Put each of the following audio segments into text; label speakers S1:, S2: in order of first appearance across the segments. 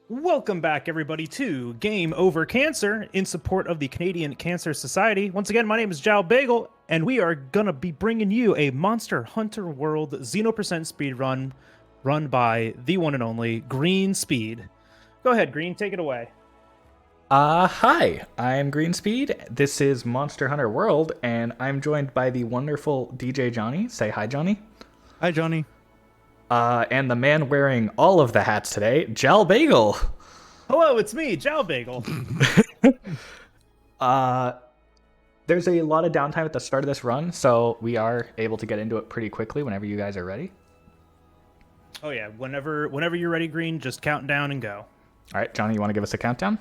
S1: Welcome back, everybody, to Game Over Cancer in support of the Canadian Cancer Society. Once again, my name is Jao Bagel, and we are going to be bringing you a Monster Hunter World Xeno% speedrun run by the one and only GreenSpeed. Go ahead, Green, take it away.
S2: Hi, I'm GreenSpeed. This is Monster Hunter World, and I'm joined by the wonderful DJ Johnny. Say hi, Johnny.
S3: Hi, Johnny.
S2: And the man wearing all of the hats today, Jal Bagel.
S1: Hello, it's me, Jao Bagel.
S2: There's a lot of downtime at the start of this run, so we are able to get into it pretty quickly whenever you guys are ready.
S1: Oh yeah, whenever you're ready, Green, just count down and go.
S2: All right, Johnny, you want to give us a countdown?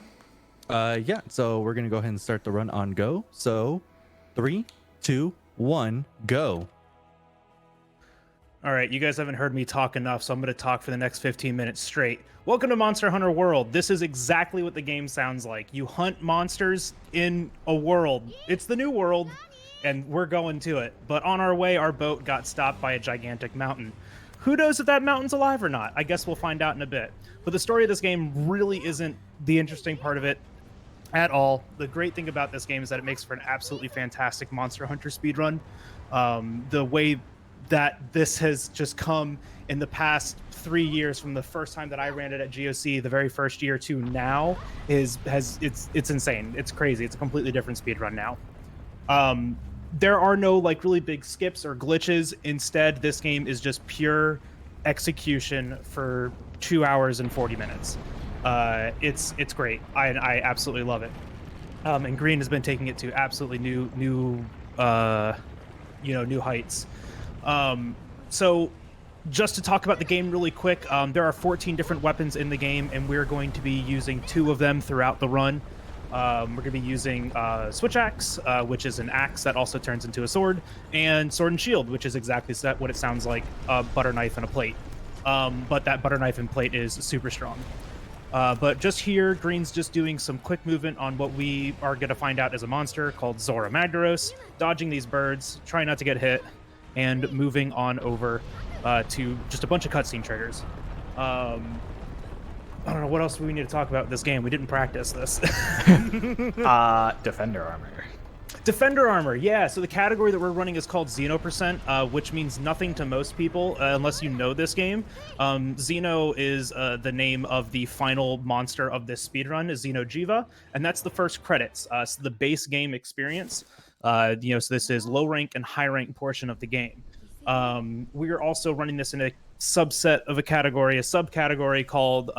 S3: Yeah, so we're going to go ahead and start the run on go. So 3, 2, 1, go.
S1: All right, you guys haven't heard me talk enough, so I'm going to talk for the next 15 minutes straight. Welcome to Monster Hunter World. This is exactly what the game sounds like. You hunt monsters in a world. It's the new world, and we're going to it. But on our way, our boat got stopped by a gigantic mountain. Who knows if that mountain's alive or not? I guess we'll find out in a bit. But the story of this game really isn't the interesting part of it at all. The great thing about this game is that it makes for an absolutely fantastic Monster Hunter speedrun. The way that this has just come in the past 3 years, from the first time that I ran it at GOC, the very first year, to now, it's insane. It's crazy. It's a completely different speedrun now. There are no like really big skips or glitches. Instead, this game is just pure execution for 2 hours and 40 minutes. It's great. I absolutely love it. And Green has been taking it to absolutely new heights. So just to talk about the game really quick, there are 14 different weapons in the game, and we're going to be using 2 of them throughout the run. We're going to be using Switch Axe, which is an axe that also turns into a sword, and Sword and Shield, which is exactly what it sounds like, a butter knife and a plate. But that butter knife and plate is super strong. But just here, Green's just doing some quick movement on what we are going to find out as a monster called Zora Magdaros, dodging these birds, trying not to get hit, and moving on over to just a bunch of cutscene triggers. I don't know, what else do we need to talk about in this game? We didn't practice this.
S2: Defender armor.
S1: Defender armor, yeah. So the category that we're running is called Xeno%, which means nothing to most people unless you know this game. Xeno is the name of the final monster of this speedrun, is Xeno Jiva, and that's the first credits. So the base game experience. So this is low rank and high rank portion of the game. We are also running this in a subset of a subcategory called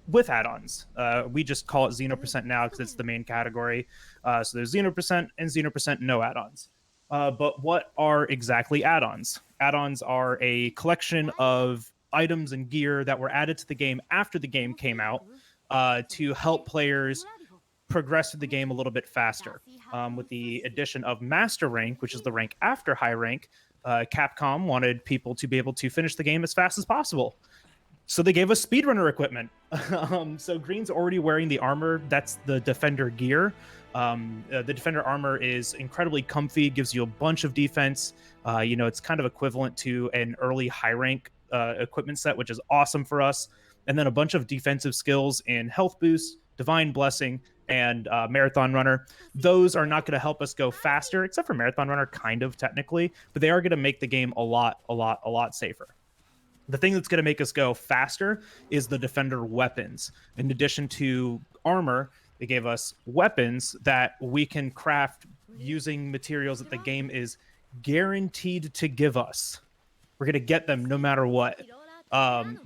S1: with add-ons. We just call it Xeno% now because it's the main category. So there's Xeno% and Xeno% no add-ons. But what are exactly add-ons? Add-ons are a collection of items and gear that were added to the game after the game came out to help players progress through the game a little bit faster. With the addition of Master Rank, which is the rank after High Rank, Capcom wanted people to be able to finish the game as fast as possible. So they gave us speedrunner equipment. So Green's already wearing the armor. That's the Defender gear. The Defender armor is incredibly comfy, gives you a bunch of defense. It's kind of equivalent to an early high rank equipment set, which is awesome for us. And then a bunch of defensive skills in Health Boost, Divine Blessing, and Marathon Runner. Those are not going to help us go faster, except for Marathon Runner, kind of technically, but they are going to make the game a lot safer. The thing that's going to make us go faster is the Defender weapons. In addition to armor, they gave us weapons that we can craft using materials that the game is guaranteed to give us. We're going to get them no matter what.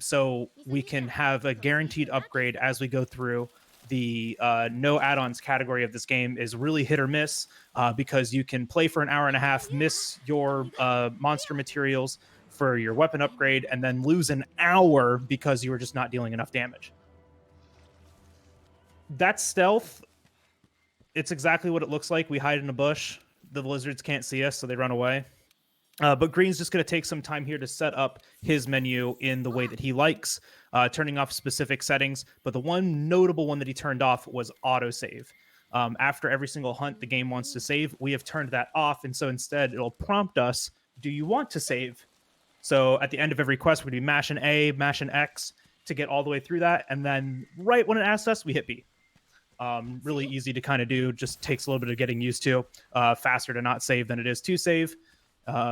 S1: So we can have a guaranteed upgrade as we go through. The no add-ons category of this game is really hit or miss because you can play for an hour and a half, miss your monster materials for your weapon upgrade, and then lose an hour because you were just not dealing enough damage. That's stealth. It's exactly what it looks like. We hide in a bush. The lizards can't see us, so they run away. But Green's just going to take some time here to set up his menu in the way that he likes, turning off specific settings. But the one notable one that he turned off was autosave. After every single hunt the game wants to save, we have turned that off. And so instead, it'll prompt us, do you want to save? So at the end of every quest, we're going to be mashing A, mashing X, to get all the way through that, and then right when it asks us, we hit B. Really easy to kind of do, just takes a little bit of getting used to. Faster to not save than it is to save.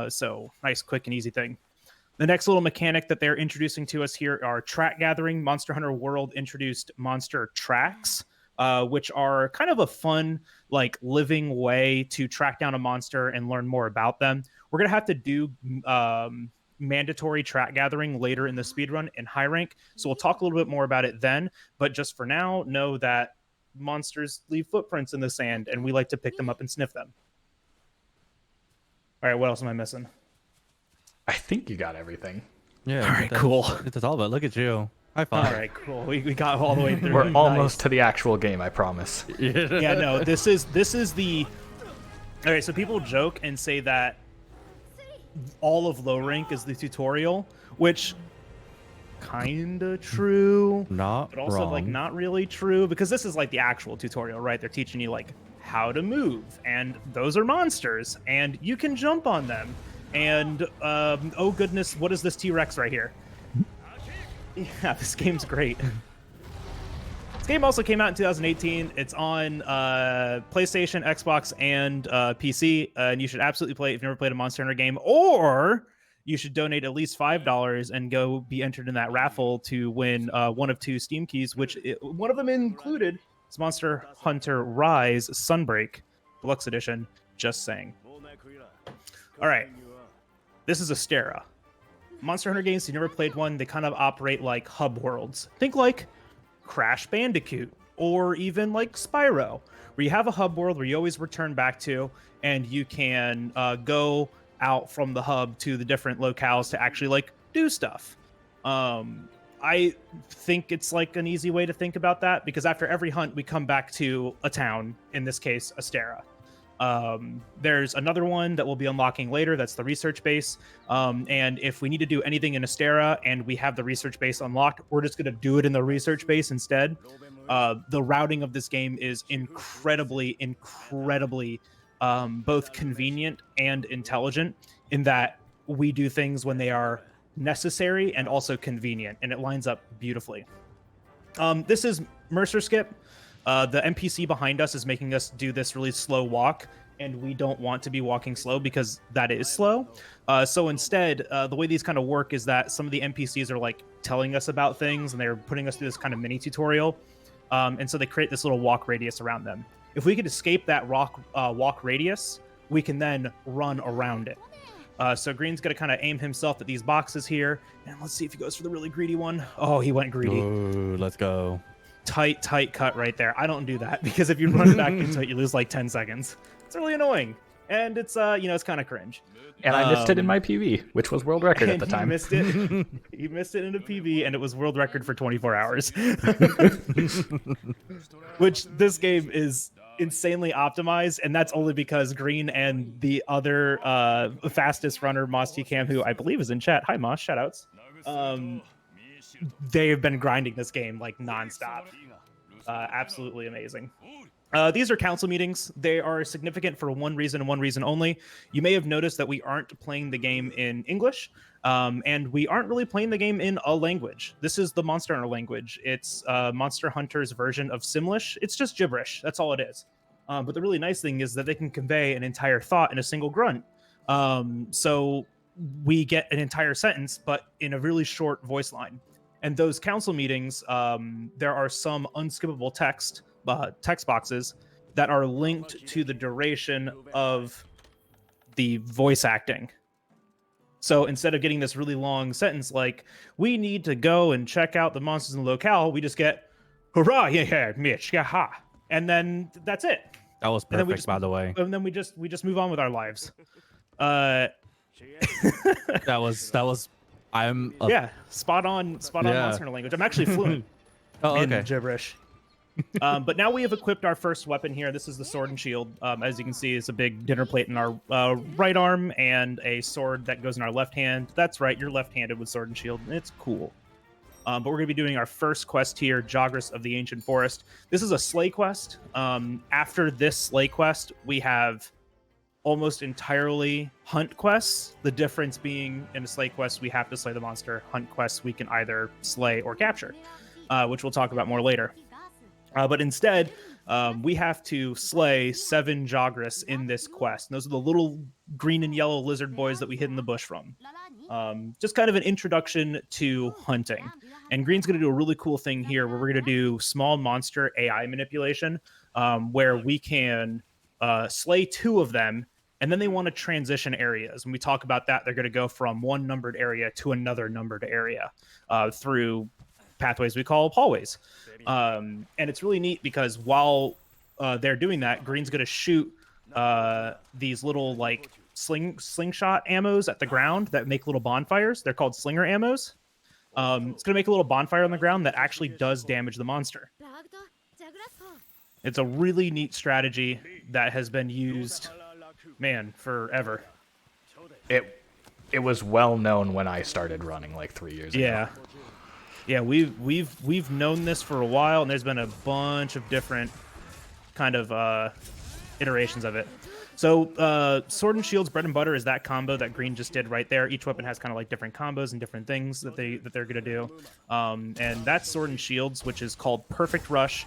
S1: So nice, quick, and easy thing. The next little mechanic that they're introducing to us here are track gathering. Monster Hunter World introduced monster tracks, which are kind of a fun, like, living way to track down a monster and learn more about them. We're going to have to do mandatory track gathering later in the speedrun in high rank, so we'll talk a little bit more about it then. But just for now, know that monsters leave footprints in the sand, and we like to pick them up and sniff them. All right, what else am I missing?
S2: I think you got everything.
S3: Yeah.
S1: All right, cool.
S3: That's all of it. Look at you. High five.
S1: All right, cool. We got all the way through.
S2: We're
S1: Nice.
S2: almost to the actual game, I promise.
S1: Yeah, no, this is the. All right, so people joke and say that all of low rank is the tutorial, which kinda true,
S3: Not
S1: but also
S3: wrong.
S1: like not really true, because this is like the actual tutorial, right? They're teaching you like how to move, and those are monsters, and you can jump on them, and oh goodness, what is this T-Rex right here? Yeah, this game's great. This game also came out in 2018. It's on PlayStation, Xbox, and PC, and you should absolutely play it if you've never played a Monster Hunter game, or you should donate at least $5 and go be entered in that raffle to win one of 2 Steam keys, which one of them included is Monster Hunter Rise Sunbreak Deluxe Edition. Just saying. All right, this is Astera. Monster Hunter games, if you've never played one, they kind of operate like hub worlds. Think like Crash Bandicoot, or even like Spyro, where you have a hub world where you always return back to, and you can go out from the hub to the different locales to actually like do stuff. I think it's like an easy way to think about that, because after every hunt we come back to a town, in this case Astera. There's another one that we'll be unlocking later, that's the research base, and if we need to do anything in Astera and we have the research base unlocked, we're just going to do it in the research base instead. The routing of this game is incredibly both convenient and intelligent, in that we do things when they are necessary and also convenient, and it lines up beautifully. This is Mercer Skip. The NPC behind us is making us do this really slow walk, and we don't want to be walking slow because that is slow. So instead, the way these kind of work is that some of the NPCs are like telling us about things, and they're putting us through this kind of mini tutorial. And so they create this little walk radius around them. If we could escape that walk radius, we can then run around it. So Green's going to kind of aim himself at these boxes here, and let's see if he goes for the really greedy one. Oh, he went greedy.
S3: Ooh, let's go.
S1: Tight cut right there. I don't do that, because if you run back into it, you lose like 10 seconds. It's really annoying, and it's it's kind of cringe.
S2: And I missed it in my PV, which was world record at the time.
S1: He missed it. He missed it in a PV, and it was world record for 24 hours. Which this game is insanely optimized, and that's only because Green and the other fastest runner, Moss T Cam, who I believe is in chat. Hi, Moss. Shoutouts. They have been grinding this game like nonstop. Absolutely amazing. These are council meetings. They are significant for one reason and one reason only. You may have noticed that we aren't playing the game in English, and we aren't really playing the game in a language. This is the Monster Hunter language. It's Monster Hunter's version of Simlish. It's just gibberish. That's all it is. But the really nice thing is that they can convey an entire thought in a single grunt. So we get an entire sentence, but in a really short voice line. And those council meetings, there are some unskippable text boxes that are linked to the duration of the voice acting. So instead of getting this really long sentence like, we need to go and check out the monsters in the locale, we just get, hurrah, yeah, Mitch, yeah, ha. And then that's it.
S3: That was perfect, by the way.
S1: And then we just move on with our lives.
S3: That was.
S1: Yeah, spot on Monster Hunter language. I'm actually fluent in gibberish. But now we have equipped our first weapon here. This is the sword and shield. As you can see, it's a big dinner plate in our right arm and a sword that goes in our left hand. That's right, you're left-handed with sword and shield. It's cool. But we're going to be doing our first quest here, Jogress of the Ancient Forest. This is a sleigh quest. After this sleigh quest, we have almost entirely hunt quests. The difference being in a slay quest, we have to slay the monster. Hunt quests, we can either slay or capture, which we'll talk about more later. But instead, we have to slay 7 Jagras in this quest. And those are the little green and yellow lizard boys that we hid in the bush from. Just kind of an introduction to hunting. And Green's going to do a really cool thing here where we're going to do small monster AI manipulation, where we can slay 2 of them, and then they want to transition areas. When we talk about that, they're going to go from one numbered area to another numbered area through pathways we call hallways. And it's really neat because while they're doing that, Green's going to shoot these little like slingshot ammos at the ground that make little bonfires. They're called slinger ammos. It's going to make a little bonfire on the ground that actually does damage the monster. It's a really neat strategy that has been used, man, forever.
S2: It was well known when I started running like 3 years ago.
S1: Yeah, we've known this for a while, and there's been a bunch of different kind of iterations of it. So Sword and Shield's bread and butter is that combo that Green just did right there. Each weapon has kind of like different combos and different things that they're gonna do. And that's Sword and Shields, which is called Perfect Rush.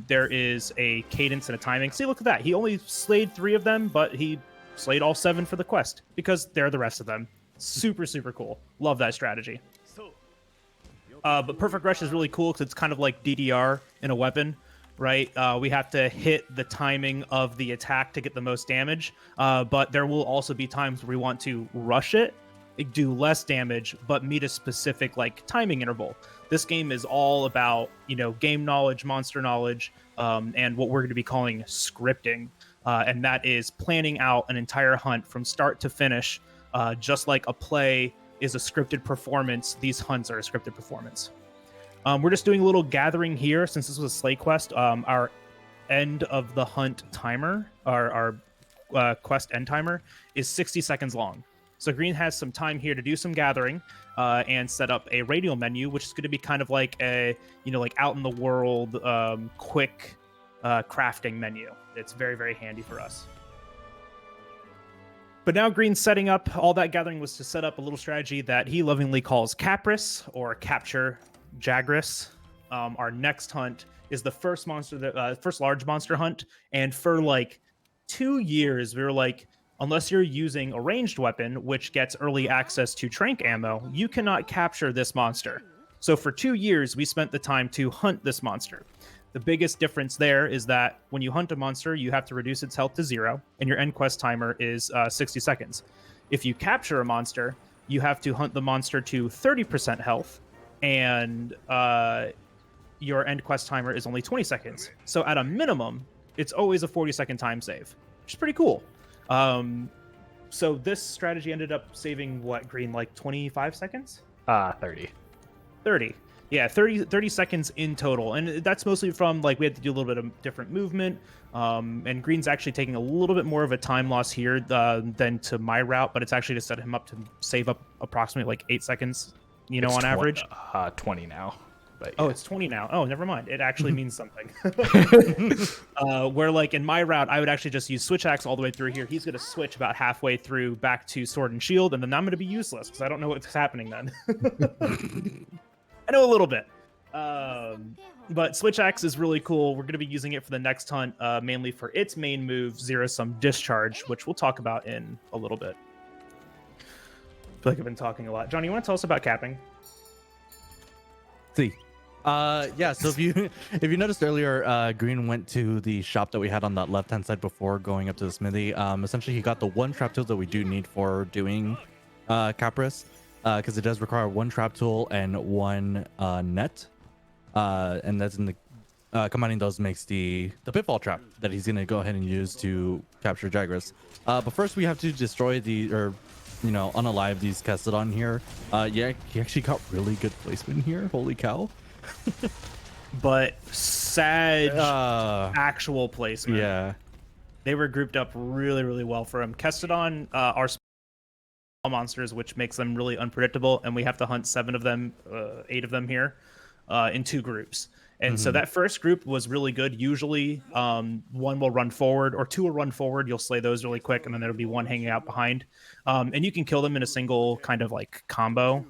S1: There is a cadence and a timing. See, look at that. He only slayed 3 of them, but he slayed all 7 for the quest because they're the rest of them. Super, super cool. Love that strategy. But Perfect Rush is really cool because it's kind of like DDR in a weapon, right? We have to hit the timing of the attack to get the most damage, but there will also be times where we want to rush it, do less damage, but meet a specific like timing interval. This game is all about, you know, game knowledge, monster knowledge, and what we're going to be calling scripting, and that is planning out an entire hunt from start to finish, just like a play is a scripted performance. These hunts are a scripted performance. We're just doing a little gathering here since this was a slay quest. Our end of the hunt timer, our quest end timer, is 60 seconds long. So Green has some time here to do some gathering and set up a radial menu, which is going to be kind of like a, you know, like out in the world quick crafting menu. It's very, very handy for us. But now Green's setting up, all that gathering was to set up a little strategy that he lovingly calls Capris, or Capture Jagras. Our next hunt is the first monster, first large monster hunt. And for like 2 years, we were like, unless you're using a ranged weapon, which gets early access to trank ammo, you cannot capture this monster. So for 2 years, we spent the time to hunt this monster. The biggest difference there is that when you hunt a monster, you have to reduce its health to 0, and your end quest timer is 60 seconds. If you capture a monster, you have to hunt the monster to 30% health, and your end quest timer is only 20 seconds. So at a minimum, it's always a 40-second time save, which is pretty cool. So this strategy ended up saving, what, Green, like 25 seconds?
S2: 30.
S1: 30. Yeah, 30 seconds in total. And that's mostly from, like, we had to do a little bit of different movement. And Green's actually taking a little bit more of a time loss here than to my route, but it's actually to set him up to save up approximately, like, 8 seconds, you know, on average.
S2: 20 now. But yeah.
S1: Oh, it's 20 now. Oh, never mind. It actually means something. Where, like, in my route, I would actually just use Switch Axe all the way through here. He's going to switch about halfway through back to Sword and Shield, and then I'm going to be useless because I don't know what's happening then. I know a little bit. But Switch Axe is really cool. We're going to be using it for the next hunt, mainly for its main move, Zero Sum Discharge, which we'll talk about in a little bit. I feel like I've been talking a lot. Johnny, you want to tell us about capping?
S3: See. Yeah, so if you noticed earlier, Green went to the shop that we had on that left-hand side before going up to the smithy. Essentially, he got the 1 trap tool that we do need for doing Capris, because it does require 1 trap tool and 1 net. And that's in the combining those makes the pitfall trap that he's gonna go ahead and use to capture Jagras. But first we have to destroy unalive these Kestodon here. Yeah, he actually got really good placement here. Holy cow.
S1: But sad actual placement.
S3: Yeah,
S1: they were grouped up really, really well for him. Kestodon are small monsters, which makes them really unpredictable, and we have to hunt 7 of them, 8 of them here. in 2 groups. And so that first group was really good. Usually, 1 will run forward or 2 will run forward. You'll slay those really quick, and then there'll be 1 hanging out behind. And you can kill them in a single kind of like combo.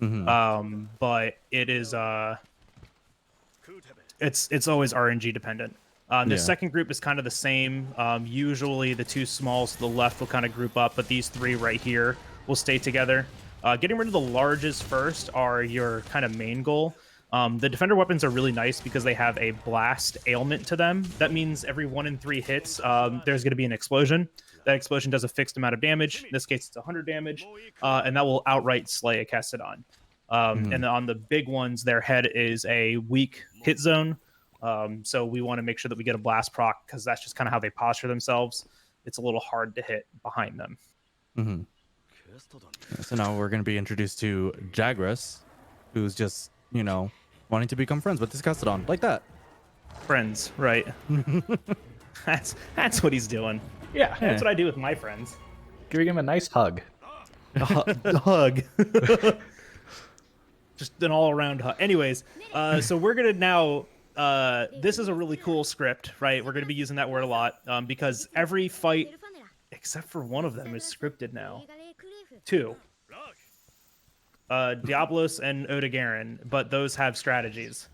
S1: But it is it's always RNG dependent. The second group is kind of the same. Usually, the 2 smalls to the left will kind of group up, but these 3 right here will stay together. Getting rid of the larges first are your kind of main goal. The defender weapons are really nice because they have a blast ailment to them. That means every 1 in 3 hits, there's going to be an explosion. That explosion does a fixed amount of damage. In this case, it's 100 damage, and that will outright slay a Castodon. And on the big ones, their head is a weak hit zone. So we want to make sure that we get a blast proc because that's just kind of how they posture themselves. It's a little hard to hit behind them.
S3: So now we're going to be introduced to Jagras, who's just, you know, wanting to become friends with this Castodon, like that.
S1: Friends, right? That's what he's doing.
S2: Yeah.
S1: That's what I do with my friends.
S2: Giving him a nice hug.
S1: Hug. Just an all-around hug. Anyways, so we're gonna now. This is a really cool script, right? We're gonna be using that word a lot because every fight, except for one of them, is scripted now. 2. Diablos and Odegarin, but those have strategies.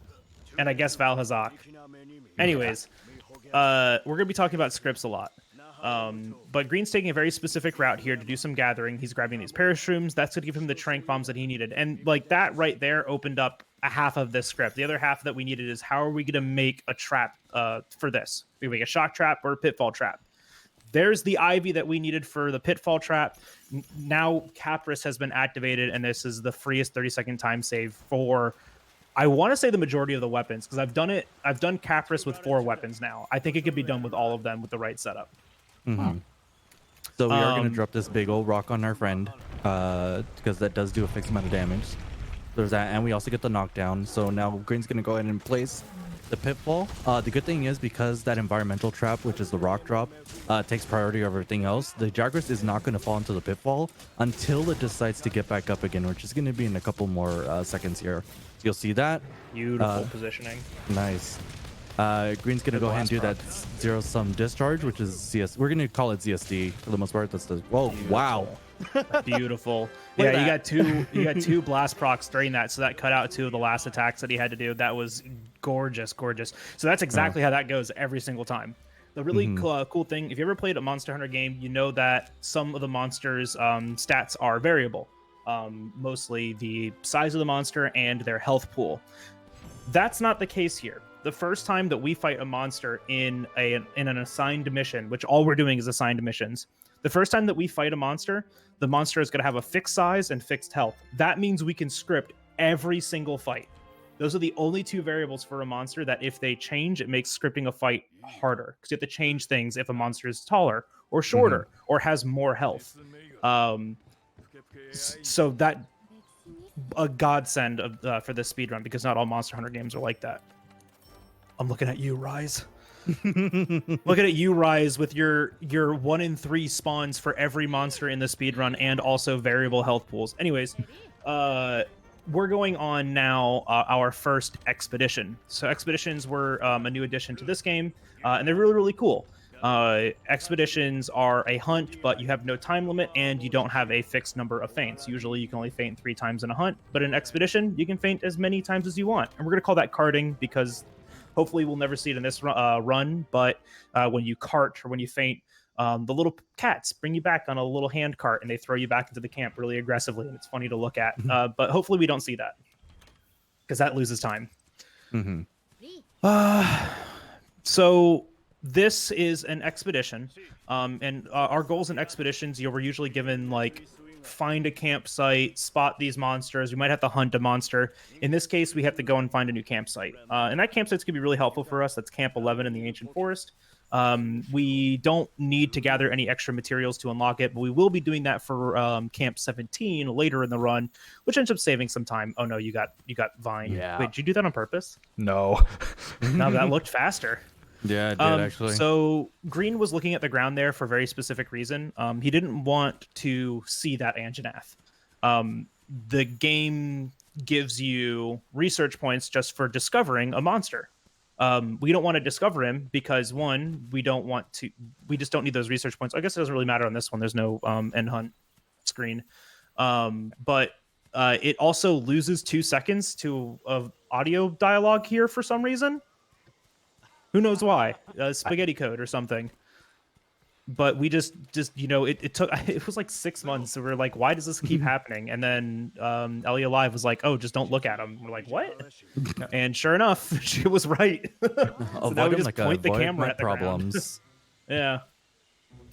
S1: And I guess Valhazak. Anyways, we're going to be talking about scripts a lot. But Green's taking a very specific route here to do some gathering. He's grabbing these parashrooms. That's going to give him the trank bombs that he needed. And like that right there opened up a half of this script. The other half that we needed is how are we going to make a trap for this? We make a shock trap or a pitfall trap. There's the Ivy that we needed for the pitfall trap. Now Capris has been activated, and this is the freest 30-second time save for, I want to say, the majority of the weapons, because I've done Capris with 4 weapons now. I think it could be done with all of them with the right setup.
S3: So we are going to drop this big old rock on our friend, because that does do a fixed amount of damage. There's that, and we also get the knockdown. So now Green's going to go ahead and place the pitfall. The good thing is because that environmental trap, which is the rock drop, takes priority over everything else, the Jagras is not going to fall into the pitfall until it decides to get back up again, which is going to be in a couple more seconds here. So you'll see that.
S1: Beautiful positioning.
S3: Nice. Green's going to go ahead and do that zero-sum discharge, which is CS. We're going to call it ZSD for the most part. That's the. Whoa!
S1: Beautiful.
S3: Wow.
S1: Beautiful. Yeah, you got 2 blast procs during that, so that cut out 2 of the last attacks that he had to do. That was gorgeous. So that's exactly how that goes every single time. The really cool thing, if you ever played a Monster Hunter game, you know that some of the monsters' stats are variable. Mostly the size of the monster and their health pool. That's not the case here. The first time that we fight a monster in an assigned mission, which all we're doing is assigned missions, the first time that we fight a monster, the monster is going to have a fixed size and fixed health. That means we can script every single fight. Those are the only 2 variables for a monster that if they change, it makes scripting a fight harder. Because you have to change things if a monster is taller or shorter or has more health. So that a godsend for this speedrun, because not all Monster Hunter games are like that. I'm looking at you, Rise. Looking at you, Rise, with your 1 in 3 spawns for every monster in the speedrun and also variable health pools. Anyways, we're going on now our first expedition. So expeditions were a new addition to this game, and they're really, really cool. Expeditions are a hunt, but you have no time limit and you don't have a fixed number of feints. Usually you can only feint 3 times in a hunt, but in an expedition, you can feint as many times as you want. And we're going to call that carting because hopefully we'll never see it in this run, but when you cart or when you feint, the little cats bring you back on a little hand cart and they throw you back into the camp really aggressively, and it's funny to look at. But hopefully we don't see that because that loses time. So this is an expedition, and our goals in expeditions, we're usually given like find a campsite, spot these monsters. We might have to hunt a monster. In this case, we have to go and find a new campsite, and that campsite's gonna be really helpful for us. That's Camp 11 in the Ancient Forest. We don't need to gather any extra materials to unlock it, but we will be doing that for Camp 17 later in the run, which ends up saving some time. Oh no, you got Vine.
S2: Yeah.
S1: Wait, did you do that on purpose?
S2: No.
S1: No, that looked faster.
S3: Yeah, it did actually.
S1: So Green was looking at the ground there for a very specific reason. He didn't want to see that Anjanath. The game gives you research points just for discovering a monster. We don't want to discover him because one, we just don't need those research points. I guess it doesn't really matter on this one. There's no end hunt screen. But it also loses 2 seconds to audio dialogue here for some reason. Who knows why? Spaghetti code or something. But we just it took it was like 6 months. So we're like, why does this keep happening? And then Ellie Alive was like, oh, just don't look at him. We're like, what? And sure enough, she was right. So now we just point the camera at the problems. Yeah.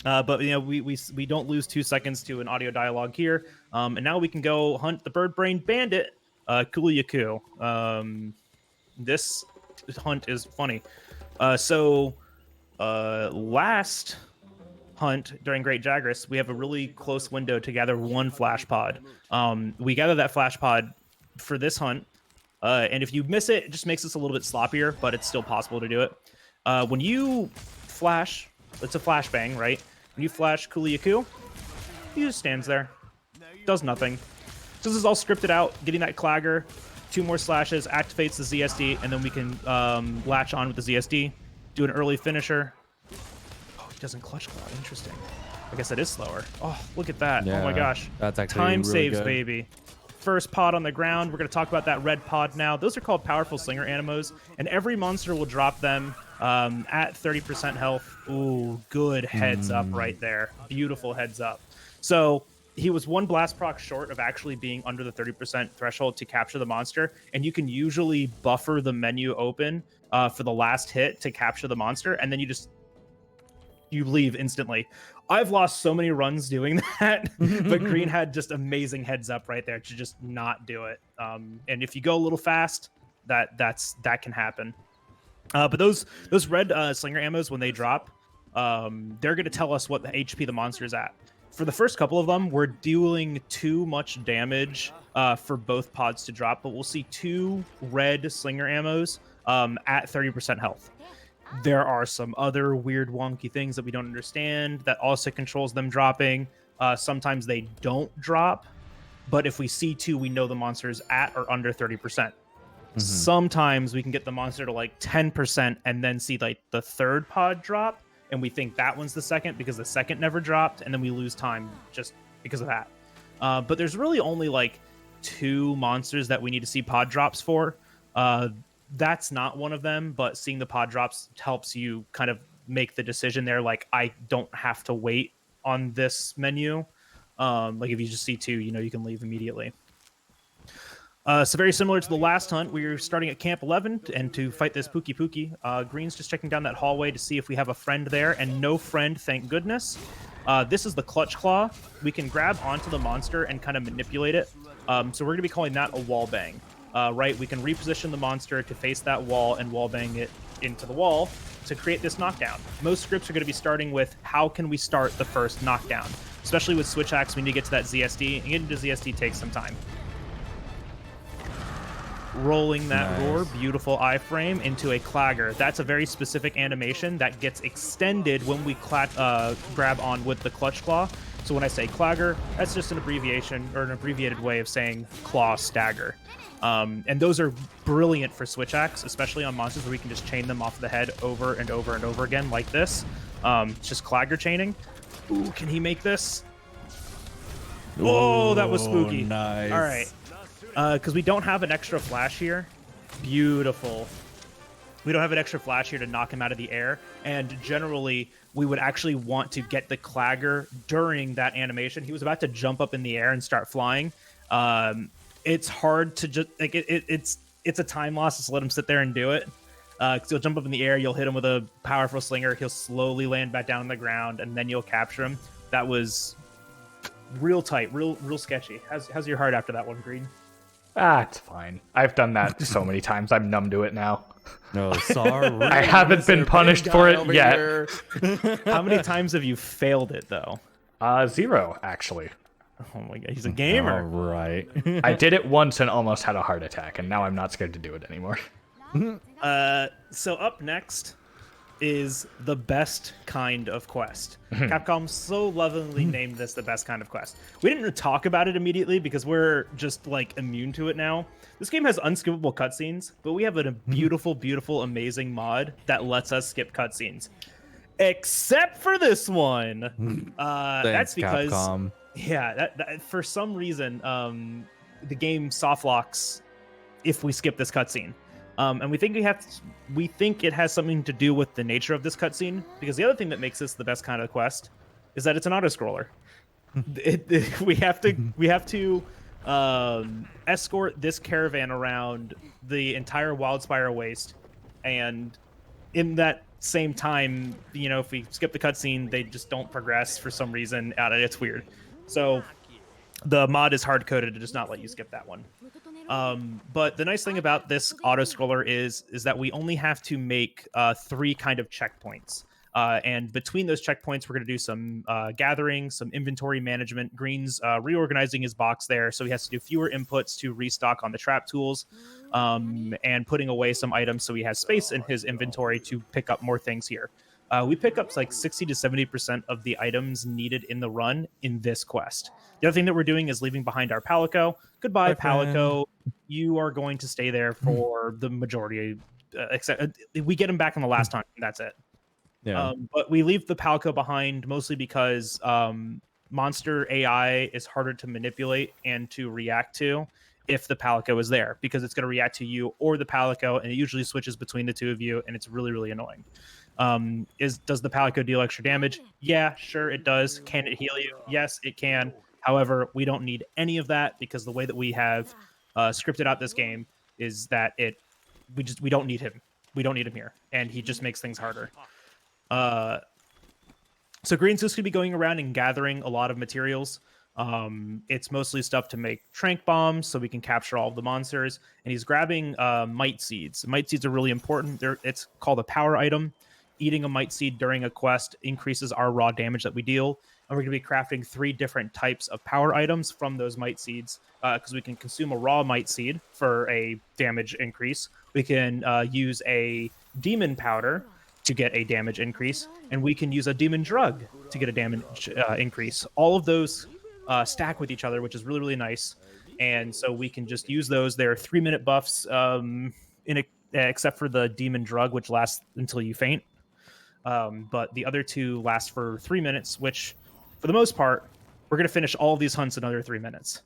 S1: But we don't lose 2 seconds to an audio dialogue here. And now we can go hunt the bird brain bandit, Kuliyaku. This hunt is funny. Last hunt during Great Jagras, we have a really close window to gather 1 flash pod. We gather that flash pod for this hunt, and if you miss it, it just makes us a little bit sloppier, but it's still possible to do it. When you flash, it's a flashbang, right? When you flash Kuliyaku, he just stands there, does nothing. So this is all scripted out, getting that clagger, 2 more slashes, activates the ZSD, and then we can latch on with the ZSD, do an early finisher. He doesn't clutch cloud. Interesting. I guess that is slower. Oh, look at that.
S3: Yeah,
S1: oh my gosh.
S3: That's actually
S1: time
S3: really
S1: saves,
S3: good.
S1: baby. First pod on the ground. We're going to talk about that red pod now. Those are called powerful slinger animos, and every monster will drop them at 30% health. Ooh, good heads up right there. Beautiful heads up. So he was 1 blast proc short of actually being under the 30% threshold to capture the monster, and you can usually buffer the menu open for the last hit to capture the monster, and then you leave instantly. I've lost so many runs doing that, but Green had just amazing heads up right there to just not do it. And if you go a little fast, that can happen. But those red slinger ammos, when they drop, they're going to tell us what the HP the monster is at. For the first couple of them, we're dealing too much damage for both pods to drop, but we'll see 2 red slinger ammos at 30% health. There are some other weird wonky things that we don't understand that also controls them dropping. Sometimes they don't drop, but if we see 2, we know the monster is at or under 30%. Sometimes we can get the monster to like 10% and then see like the 3rd pod drop, and we think that one's the second because the second never dropped, and then we lose time just because of that. But there's really only like 2 monsters that we need to see pod drops for. That's not one of them, but seeing the pod drops helps you kind of make the decision there. Like, I don't have to wait on this menu. Like if you just see 2, you can leave immediately. So very similar to the last hunt, we're starting at Camp 11, and to fight this Pookie. Green's just checking down that hallway to see if we have a friend there, and no friend, thank goodness. This is the Clutch Claw. We can grab onto the monster and kind of manipulate it. So we're going to be calling that a wall bang. Right, we can reposition the monster to face that wall and wall bang it into the wall to create this knockdown. Most scripts are going to be starting with how can we start the first knockdown, especially with switch hacks. We need to get to that ZSD, and getting to ZSD takes some time. Rolling that roar, beautiful iframe into a clagger. That's a very specific animation that gets extended when we grab on with the Clutch Claw. So when I say clagger, that's just an abbreviation or an abbreviated way of saying claw stagger. And those are brilliant for switch hacks, especially on monsters where we can just chain them off the head over and over and over again like this. It's just clagger chaining. Ooh, can he make this? Oh, that was spooky.
S3: Nice.
S1: All right. Because we don't have an extra flash here. Beautiful. We don't have an extra flash here to knock him out of the air. And generally, we would actually want to get the clagger during that animation. He was about to jump up in the air and start flying. It's hard to just like it's a time loss. Just let him sit there and do it. Because he'll jump up in the air, you'll hit him with a powerful slinger. He'll slowly land back down on the ground, and then you'll capture him. That was real tight, real sketchy. How's your heart after that one, Green?
S2: It's fine. I've done that so many times. I'm numb to it now.
S3: No, sorry.
S2: I haven't been punished for it yet.
S1: How many times have you failed it, though?
S2: 0, actually.
S1: Oh my god, he's a gamer.
S3: All right.
S2: I did it once and almost had a heart attack, and now I'm not scared to do it anymore.
S1: So up next, is the best kind of quest. Capcom so lovingly named this the best kind of quest. We didn't talk about it immediately because we're just like immune to it now. This game has unskippable cutscenes, but we have a beautiful, beautiful, amazing mod that lets us skip cutscenes. Except for this one. That's because,
S3: Capcom.
S1: yeah, that for some reason, the game soft locks if we skip this cutscene. And we think we think it has something to do with the nature of this cutscene, because the other thing that makes this the best kind of quest is that it's an auto scroller. We have to escort this caravan around the entire Wildspire Waste, and in that same time, if we skip the cutscene, they just don't progress for some reason. It's weird. So the mod is hard coded to just not let you skip that one. But the nice thing about this auto scroller is that we only have to make 3 kind of checkpoints. And between those checkpoints, we're going to do some gathering, some inventory management. Green's reorganizing his box there, so he has to do fewer inputs to restock on the trap tools, and putting away some items so he has space in his inventory to pick up more things here. We pick up like 60 to 70% of the items needed in the run in this quest. The other thing that we're doing is leaving behind our Palico. Goodbye, Palico. You are going to stay there for the majority. Except we get him back on the last time. And that's it.
S3: Yeah.
S1: But we leave the Palico behind mostly because monster AI is harder to manipulate and to react to if the Palico is there, because it's going to react to you or the Palico, and it usually switches between the two of you, and it's really, really annoying. Does the Palico deal extra damage? Yeah, sure it does. Can it heal you? Yes, it can. However, we don't need any of that, because the way that we have scripted out this game is that we don't need him. We don't need him here, and he just makes things harder. So Green's just gonna be going around and gathering a lot of materials. It's mostly stuff to make trank bombs so we can capture all of the monsters, and he's grabbing might seeds. Might seeds are really important. It's called a power item. Eating a might seed during a quest increases our raw damage that we deal, and we're going to be crafting 3 different types of power items from those might seeds, because we can consume a raw might seed for a damage increase. We can use a demon powder to get a damage increase, and we can use a demon drug to get a damage increase. All of those stack with each other, which is really, really nice. And so we can just use those. They're 3-minute buffs, except for the demon drug, which lasts until you faint. But the other 2 last for 3 minutes, which, for the most part, we're going to finish all of these hunts in under 3 minutes,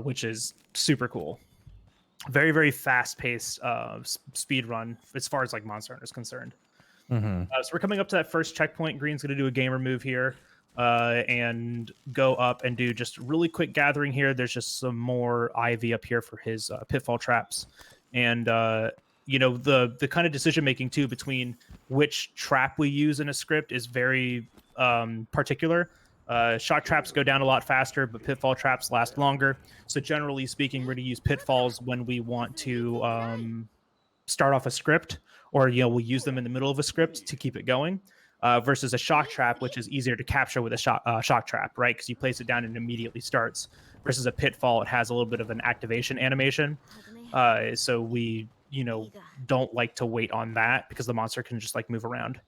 S1: which is super cool. Very, very fast-paced speed run as far as like Monster Hunter is concerned. So we're coming up to that first checkpoint. Green's going to do a gamer move here and go up and do just really quick gathering here. There's just some more ivy up here for his pitfall traps. And, the kind of decision making, too, between which trap we use in a script is very particular. Shock traps go down a lot faster, but pitfall traps last longer. So generally speaking, we're going to use pitfalls when we want to start off a script, or we'll use them in the middle of a script to keep it going, versus a shock trap, which is easier to capture with a shock trap, right? Because you place it down and it immediately starts. Versus a pitfall, it has a little bit of an activation animation. So we, don't like to wait on that, because the monster can just like move around.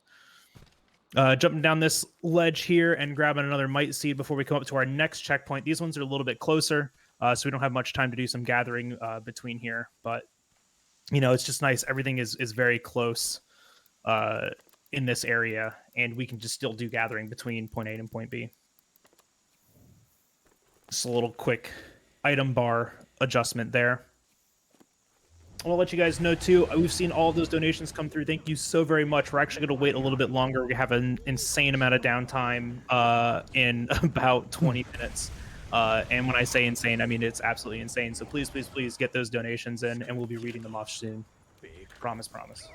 S1: Jumping down this ledge here and grabbing another might seed before we come up to our next checkpoint. These ones are a little bit closer, so we don't have much time to do some gathering between here, but it's just nice. Everything is very close in this area, and we can just still do gathering between point A and point B. Just a little quick item bar adjustment there. I want to let you guys know, too, we've seen all of those donations come through. Thank you so very much. We're actually going to wait a little bit longer. We have an insane amount of downtime in about 20 minutes. And when I say insane, I mean it's absolutely insane. So please, please, please get those donations in, and we'll be reading them off soon. Promise, promise.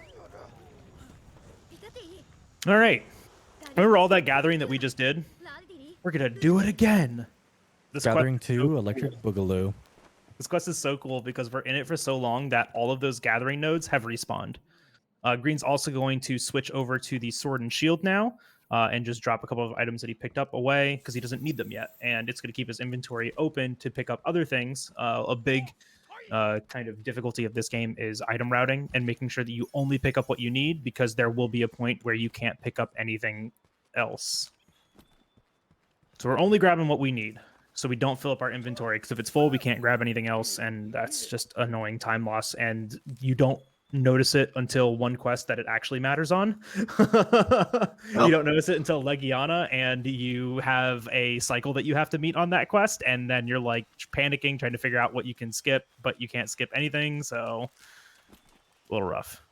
S1: All right. Remember all that gathering that we just did? We're going to do it again. This
S3: Gathering 2, Electric Boogaloo.
S1: This quest is so cool because we're in it for so long that all of those gathering nodes have respawned. Green's also going to switch over to the sword and shield now, and just drop a couple of items that he picked up away because he doesn't need them yet. And it's going to keep his inventory open to pick up other things. A big kind of difficulty of this game is item routing and making sure that you only pick up what you need, because there will be a point where you can't pick up anything else. So we're only grabbing what we need, so we don't fill up our inventory, because if it's full, we can't grab anything else, and that's just annoying time loss, and you don't notice it until one quest that it actually matters on. You don't notice it until Legiana, and you have a cycle that you have to meet on that quest, and then you're like panicking, trying to figure out what you can skip, but you can't skip anything, so a little rough.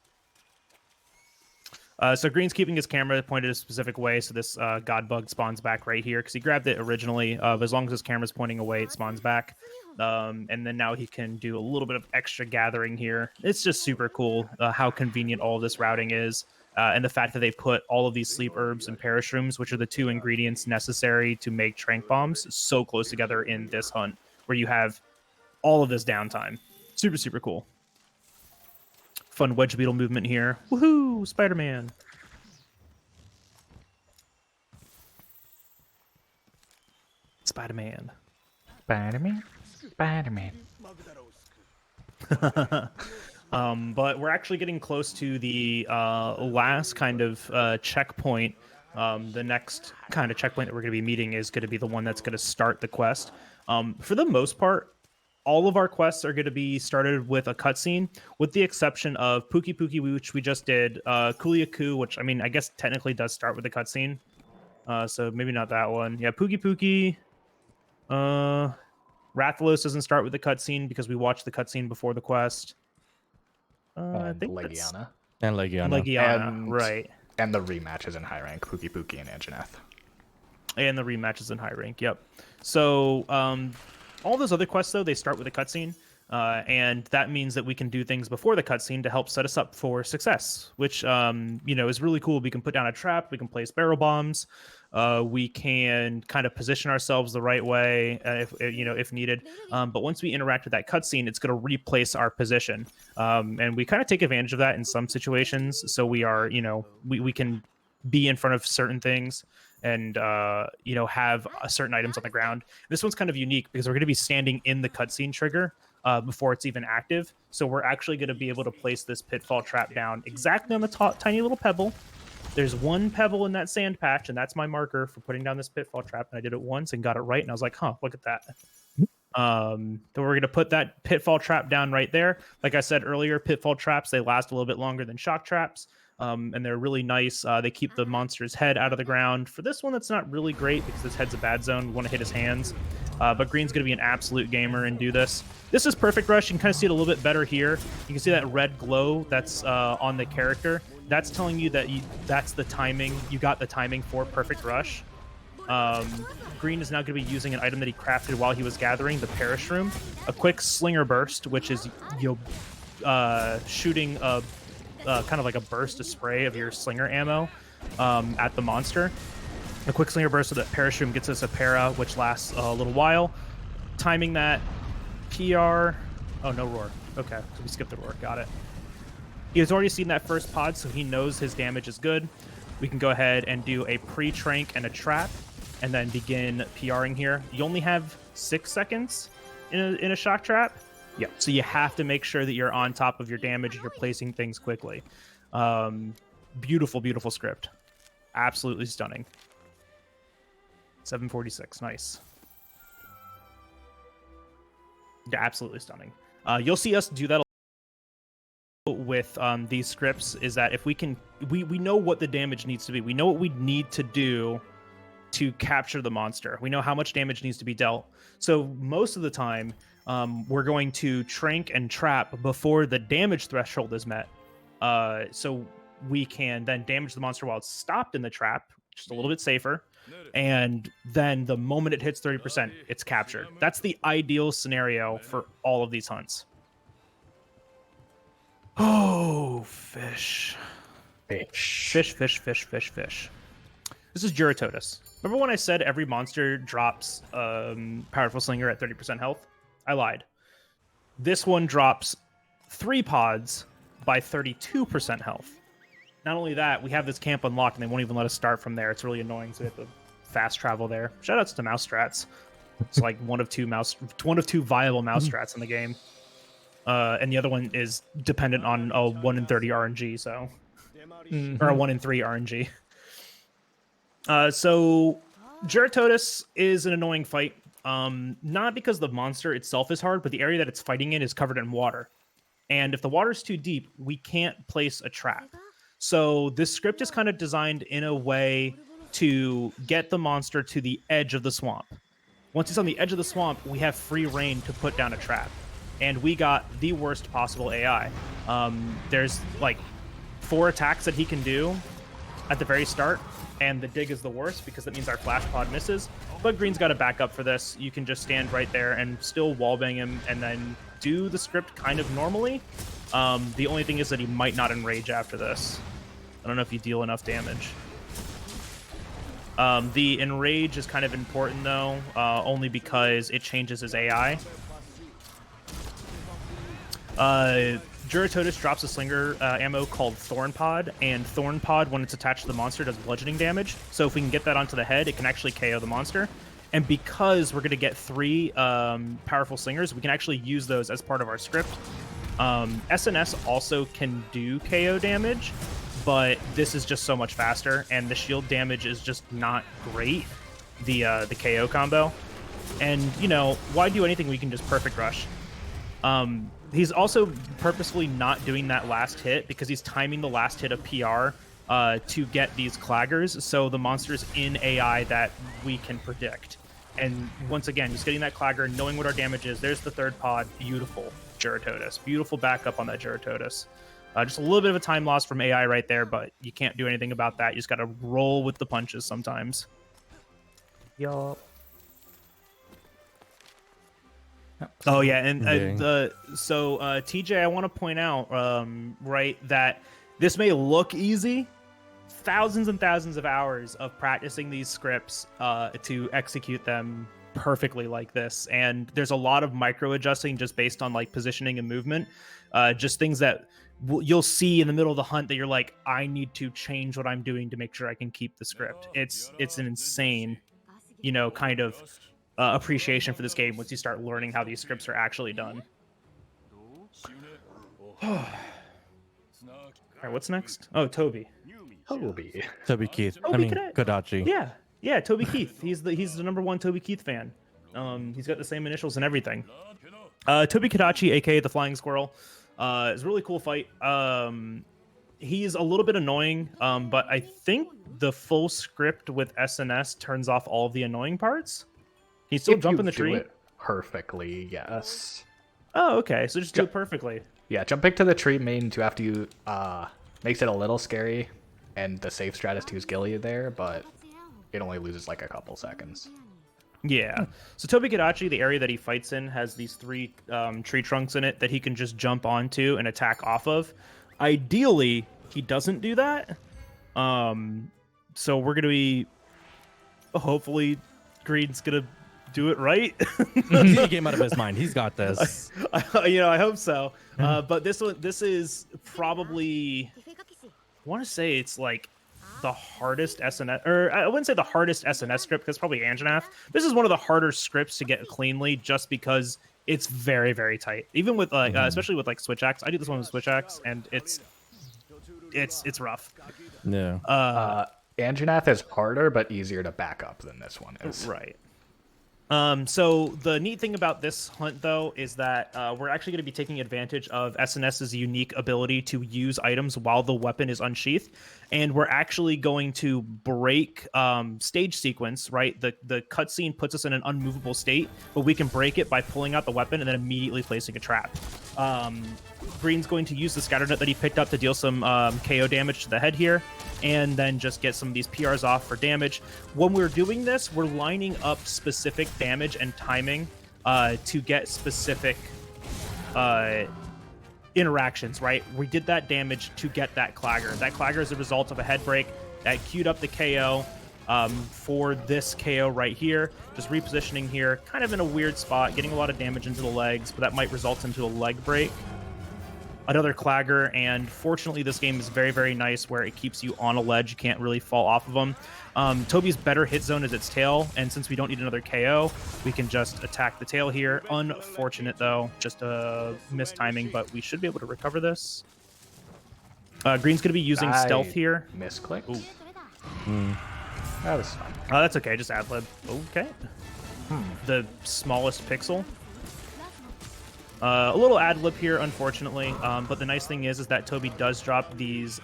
S1: So Green's keeping his camera pointed a specific way, so this god bug spawns back right here, because he grabbed it originally. But as long as his camera's pointing away, it spawns back. And then now he can do a little bit of extra gathering here. It's just super cool how convenient all of this routing is. And the fact that they put all of these sleep herbs and perish rooms, which are the 2 ingredients necessary to make trank bombs, so close together in this hunt, where you have all of this downtime. Super, super cool. Fun wedge beetle movement here. Woohoo! Spider-Man. Spider-Man.
S2: Spider-Man. Spider-Man.
S1: But we're actually getting close to the last kind of checkpoint. The next kind of checkpoint that we're going to be meeting is going to be the one that's going to start the quest. For the most part, all of our quests are going to be started with a cutscene, with the exception of Pookie Pookie, which we just did, Kuliaku, which, I mean, I guess technically does start with a cutscene. So maybe not that one. Yeah, Pookie Pookie. Rathalos doesn't start with the cutscene because we watched the cutscene before the quest. I
S2: And
S1: think
S2: Legiana.
S3: And Legiana.
S1: Legiana,
S2: And-
S1: right.
S2: And the rematches in high rank, Pookie Pookie and Anjanath.
S1: And the rematches in high rank, yep. So all those other quests, though, they start with a cutscene. And that means that we can do things before the cutscene to help set us up for success, which is really cool. We can put down a trap, we can place barrel bombs, we can kind of position ourselves the right way if needed. But once we interact with that cutscene, it's going to replace our position, and we kind of take advantage of that in some situations. So we are, we can be in front of certain things and have certain items on the ground. This one's kind of unique because we're going to be standing in the cutscene trigger before it's even active. So we're actually going to be able to place this pitfall trap down exactly on the top, tiny little pebble. There's one pebble in that sand patch, and that's my marker for putting down this pitfall trap. And I did it once and got it right, and I was like, huh, look at that. Then we're going to put that pitfall trap down right there. Like I said earlier, pitfall traps, they last a little bit longer than shock traps. And they're really nice. They keep the monster's head out of the ground. For this one, that's not really great because his head's a bad zone. We want to hit his hands. But Green's going to be an absolute gamer and do this. This is Perfect Rush. You can kind of see it a little bit better here. You can see that red glow that's on the character. That's telling you that that's the timing. You got the timing for Perfect Rush. Green is now going to be using an item that he crafted while he was gathering, the Perish Room. A quick Slinger Burst, which is shooting a kind of like a burst of spray of your slinger ammo at the monster. A quick slinger burst so that Perish Room gets us a para, which lasts a little while. Timing that PR. Oh, no roar. Okay, so we skipped the roar. Got it. He has already seen that first pod, so he knows his damage is good. We can go ahead and do a pre-trank and a trap, and then begin PRing here. You only have 6 seconds in a shock trap. Yeah, so you have to make sure that you're on top of your damage and you're placing things quickly. Beautiful, beautiful script. Absolutely stunning. 746, nice. Yeah, absolutely stunning. You'll see us do that with these scripts, is that if we can, we know what the damage needs to be. We know what we need to do to capture the monster. We know how much damage needs to be dealt. So most of the time, we're going to trank and trap before the damage threshold is met. So we can then damage the monster while it's stopped in the trap, just a little bit safer. And then the moment it hits 30%, it's captured. That's the ideal scenario for all of these hunts. Oh, fish. Fish. This is Juratotus. Remember when I said every monster drops Powerful Slinger at 30% health? I lied. This one drops 3 pods by 32% health. Not only that, we have this camp unlocked and they won't even let us start from there. It's really annoying, so we have to fast travel there. Shoutouts to mouse strats. It's like one of two viable mouse strats in the game. and the other one is dependent on a 1 in 30 RNG, so or a 1 in 3 RNG. So Geratotus is an annoying fight. Not because the monster itself is hard, but the area that it's fighting in is covered in water. And if the water's too deep, we can't place a trap. So this script is kind of designed in a way to get the monster to the edge of the swamp. Once it's on the edge of the swamp, we have free reign to put down a trap. And we got the worst possible AI. There's like 4 attacks that he can do at the very start, and the dig is the worst because that means our flash pod misses. But Green's got a backup for this. You can just stand right there and still wallbang him and then do the script kind of normally. The only thing is that he might not enrage after this. I don't know if you deal enough damage. The enrage is kind of important though, only because it changes his AI. Geratotus drops a slinger ammo called Thorn Pod, and Thorn Pod, when it's attached to the monster, does bludgeoning damage. So if we can get that onto the head, it can actually KO the monster. And because we're going to get 3 powerful slingers, we can actually use those as part of our script. SNS also can do KO damage, but this is just so much faster, and the shield damage is just not great, the KO combo. And, you know, why do anything we can just perfect rush? He's also purposefully not doing that last hit because he's timing the last hit of PR to get these claggers, so the monster's in AI that we can predict. And once again, just getting that clagger, knowing what our damage is. There's the 3rd pod. Beautiful Geratotus. Beautiful backup on that Geratotus. Just a little bit of a time loss from AI right there, but you can't do anything about that. You just got to roll with the punches sometimes.
S2: Yup.
S1: Oh yeah, and so TJ, I want to point out, right, that this may look easy. Thousands and thousands of hours of practicing these scripts to execute them perfectly like this, and there's a lot of micro adjusting just based on like positioning and movement, just things that you'll see in the middle of the hunt that you're like, I need to change what I'm doing to make sure I can keep the script. It's an insane, you know, kind of appreciation for this game once you start learning how these scripts are actually done. All right, what's next? Oh, Toby.
S3: Toby Keith. I mean, Kodachi.
S1: Yeah, Toby Keith. He's the #1 Toby Keith fan. He's got the same initials and everything. Toby Kodachi, aka the Flying Squirrel, is a really cool fight. He's a little bit annoying, but I think the full script with SNS turns off all of the annoying parts. Can you still jump in the tree?
S2: It perfectly, yes.
S1: Oh, okay. So just do it perfectly.
S2: Yeah, jumping to the tree means you have to makes it a little scary, and the safe strat is to use Gilly there, but it only loses like a couple seconds.
S1: Yeah. So Toby Kodachi, the area that he fights in, has these 3 tree trunks in it that he can just jump onto and attack off of. Ideally, he doesn't do that. So we're gonna be hopefully Green's gonna do it right.
S3: He came out of his mind. He's got this.
S1: You know, I hope so. But this is probably, I want to say it's like the hardest SNS, or I wouldn't say the hardest SNS script because probably Anjanath. This is one of the harder scripts to get cleanly just because it's very, very tight. Even with like, especially with like Switch Axe. I do this one with Switch Axe, and it's rough.
S3: Yeah.
S2: Anjanath is harder but easier to back up than this one is.
S1: Right. So the neat thing about this hunt, though, is that we're actually going to be taking advantage of SNS's unique ability to use items while the weapon is unsheathed, and we're actually going to break stage sequence. Right, the cutscene puts us in an unmovable state, but we can break it by pulling out the weapon and then immediately placing a trap. Green's going to use the scatter net that he picked up to deal some KO damage to the head here, and then just get some of these PRs off for damage. When we're doing this, we're lining up specific damage and timing to get specific interactions, right? We did that damage to get that clagger. That clagger is a result of a head break that queued up the KO for this KO right here. Just repositioning here, kind of in a weird spot, getting a lot of damage into the legs, but that might result into a leg break. another Clagger, and fortunately this game is very, very nice where it keeps you on a ledge. You can't really fall off of them. Toby's better hit zone is its tail, and since we don't need another KO, we can just attack the tail here. Unfortunate, though. Just a mistiming, but we should be able to recover this. Green's going to be using stealth here.
S2: Misclicked.
S1: Ooh.
S2: That was fun.
S1: Oh, that's okay. Just ad lib. Okay. The smallest pixel. A little ad lib here, unfortunately. But the nice thing is that Toby does drop these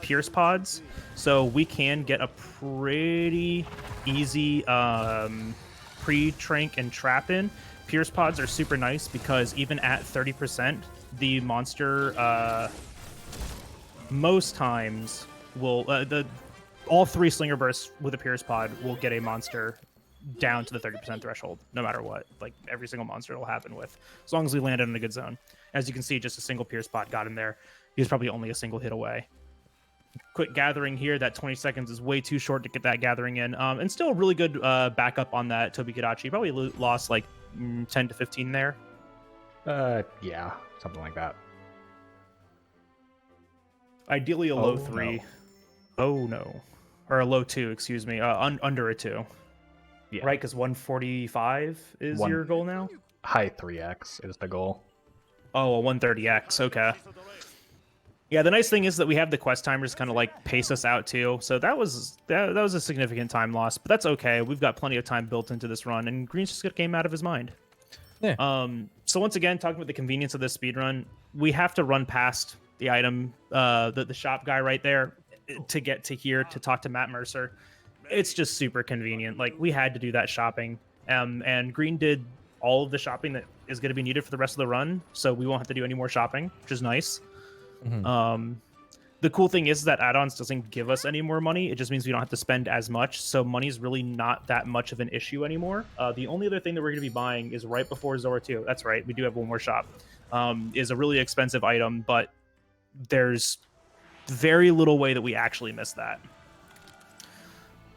S1: Pierce pods, so we can get a pretty easy pre-trank and trap in. Pierce pods are super nice because even at 30%, the monster most times will all 3 slinger bursts with a Pierce pod will get a monster down to the 30% threshold, no matter what. Like every single monster will happen with, as long as we landed in a good zone. As you can see, just a single Pierce pod got him there. He was probably only a single hit away. Quick gathering here. That 20 seconds is way too short to get that gathering in. And still a really good backup on that Toby Kadachi. Probably lost like 10 to 15 there.
S2: Yeah, something like that.
S1: Ideally a low 3.
S2: No.
S1: Oh no. Or a low 2, excuse me. Under a 2.
S2: Yeah.
S1: Right, because 145 is your goal now?
S2: High 3x is the goal.
S1: Oh, a 130x. Okay. Yeah, the nice thing is that we have the quest timers kind of like pace us out too. So that was a significant time loss, but that's okay. We've got plenty of time built into this run, and Green's just got game out of his mind.
S3: Yeah.
S1: So once again, talking about the convenience of this speed run, we have to run past the item, the shop guy right there, to get to here to talk to Matt Mercer. It's just super convenient. Like, we had to do that shopping, and Green did all of the shopping that is going to be needed for the rest of the run, so we won't have to do any more shopping, which is nice. The cool thing is that add-ons doesn't give us any more money. It just means we don't have to spend as much, so money's really not that much of an issue anymore. The only other thing that we're going to be buying is right before Zora 2. That's right, we do have one more shop. Is a really expensive item, but there's very little way that we actually miss that.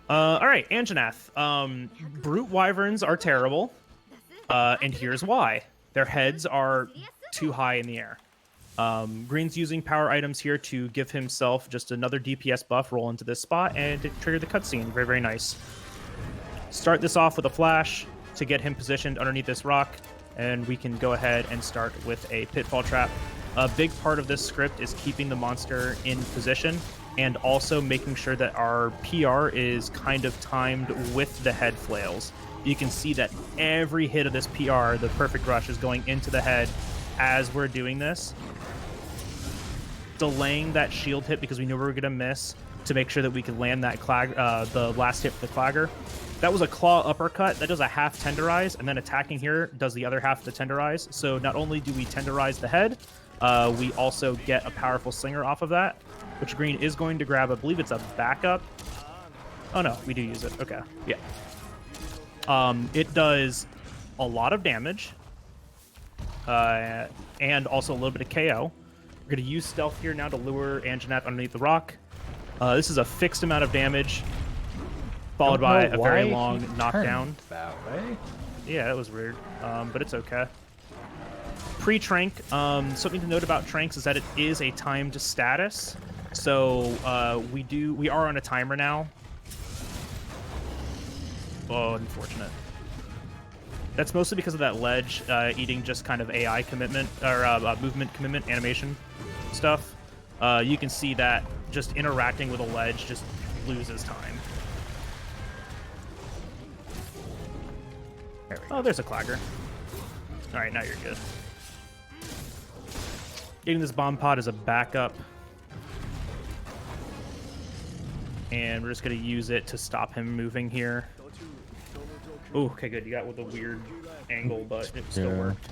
S1: All right, Anjanath. Brute wyverns are terrible, and here's why. Their heads are too high in the air. Green's using power items here to give himself just another DPS buff, roll into this spot, and to trigger the cutscene. Very, very nice. Start this off with a flash to get him positioned underneath this rock, and we can go ahead and start with a pitfall trap. A big part of this script is keeping the monster in position and also making sure that our PR is kind of timed with the head flails. You can see that every hit of this PR, the perfect rush, is going into the head as we're doing this, delaying that shield hit because we knew we were going to miss to make sure that we could land that the last hit for the Clagger. That was a claw uppercut. That does a half tenderize, and then attacking here does the other half of the tenderize. So not only do we tenderize the head, we also get a powerful slinger off of that, which Green is going to grab. I believe it's a backup. Oh no, we do use it. Okay, yeah. It does a lot of damage, and also a little bit of KO. We're going to use stealth here now to lure Anjanath underneath the rock. This is a fixed amount of damage, followed by a very long knockdown.
S2: That way.
S1: Yeah, that was weird, but it's okay. Pre-trank, something to note about tranks is that it is a timed status. So we are on a timer now. Oh, unfortunate. That's mostly because of that ledge eating just kind of AI commitment or movement commitment animation stuff. You can see that just interacting with a ledge just loses time. There we go. Oh, there's a Clagger. All right, now you're good. Getting this bomb pod as a backup. And we're just going to use it to stop him moving here. Oh, okay, good. You got with a weird angle, but it still worked.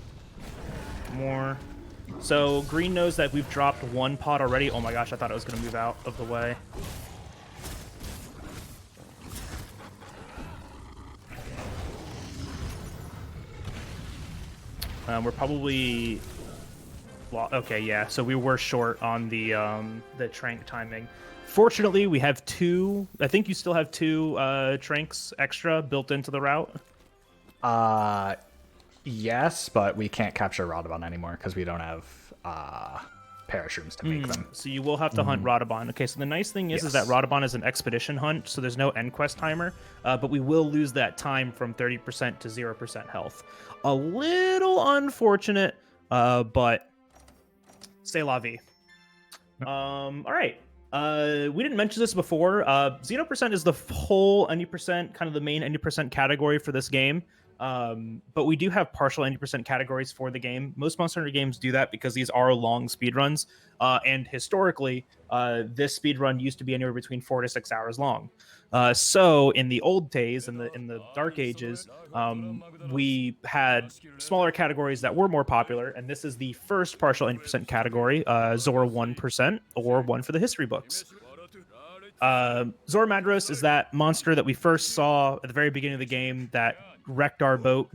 S1: More. So Green knows that we've dropped one pod already. Oh my gosh, I thought I was going to move out of the way. We're probably... Okay, yeah, so we were short on the trank timing. Fortunately, we have two... I think you still have two tranks extra built into the route.
S2: Yes, but we can't capture Radhavan anymore because we don't have parashrooms to make them.
S1: So you will have to hunt Radabon. Okay, so the nice thing is that Radabon is an expedition hunt, so there's no end quest timer, but we will lose that time from 30% to 0% health. A little unfortunate, but c'est la vie. All right. We didn't mention this before. Xeno% is the whole NE%, kind of the main NE% category for this game. But we do have partial 90% categories for the game. Most Monster Hunter games do that because these are long speedruns. And historically, this speedrun used to be anywhere between 4 to 6 hours long. So in the old days, in the dark ages, we had smaller categories that were more popular. And this is the first partial 90% category, Zora 1%, or 1 for the history books. Zora Madros is that monster that we first saw at the very beginning of the game that wrecked our boat,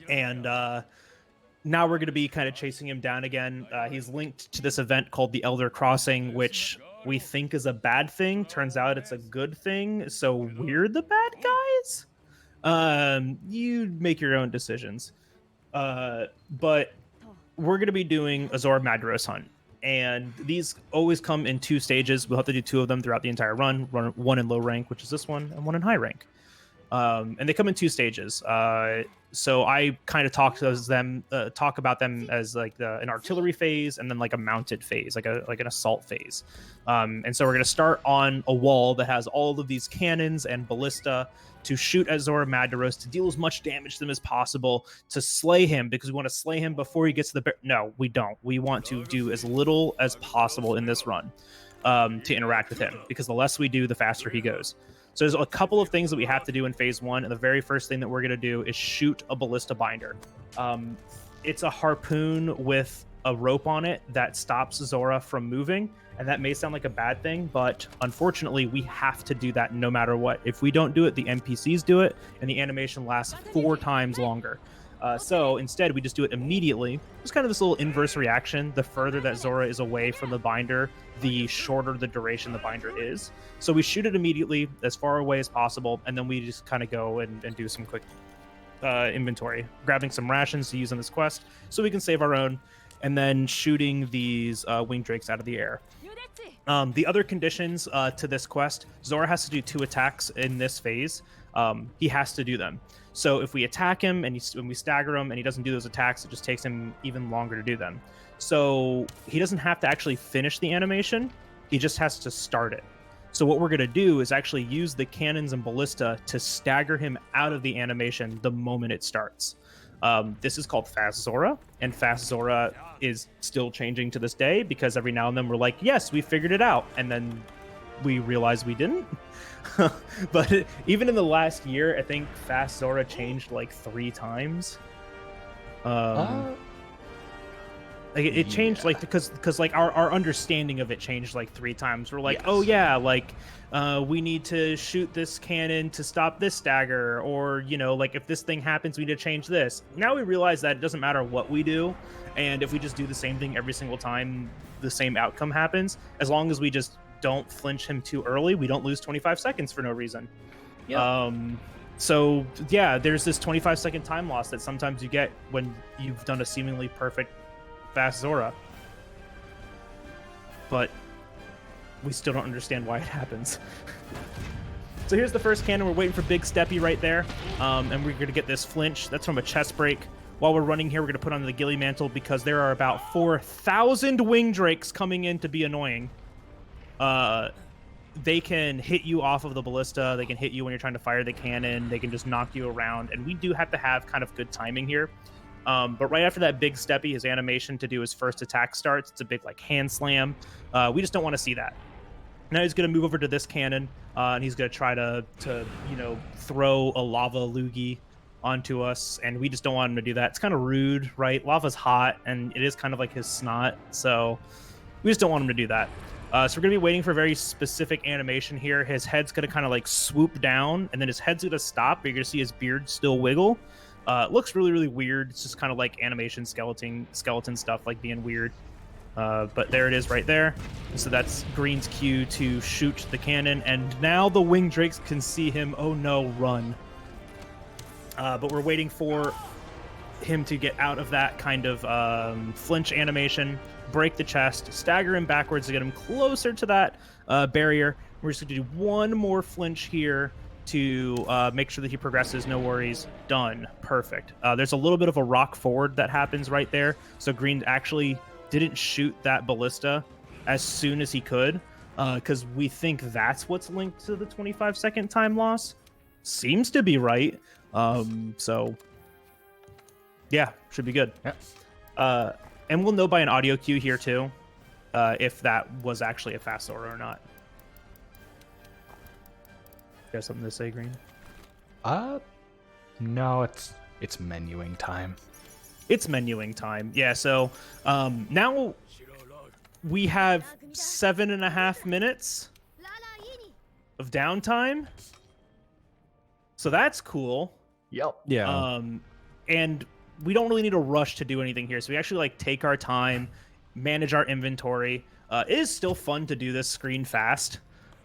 S1: and now we're going to be kind of chasing him down again. He's linked to this event called the Elder Crossing, which we think is a bad thing. Turns out it's a good thing, so we're the bad guys. You make your own decisions, but we're going to be doing a Zora Madros hunt, and these always come in 2 stages. We'll have to do 2 of them throughout the entire run, one in low rank, which is this one, and one in high rank. And they come in 2 stages. So I kind of talk about them as like an artillery phase and then like a mounted phase, like an assault phase. And so we're going to start on a wall that has all of these cannons and ballista to shoot at Zora Madros to deal as much damage to them as possible, to slay him, because we want to slay him before he gets to the... No, we don't. We want to do as little as possible in this run to interact with him, because the less we do, the faster he goes. So there's a couple of things that we have to do in phase 1, and the very first thing that we're going to do is shoot a ballista binder. It's a harpoon with a rope on it that stops Zora from moving, and that may sound like a bad thing, but unfortunately we have to do that no matter what. If we don't do it, the NPCs do it, and the animation lasts 4 times longer. So instead, we just do it immediately. It's kind of this little inverse reaction. The further that Zora is away from the binder, the shorter the duration the binder is. So we shoot it immediately, as far away as possible, and then we just kind of go and do some quick inventory, grabbing some rations to use on this quest so we can save our own, and then shooting these winged drakes out of the air. The other conditions to this quest, Zora has to do 2 attacks in this phase. He has to do them. So if we attack him and we stagger him and he doesn't do those attacks, it just takes him even longer to do them. So he doesn't have to actually finish the animation. He just has to start it. So what we're going to do is actually use the cannons and ballista to stagger him out of the animation the moment it starts. This is called Fast Zora, and Fast Zora is still changing to this day, because every now and then we're like, yes, we figured it out, and then we realize we didn't. But even in the last year, I think Fast Zora changed like 3 times. Like it changed, like, because like our understanding of it changed like 3 times. We're like, yes. Oh yeah, like we need to shoot this cannon to stop this stagger, or like if this thing happens, we need to change this. Now we realize that it doesn't matter what we do, and if we just do the same thing every single time, the same outcome happens. As long as we just don't flinch him too early, we don't lose 25 seconds for no reason. Yeah. So yeah, there's this 25-second time loss that sometimes you get when you've done a seemingly perfect Fast Zora, but we still don't understand why it happens. So here's the first cannon. We're waiting for Big Steppy right there, and we're gonna get this flinch. That's from a chest break. While we're running here, we're gonna put on the ghillie mantle, because there are about 4,000 wing drakes coming in to be annoying. They can hit you off of the ballista. They can hit you when you're trying to fire the cannon. They can just knock you around, and we do have to have kind of good timing here. But right after that Big Steppy, his animation to do his first attack starts. It's a big like hand slam. We just don't want to see that. Now he's going to move over to this cannon, and he's going to try to throw a lava loogie onto us, and we just don't want him to do that. It's kind of rude, right? Lava's hot, and it is kind of like his snot, so we just don't want him to do that. So we're going to be waiting for a very specific animation here. His head's going to kind of like swoop down, and then his head's going to stop, but you're going to see his beard still wiggle. It looks really, really weird. It's just kind of like animation skeleton stuff, like being weird. But there it is right there. So that's Green's cue to shoot the cannon, and now the winged drakes can see him. Oh no, run. But we're waiting for him to get out of that kind of flinch animation, break the chest, stagger him backwards to get him closer to that barrier. We're just going to do one more flinch here to make sure that he progresses. No worries. Done. Perfect. There's a little bit of a rock forward that happens right there. So Green actually didn't shoot that ballista as soon as he could, because we think that's what's linked to the 25-second time loss. Seems to be right. So yeah, should be good.
S2: Yeah.
S1: And we'll know by an audio cue here too, if that was actually a fast Zora or not. You have something to say, Green?
S2: No, it's menuing time.
S1: It's menuing time. Yeah, so now we have 7.5 minutes of downtime. So that's cool.
S2: Yep.
S3: Yeah.
S1: And we don't really need to rush to do anything here. So we actually like take our time, manage our inventory. It is still fun to do this screen fast,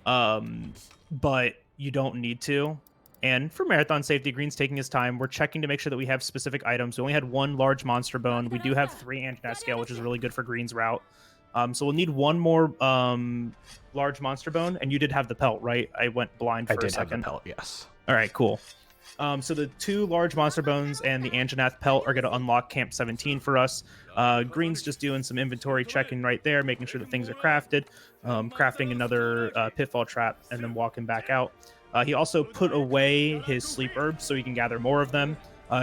S1: but you don't need to. And for marathon safety, Green's taking his time. We're checking to make sure that we have specific items. We only had 1 large monster bone. We do have 3 Anjanath scale, which is really good for Green's route. So we'll need 1 more large monster bone. And you did have the pelt, right? I went blind for a second.
S2: I did have the pelt, yes.
S1: All right, cool. So the 2 large monster bones and the Anjanath pelt are going to unlock Camp 17 for us. Green's just doing some inventory checking right there, making sure that things are crafted, crafting another pitfall trap, and then walking back out. He also put away his sleep herbs so he can gather more of them,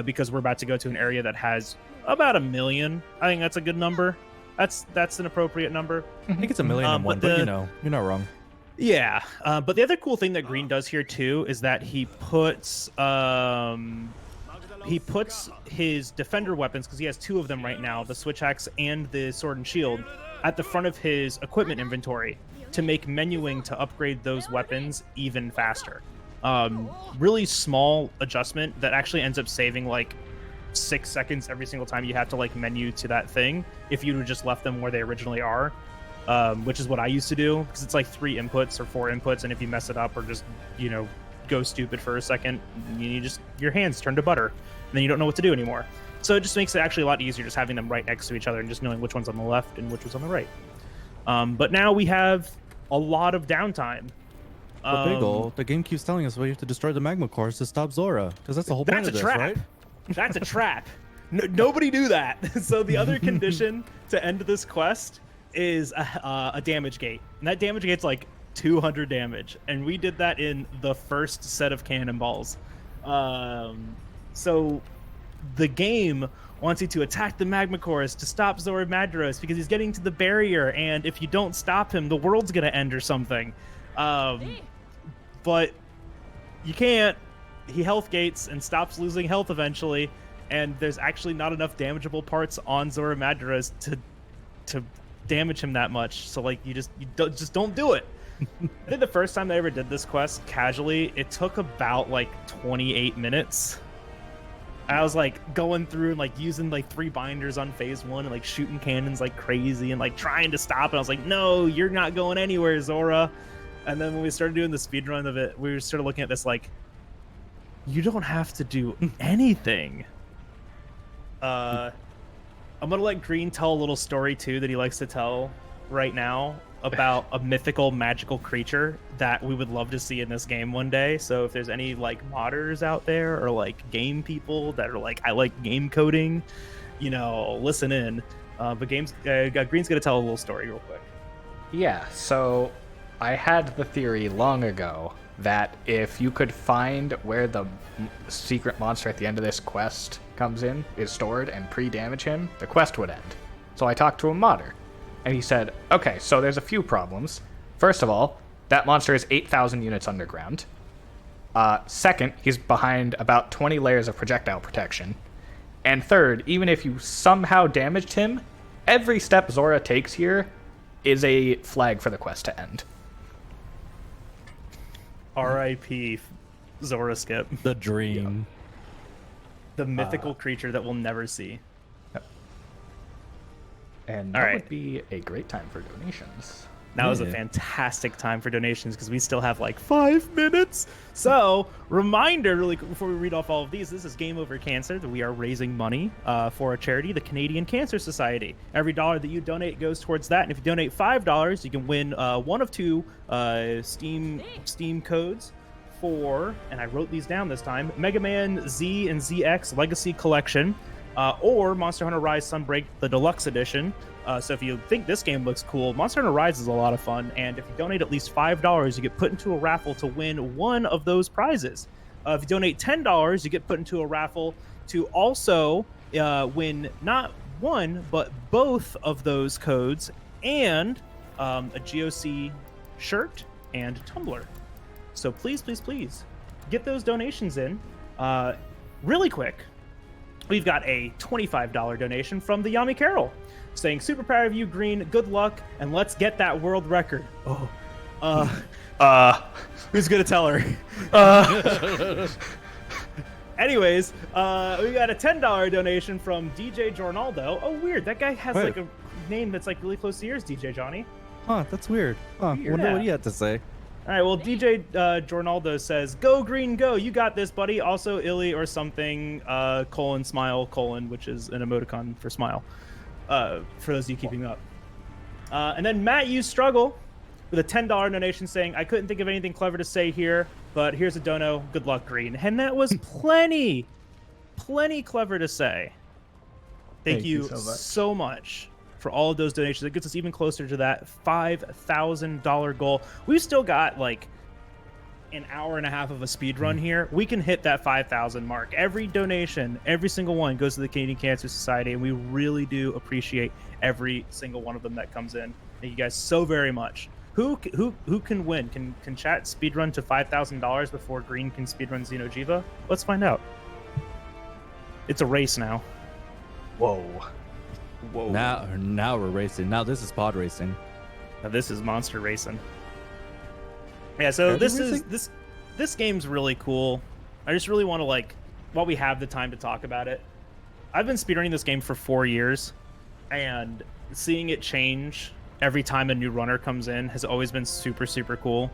S1: because we're about to go to an area that has about 1 million. I think that's a good number. That's an appropriate number.
S3: I think it's 1 million and one, but you know, you're not wrong.
S1: Yeah, but the other cool thing that Green does here too is that he puts his defender weapons, because he has 2 of them right now, the switch axe and the sword and shield, at the front of his equipment inventory to make menuing to upgrade those weapons even faster. Really small adjustment that actually ends up saving like 6 seconds every single time you have to like menu to that thing if you would just left them where they originally are. Which is what I used to do, because it's like 3 inputs or 4 inputs, and if you mess it up or just, you know, go stupid for a second, your hands turn to butter, and then you don't know what to do anymore. So it just makes it actually a lot easier just having them right next to each other and just knowing which one's on the left and which one's on the right. But now we have a lot of downtime.
S3: But Bagel, the game keeps telling us we have to destroy the magma cores to stop Zora, because that's the whole point of this, right?
S1: That's a trap. Nobody knew that. So the other condition to end this quest is a damage gate, and that damage gate's like 200 damage, and we did that in the first set of cannonballs. So the game wants you to attack the magma cores to stop Zora Madros because he's getting to the barrier, and if you don't stop him, the world's gonna end or something. But you can't. He health gates and stops losing health eventually, and there's actually not enough damageable parts on Zora Madros to damage him that much. So like you don't do it. I think the first time I ever did this quest casually, it took about like 28 minutes. I was like going through and like using like 3 binders on phase 1 and like shooting cannons like crazy and like trying to stop it. I was like, no, you're not going anywhere, Zora. And then when we started doing the speed run of it, we started looking at this like, you don't have to do anything. I'm gonna let Green tell a little story too that he likes to tell right now about a mythical magical creature that we would love to see in this game one day. So if there's any like modders out there or like game people that are like, I like game coding, you know, listen in. But Green's gonna tell a little story real quick.
S2: Yeah, so I had the theory long ago that if you could find where the secret monster at the end of this quest comes in, is stored, and pre-damage him, the quest would end. So I talked to a modder, and he said, okay, so there's a few problems. First of all, that monster is 8,000 units underground. Second, he's behind about 20 layers of projectile protection. And third, even if you somehow damaged him, every step Zora takes here is a flag for the quest to end.
S1: R.I.P. Zora Skip.
S3: The dream.
S1: The mythical creature that we'll never see.
S2: And that would be a great time for donations.
S1: That was a fantastic time for donations because we still have like 5 minutes. So, reminder really quick before we read off all of these, this is Game Over Cancer. That we are raising money for a charity, the Canadian Cancer Society. Every dollar that you donate goes towards that. And if you donate $5, you can win one of 2 Steam codes for, and I wrote these down this time, Mega Man Z and ZX Legacy Collection, or Monster Hunter Rise Sunbreak, the Deluxe Edition. So if you think this game looks cool, Monster Hunter Rise is a lot of fun, and if you donate at least $5, you get put into a raffle to win one of those prizes. If you donate $10, you get put into a raffle to also win not one, but both of those codes, and a GOC shirt and tumbler. So please, please, please, get those donations in really quick. We've got a $25 donation from the Yami Carroll, saying, super proud of you, Green. Good luck, and let's get that world record. Who's gonna tell her? Anyways, we got a $10 donation from DJ Jornaldo. Oh, weird. That guy has like a name that's like really close to yours, DJ Johnny.
S3: Huh, that's weird. Huh,
S1: Weird.
S3: wonder what he had to say.
S1: All right, well, DJ Jornaldo says, go Green, go. You got this, buddy. Also, Illy or something, smile, which is an emoticon for smile. For those of you keeping up. And then Matt, you struggle with a $10 donation saying, I couldn't think of anything clever to say here, but here's a dono. Good luck, Green. And that was plenty clever to say. Thank you so much for all of those donations. It gets us even closer to that $5,000 goal. We've still got like an hour and a half of a speed run here. We can hit that 5,000 mark. Every donation, every single one goes to the Canadian Cancer Society, and we really do appreciate every single one of them that comes in. Thank you guys so very much. Who can win? Can chat speed run to $5,000 before Green can speed run Xenojiva? Let's find out. It's a race now. Whoa.
S3: Now we're racing. Now this is pod racing.
S1: Now this is monster racing. Yeah, so this game's really cool. I just really want to, like, while we have the time to talk about it, I've been speedrunning this game for 4 years, and seeing it change every time a new runner comes in has always been super, super cool.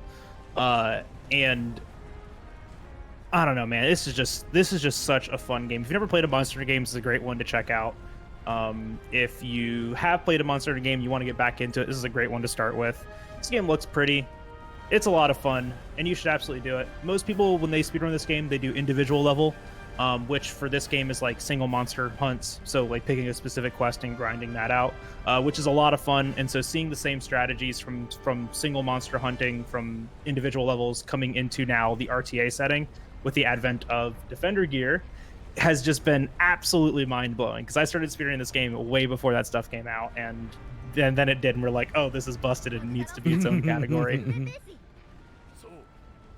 S1: And I don't know, man. This is just such a fun game. If you've never played a Monster Hunter game, this is a great one to check out. If you have played a Monster Hunter game, you want to get back into it, this is a great one to start with. This game looks pretty. It's a lot of fun, and you should absolutely do it. Most people, when they speedrun this game, they do individual level, which for this game is like single monster hunts. So like picking a specific quest and grinding that out, which is a lot of fun. And so seeing the same strategies from single monster hunting, from individual levels coming into now the RTA setting with the advent of Defender gear has just been absolutely mind-blowing, because I started speedrunning this game way before that stuff came out, and then it did, and we're like, oh, this is busted and it needs to be its own category.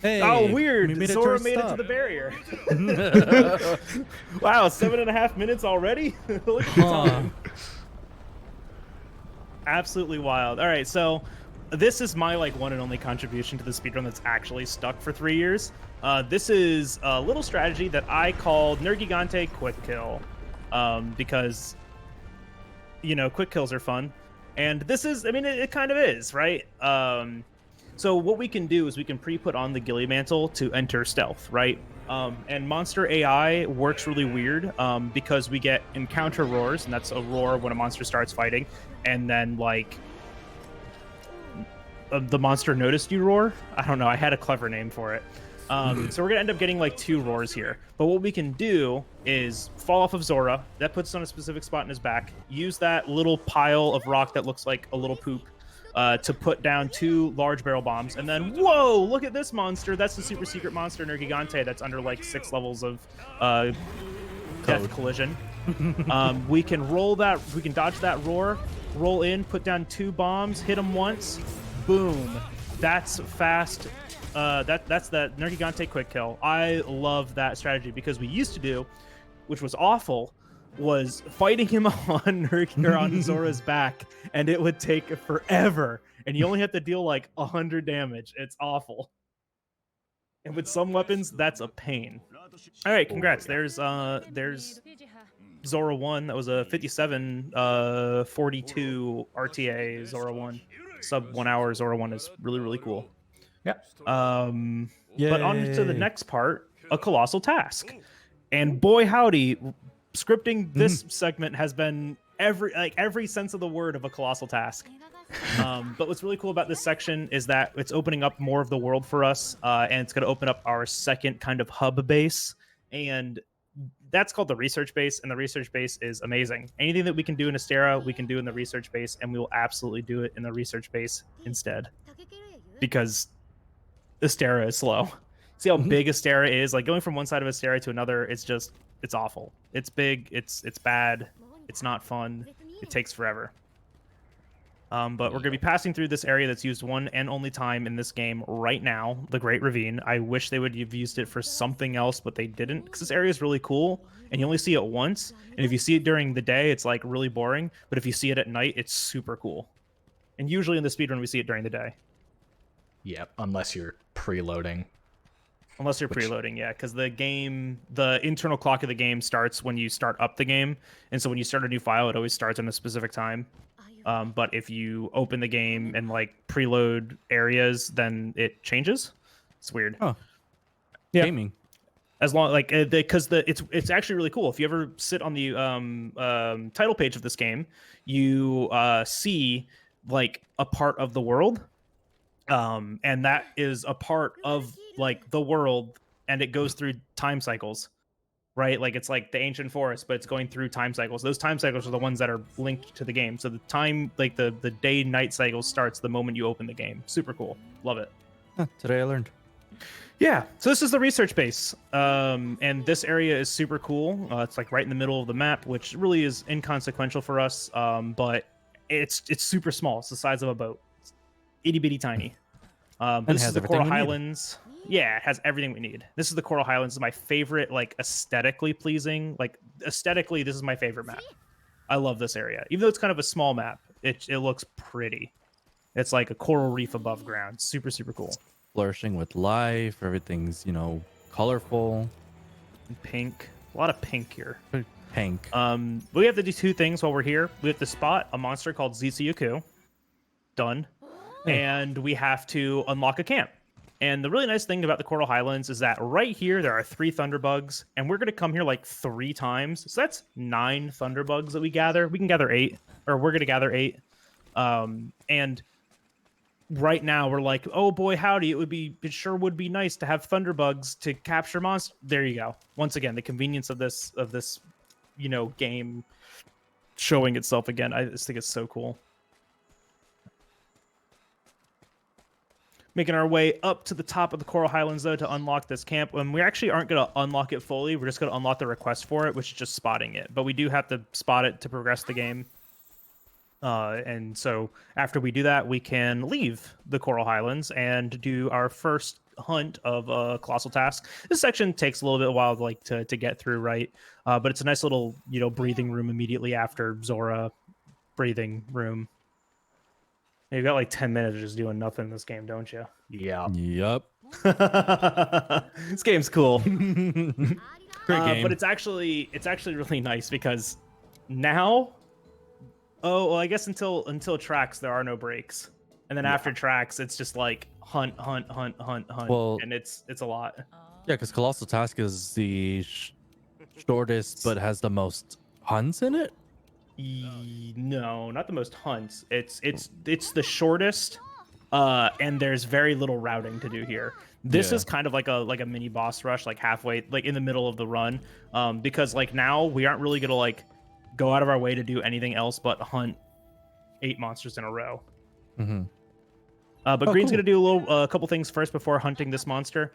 S3: Hey,
S1: oh, weird. Zora made it to the barrier. Wow, 7.5 minutes already? Look at the time. Absolutely wild. All right, so this is my like one and only contribution to the speedrun that's actually stuck for 3 years. This is a little strategy that I called Nergigante Quick Kill, because, you know, quick kills are fun. And this is, I mean, it kind of is, right? So what we can do is we can pre-put on the Ghillie Mantle to enter stealth, right? And monster AI works really weird because we get encounter roars, and that's a roar when a monster starts fighting, and then like the monster noticed you roar. I don't know. I had a clever name for it. So we're gonna end up getting like 2 roars here. But what we can do is fall off of Zora. That puts us on a specific spot in his back. Use that little pile of rock that looks like a little poop to put down 2 large barrel bombs, and then whoa, look at this monster. That's the super secret monster Nergigante that's under like 6 levels of death collision. We can dodge that roar, roll in, put down 2 bombs, hit them once, boom. That's fast. That's that Nergigante quick kill. I love that strategy, because we used to do, which was awful, was fighting him on Zora's back, and it would take forever, and you only have to deal like 100 damage. It's awful. And with some weapons, that's a pain. All right, congrats. There's Zora 1. That was a 57 42 RTA Zora 1. sub 1 hour Zora one is really, really cool.
S2: Yeah.
S1: But on to the next part, a colossal task. And boy howdy, scripting this segment has been every sense of the word of a colossal task. But what's really cool about this section is that it's opening up more of the world for us, and it's going to open up our second kind of hub base, and that's called the research base, and the research base is amazing. Anything that we can do in Astera, we can do in the research base, and we will absolutely do it in the research base instead, because Astera is slow. See how big Astera is? Like, going from one side of Astera to another, it's awful. It's big, it's bad, it's not fun, it takes forever. But we're going to be passing through this area that's used one and only time in this game right now, the Great Ravine. I wish they would have used it for something else, but they didn't, because this area is really cool, and you only see it once. And if you see it during the day, it's like really boring, but if you see it at night, it's super cool. And usually in the speedrun, we see it during the day.
S2: Yep, unless you're preloading.
S1: Unless you're preloading, yeah, because the internal clock of the game starts when you start up the game, and so when you start a new file, it always starts in a specific time. But if you open the game and like preload areas, then it changes. It's weird.
S3: Oh,
S1: yeah.
S3: Gaming.
S1: As long because it's actually really cool. If you ever sit on the title page of this game, you see like a part of the world, and that is a part of like the world, and it goes through time cycles. Right, like it's like the ancient forest, but it's going through time cycles. Those time cycles are the ones that are linked to the game. So the time, like the day-night cycle starts the moment you open the game. Super cool, love it.
S3: Today I learned.
S1: Yeah, so this is the research base, and this area is super cool. It's like right in the middle of the map, which really is inconsequential for us, but it's super small. It's the size of a boat. It's itty bitty tiny. This is the Coral Highlands. Yeah, it has everything we need. This is the Coral Highlands. This is my favorite, like, aesthetically pleasing. Like, aesthetically, this is my favorite map. I love this area. Even though it's kind of a small map, it looks pretty. It's like a coral reef above ground. Super, super cool.
S3: Flourishing with life. Everything's, colorful.
S1: Pink. A lot of pink here.
S3: Pink.
S1: We have to do two things while we're here. We have to spot a monster called Zetsuyaku. Done. And we have to unlock a camp. And the really nice thing about the Coral Highlands is that right here, there are 3 Thunderbugs, and we're going to come here like 3 times. So that's 9 Thunderbugs that we gather. We can gather 8, or we're going to gather 8. And right now, we're like, oh boy, howdy, it sure would be nice to have Thunderbugs to capture monsters. There you go. Once again, the convenience of this, game showing itself again. I just think it's so cool. Making our way up to the top of the Coral Highlands, though, to unlock this camp. And we actually aren't going to unlock it fully. We're just going to unlock the request for it, which is just spotting it. But we do have to spot it to progress the game. And so after we do that, we can leave the Coral Highlands and do our first hunt of a colossal task. This section takes a little bit of a while to get through, right? But it's a nice little, breathing room immediately after Zora breathing room. You've got like 10 minutes just doing nothing in this game, don't you?
S2: Yeah.
S3: Yep.
S1: This game's cool.
S3: Great game.
S1: But it's actually really nice because now, I guess until tracks there are no breaks, and then after tracks it's just like hunt,
S3: Well,
S1: and it's a lot.
S3: Yeah, because Colossal Task is the shortest, but has the most hunts in it.
S1: No, not the most hunts. It's the shortest, and there's very little routing to do here. This is kind of like a mini boss rush, like halfway, like in the middle of the run, because like now we aren't really gonna like go out of our way to do anything else but hunt 8 monsters in a row.
S3: Mm-hmm.
S1: But Green's gonna do a couple things first before hunting this monster.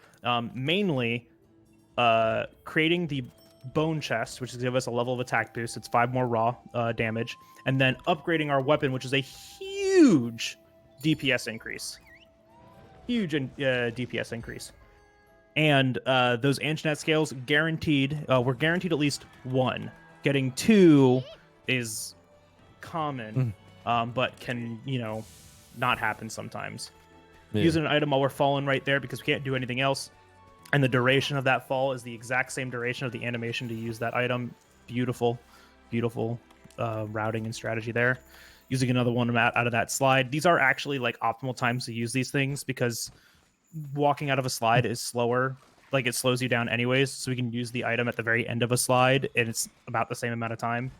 S1: Mainly, creating the bone chest, which is give us a level of attack boost. It's 5 more raw damage, and then upgrading our weapon, which is a huge DPS increase. DPS increase. And those Antoinette scales guaranteed. We're guaranteed at least 1. Getting 2 is common, but can not happen sometimes. Using an item while we're falling right there because we can't do anything else. And the duration of that fall is the exact same duration of the animation to use that item. Beautiful, beautiful routing and strategy there. using another one out of that slide. These are actually like optimal times to use these things because walking out of a slide is slower. Like it slows you down anyways, so we can use the item at the very end of a slide, and it's about the same amount of time.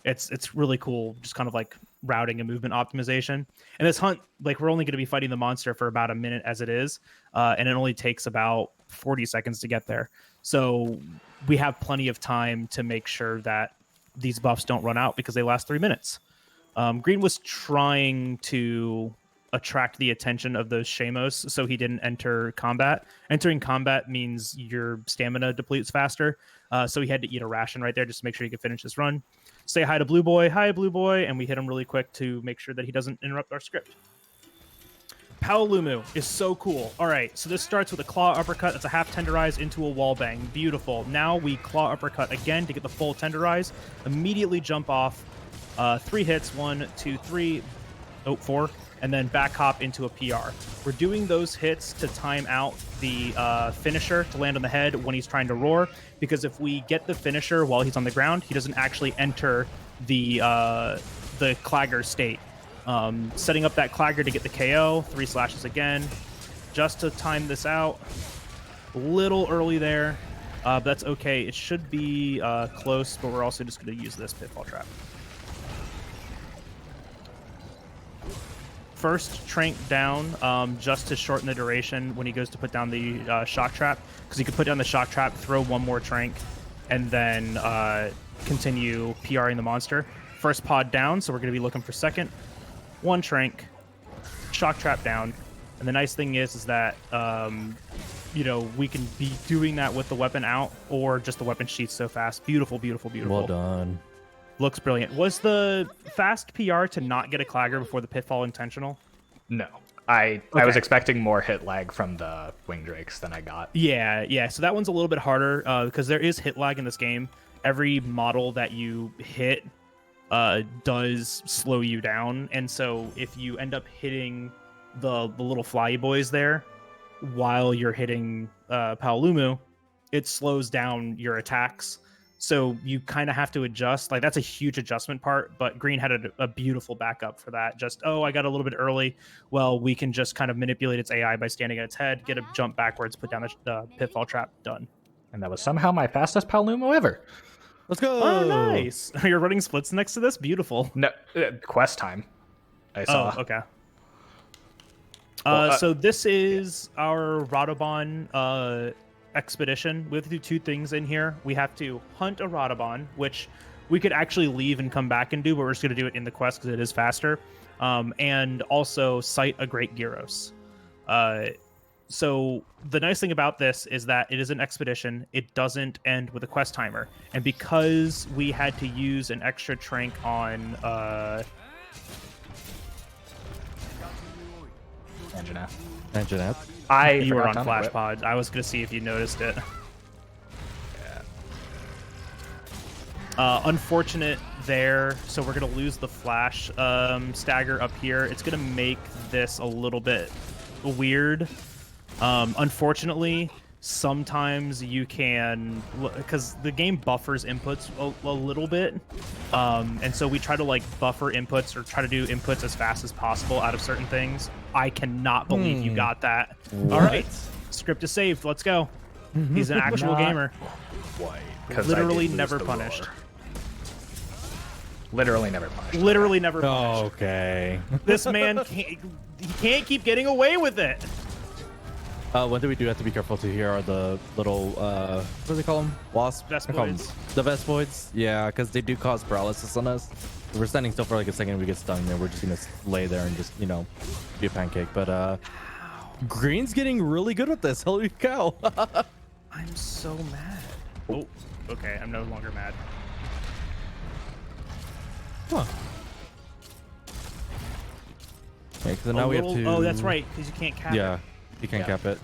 S1: It's really cool, just kind of like routing and movement optimization. And this hunt, like we're only going to be fighting the monster for about a minute as it is, and it only takes about 40 seconds to get there. So we have plenty of time to make sure that these buffs don't run out because they last 3 minutes. Green was trying to attract the attention of those Shamos, so he didn't enter combat. Entering combat means your stamina depletes faster, so he had to eat a ration right there just to make sure he could finish this run. Say hi to Blue Boy, hi Blue Boy, and we hit him really quick to make sure that he doesn't interrupt our script. Paolumu is so cool. All right, so this starts with a claw uppercut. That's a half tenderize into a wall bang. Beautiful. Now we claw uppercut again to get the full tenderize. Immediately jump off. 3 hits, 1, 2, 3, 4, and then back hop into a PR. We're doing those hits to time out the finisher to land on the head when he's trying to roar, because if we get the finisher while he's on the ground, he doesn't actually enter the clagger state. Setting up that clagger to get the KO, 3 slashes again, just to time this out. A little early there, but that's okay. It should be close, but we're also just going to use this pitfall trap. First trank down just to shorten the duration when he goes to put down the shock trap, because he could put down the shock trap, throw one more trank, and then continue PRing the monster. First pod down, so we're going to be looking for second. 1 trank, shock trap down, and the nice thing is that we can be doing that with the weapon out or just the weapon sheath so fast. Beautiful, beautiful, beautiful.
S3: Well done.
S1: Looks brilliant. Was the fast PR to not get a clagger before the pitfall intentional?
S2: No. I was expecting more hit lag from the wing drakes than I got.
S1: Yeah. So that one's a little bit harder because there is hit lag in this game. Every model that you hit does slow you down, and so if you end up hitting the little flyy boys there while you're hitting Paolumu, it slows down your attacks. So you kind of have to adjust. Like, that's a huge adjustment part, but Green had a beautiful backup for that. Just, I got a little bit early. Well, we can just kind of manipulate its AI by standing at its head, get a jump backwards, put down the pitfall trap, done.
S2: And that was somehow my fastest Paolumu ever.
S3: Let's go.
S1: Oh, nice. You're running splits next to this? Beautiful.
S2: No, quest time. I saw.
S1: Oh, okay.
S2: Well,
S1: so this is our Radobon expedition. We have to do 2 things in here. We have to hunt a Radobon, which we could actually leave and come back and do, but we're just going to do it in the quest because it is faster. And also sight a Great Gyros. So the nice thing about this is that it is an expedition. It doesn't end with a quest timer. And because we had to use an extra trank on...
S2: Anjaneth.
S1: You were on Flash Pod. I was going to see if you noticed it. Unfortunate there, so we're going to lose the Flash stagger up here. It's going to make this a little bit weird. Unfortunately, sometimes you can, because the game buffers inputs a little bit, and so we try to buffer inputs or try to do inputs as fast as possible out of certain things. I cannot believe you got that.
S3: What?
S1: All right, script is saved. Let's go. He's an actual gamer. Literally never punished.
S2: Literally never punished.
S1: Literally never punished.
S3: Okay.
S1: This man can't keep getting away with it.
S3: One thing we do have to be careful to here are the little, what do they call them? Wasps?
S1: Vespoids.
S3: The Vespoids? Yeah, because they do cause paralysis on us. If we're standing still for like a second, we get stung, then we're just going to lay there and just, be a pancake. But Green's getting really good with this. Holy cow.
S1: I'm so mad. Oh, okay. I'm no longer mad.
S3: Huh. Okay, so now we have to...
S1: Oh, that's right, because you can't cap it.
S3: Yeah, you can't cap it.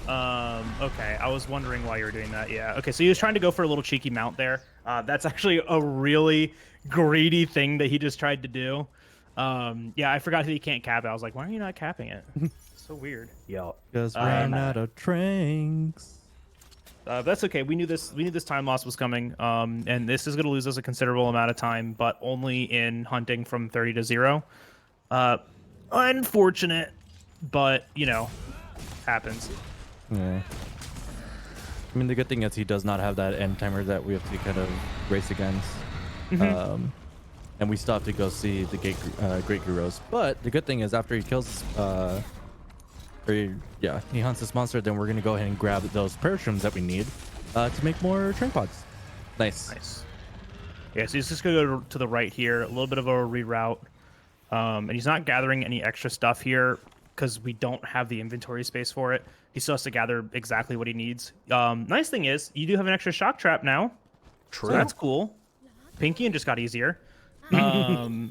S1: Okay, I was wondering why you were doing that. Yeah, okay, so he was trying to go for a little cheeky mount there. That's actually a really greedy thing that he just tried to do. Yeah, I forgot that he can't cap it. I was like, why are you not capping it? So weird.
S2: Yo.
S3: Because ran out of tranks.
S1: That's okay. We knew this. We knew this time loss was coming. And this is going to lose us a considerable amount of time, but only in hunting from 30 to 0. Unfortunate, but you know, happens.
S3: Yeah. I mean, the good thing is he does not have that end timer that we have to kind of race against. And we still have to go see the Great Guros. But the good thing is after he kills, he hunts this monster, then we're going to go ahead and grab those parashrooms that we need to make more train pods. Nice.
S1: Nice. Yeah, so he's just going to go to the right here, a little bit of a reroute. And he's not gathering any extra stuff here because we don't have the inventory space for it. He still has to gather exactly what he needs. Nice thing is, you do have an extra shock trap now.
S2: True.
S1: So that's cool. Pinky just got easier.
S3: I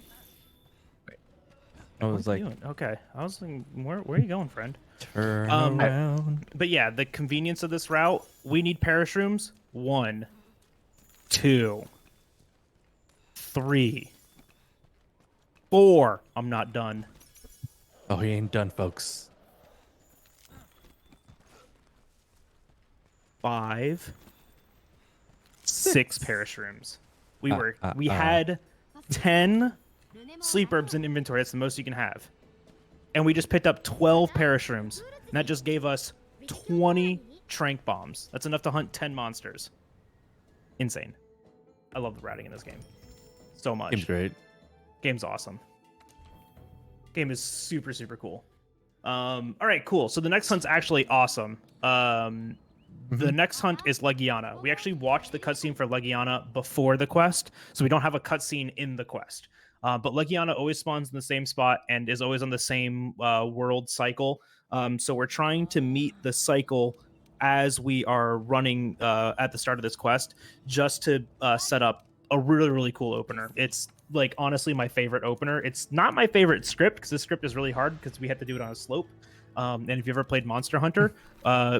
S3: was like,
S1: okay. I was thinking, where are you going, friend?
S3: turn around.
S1: But yeah, the convenience of this route, we need parashrooms. 1, 2, 3, 4. I'm not done.
S3: Oh, he ain't done, folks.
S1: 5, 6 parashrooms. We had 10 sleep herbs in inventory. That's the most you can have. And we just picked up 12 parashrooms. And that just gave us 20 trank bombs. That's enough to hunt 10 monsters. Insane. I love the routing in this game. So much.
S3: Game's great.
S1: Game's awesome. Game is super, super cool. All right, cool. So the next hunt's actually awesome. The next hunt is Legiana. We actually watched the cutscene for Legiana before the quest, so we don't have a cutscene in the quest. But Legiana always spawns in the same spot and is always on the same world cycle. So we're trying to meet the cycle as we are running at the start of this quest, just to set up a really, really cool opener. It's like honestly my favorite opener. It's not my favorite script because this script is really hard because we have to do it on a slope. And if you ever played Monster Hunter,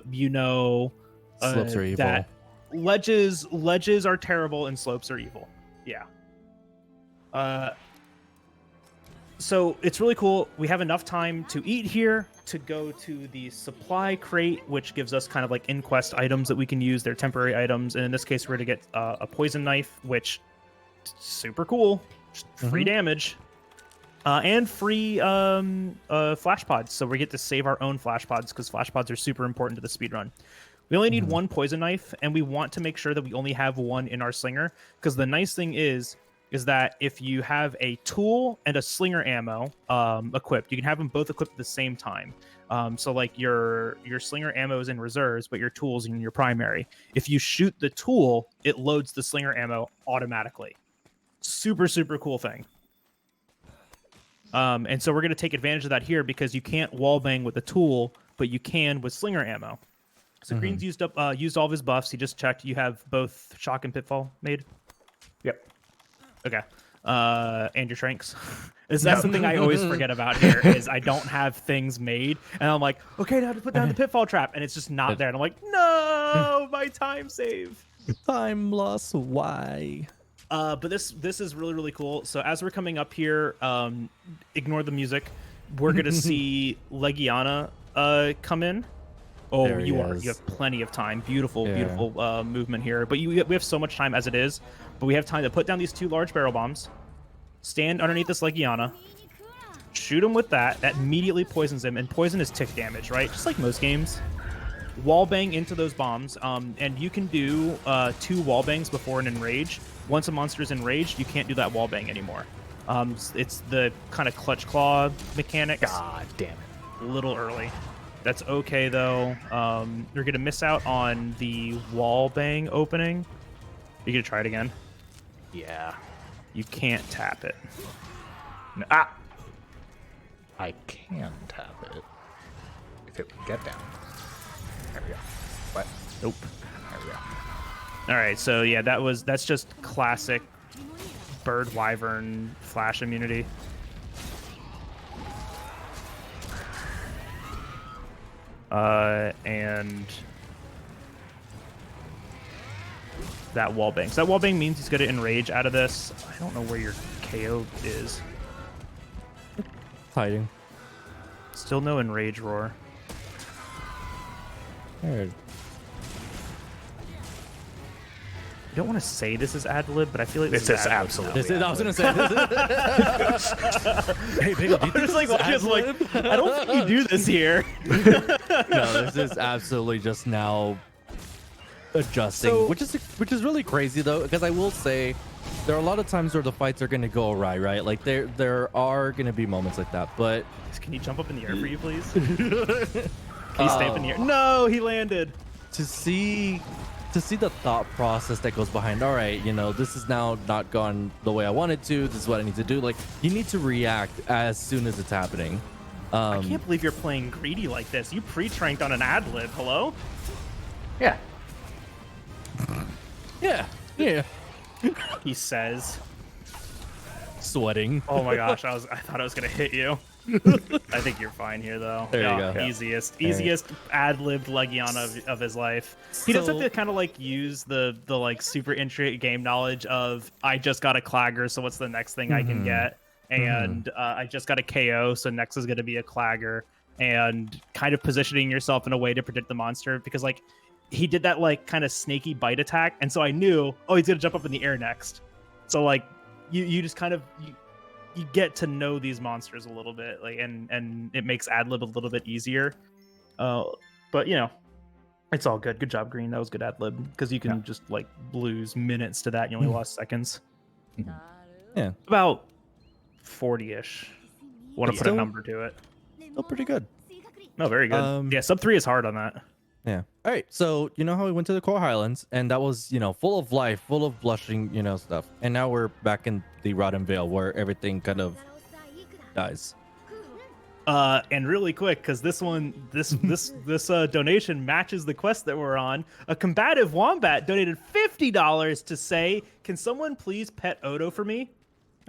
S1: you know
S3: Slopes are evil.
S1: that ledges are terrible and slopes are evil. Yeah. So it's really cool. We have enough time to eat here, to go to the supply crate, which gives us kind of like in-quest items that we can use. They're temporary items. And in this case, we're going to get a poison knife, which super cool. Just free damage. And free flash pods. So we get to save our own flash pods because flash pods are super important to the speedrun. We only need one poison knife, and we want to make sure that we only have one in our slinger. Because the nice thing is that if you have a tool and a slinger ammo equipped, you can have them both equipped at the same time. So like your slinger ammo is in reserves, but your tool's in your primary. If you shoot the tool, it loads the slinger ammo automatically. Super, super cool thing. And so we're going to take advantage of that here because you can't wallbang with a tool, but you can with slinger ammo. So Green's used all of his buffs. He just checked. You have both shock and pitfall made? Yep. Okay. And your tranks. That's something I always forget about here is I don't have things made. And I'm like, okay, now to put down the pitfall trap. And it's just not there. And I'm like, no, my time save.
S3: Time loss. Why?
S1: But this is really, really cool. So as we're coming up here, ignore the music. We're going to see Legiana come in. Oh,
S3: there
S1: you
S3: is.
S1: have plenty of time. Beautiful, beautiful movement here. But we have so much time as it is. But we have time to put down these 2 large barrel bombs, stand underneath this Legiana, shoot him with that. That immediately poisons him. And poison is tick damage, right? Just like most games. Wall bang into those bombs. And you can do 2 wall bangs before an enrage. Once a monster is enraged, you can't do that wall bang anymore. It's the kind of clutch claw mechanics.
S2: God damn it.
S1: A little early. That's okay, though. You're going to miss out on the wall bang opening. You're going to try it again?
S2: Yeah.
S1: You can't tap it.
S2: No, I can tap it. If it would get down. There we go. What?
S1: Nope.
S2: There we go.
S1: All right, so yeah, that's just classic bird wyvern flash immunity. And that wallbang. So that wallbang means he's going to enrage out of this. I don't know where your KO is.
S3: Hiding.
S1: Still no enrage roar.
S3: There.
S1: don't want to say this is ad lib, but I feel like
S2: This is absolutely.
S3: This is, I was gonna say. Hey, Bagel, do you think
S1: Just like,
S3: this is
S1: like,
S3: ad-lib?
S1: I don't think you do this here.
S3: No, this is absolutely just now adjusting,
S1: So-
S3: which is really crazy though, because I will say there are a lot of times where the fights are gonna go awry, right? Like there are gonna be moments like that, but
S1: Can you jump up in the air for you, please? Can you stay up in the air? No, he landed.
S3: to see the thought process that goes behind, all right, you know, this is now not gone the way I wanted to, this is what I need to do. Like, you need to react as soon as it's happening.
S1: I can't believe you're playing greedy like this. You pre-tranked on an ad lib. Hello?
S2: Yeah.
S3: Yeah,
S1: He says.
S3: sweating.
S1: Oh my gosh, I thought I was gonna hit you. I think you're fine here though.
S3: There you
S1: Yeah,
S3: go.
S1: Easiest ad-libbed Legion of his life. He does have
S3: So-
S1: to kind of like use the like super intricate game knowledge of I just got a Clagger, so what's the next thing I can get? And I just got a KO, so next is gonna be a Clagger, and kind of positioning yourself in a way to predict the monster because like he did that like kind of snaky bite attack, and so I knew, oh, he's gonna jump up in the air next. So like you just kind of you get to know these monsters a little bit, like, and it makes ad lib a little bit easier. But you know, it's all good. Good job, Green. That was good ad lib because you can just like lose minutes to that. And you only lost seconds.
S3: Yeah,
S1: About 40-ish. Want to put a
S3: still-
S1: number to it?
S3: still pretty good.
S1: No, very good. Yeah, sub 3 is hard on that.
S3: Yeah. All right. So you know how we went to the Coral Highlands, and that was, you know, full of life, full of blushing, you know, stuff. And now we're back in the Rotten Vale, where everything kind of dies.
S1: And really quick, because this donation matches the quest that we're on. A combative wombat donated $50 to say, "Can someone please pet Odo for me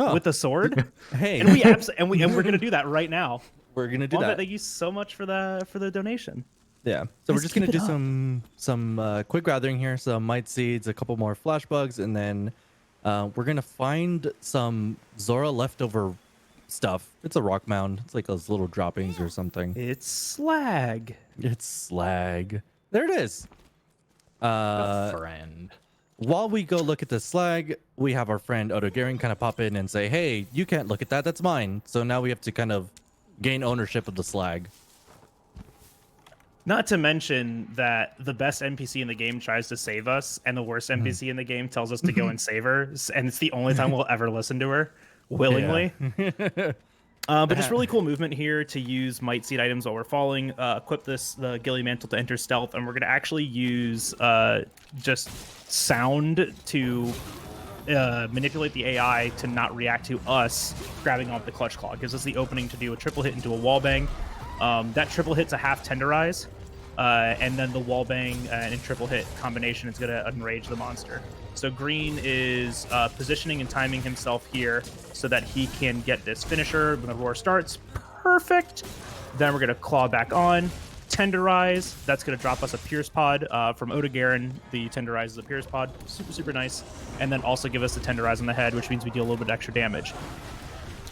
S3: Oh.
S1: with a sword?"
S3: Hey,
S1: and we're gonna do that right now.
S3: we're gonna do
S1: Wombat,
S3: that.
S1: thank you so much for the donation.
S3: Yeah. So we're
S1: Let's
S3: just gonna
S1: keep it
S3: do
S1: up.
S3: some quick gathering here, some might seeds, a couple more flash bugs, and then we're gonna find some Zora leftover stuff. It's a rock mound. It's like those little droppings or something.
S1: It's slag.
S3: It's slag. There it is.
S2: Friend.
S3: While we go look at the slag, we have our friend Odo Gehring kind of pop in and say, "Hey, you can't look at that. That's mine." So now we have to kind of gain ownership of the slag.
S1: Not to mention that the best NPC in the game tries to save us, and the worst NPC in the game tells us to go and save her, and it's the only time we'll ever listen to her willingly. But just really cool movement here to use Might Seed items while we're falling. Equip the Gilly Mantle to enter stealth, and we're going to actually use just sound to manipulate the AI to not react to us grabbing off the Clutch Claw. It gives us the opening to do a triple hit into a wall bang. That triple hit's a half tenderize. And then the wall bang and triple hit combination is going to enrage the monster. So Green is positioning and timing himself here so that he can get this finisher when the roar starts. Perfect. Then we're going to claw back on. Tenderize. That's going to drop us a Pierce Pod from Odo Gehring. The Tenderize is a Pierce Pod. Super, super nice. And then also give us the Tenderize on the head, which means we deal a little bit extra damage.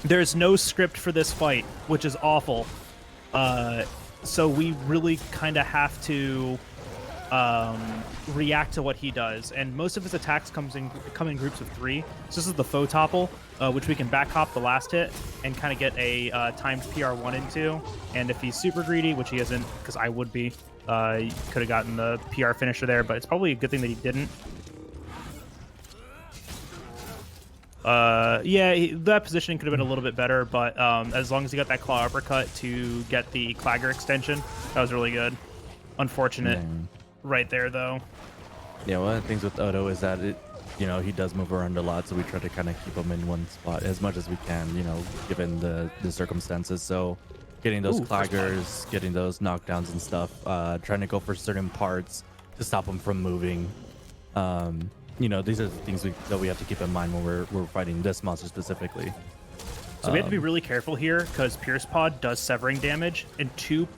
S1: There's no script for this fight, which is awful. So we really kind of have to react to what he does, and most of his attacks come in groups of 3. So this is the faux topple, which we can back hop the last hit and kind of get a timed PR1 into. And if he's super greedy, which he isn't, because I would be, he could have gotten the PR finisher there, but it's probably a good thing that he didn't. That positioning could have been a little bit better, but as long as he got that claw uppercut to get the Clagger extension, that was really good. Unfortunate right there, though.
S3: Yeah, one of the things with Odo is that he does move around a lot, so we try to kind of keep him in one spot as much as we can, given the circumstances. So getting those claggers, getting those knockdowns and stuff, trying to go for certain parts to stop him from moving. These are the things that we have to keep in mind when we're fighting this monster specifically.
S1: So we have to be really careful here because Pierce Pod does severing damage, and 2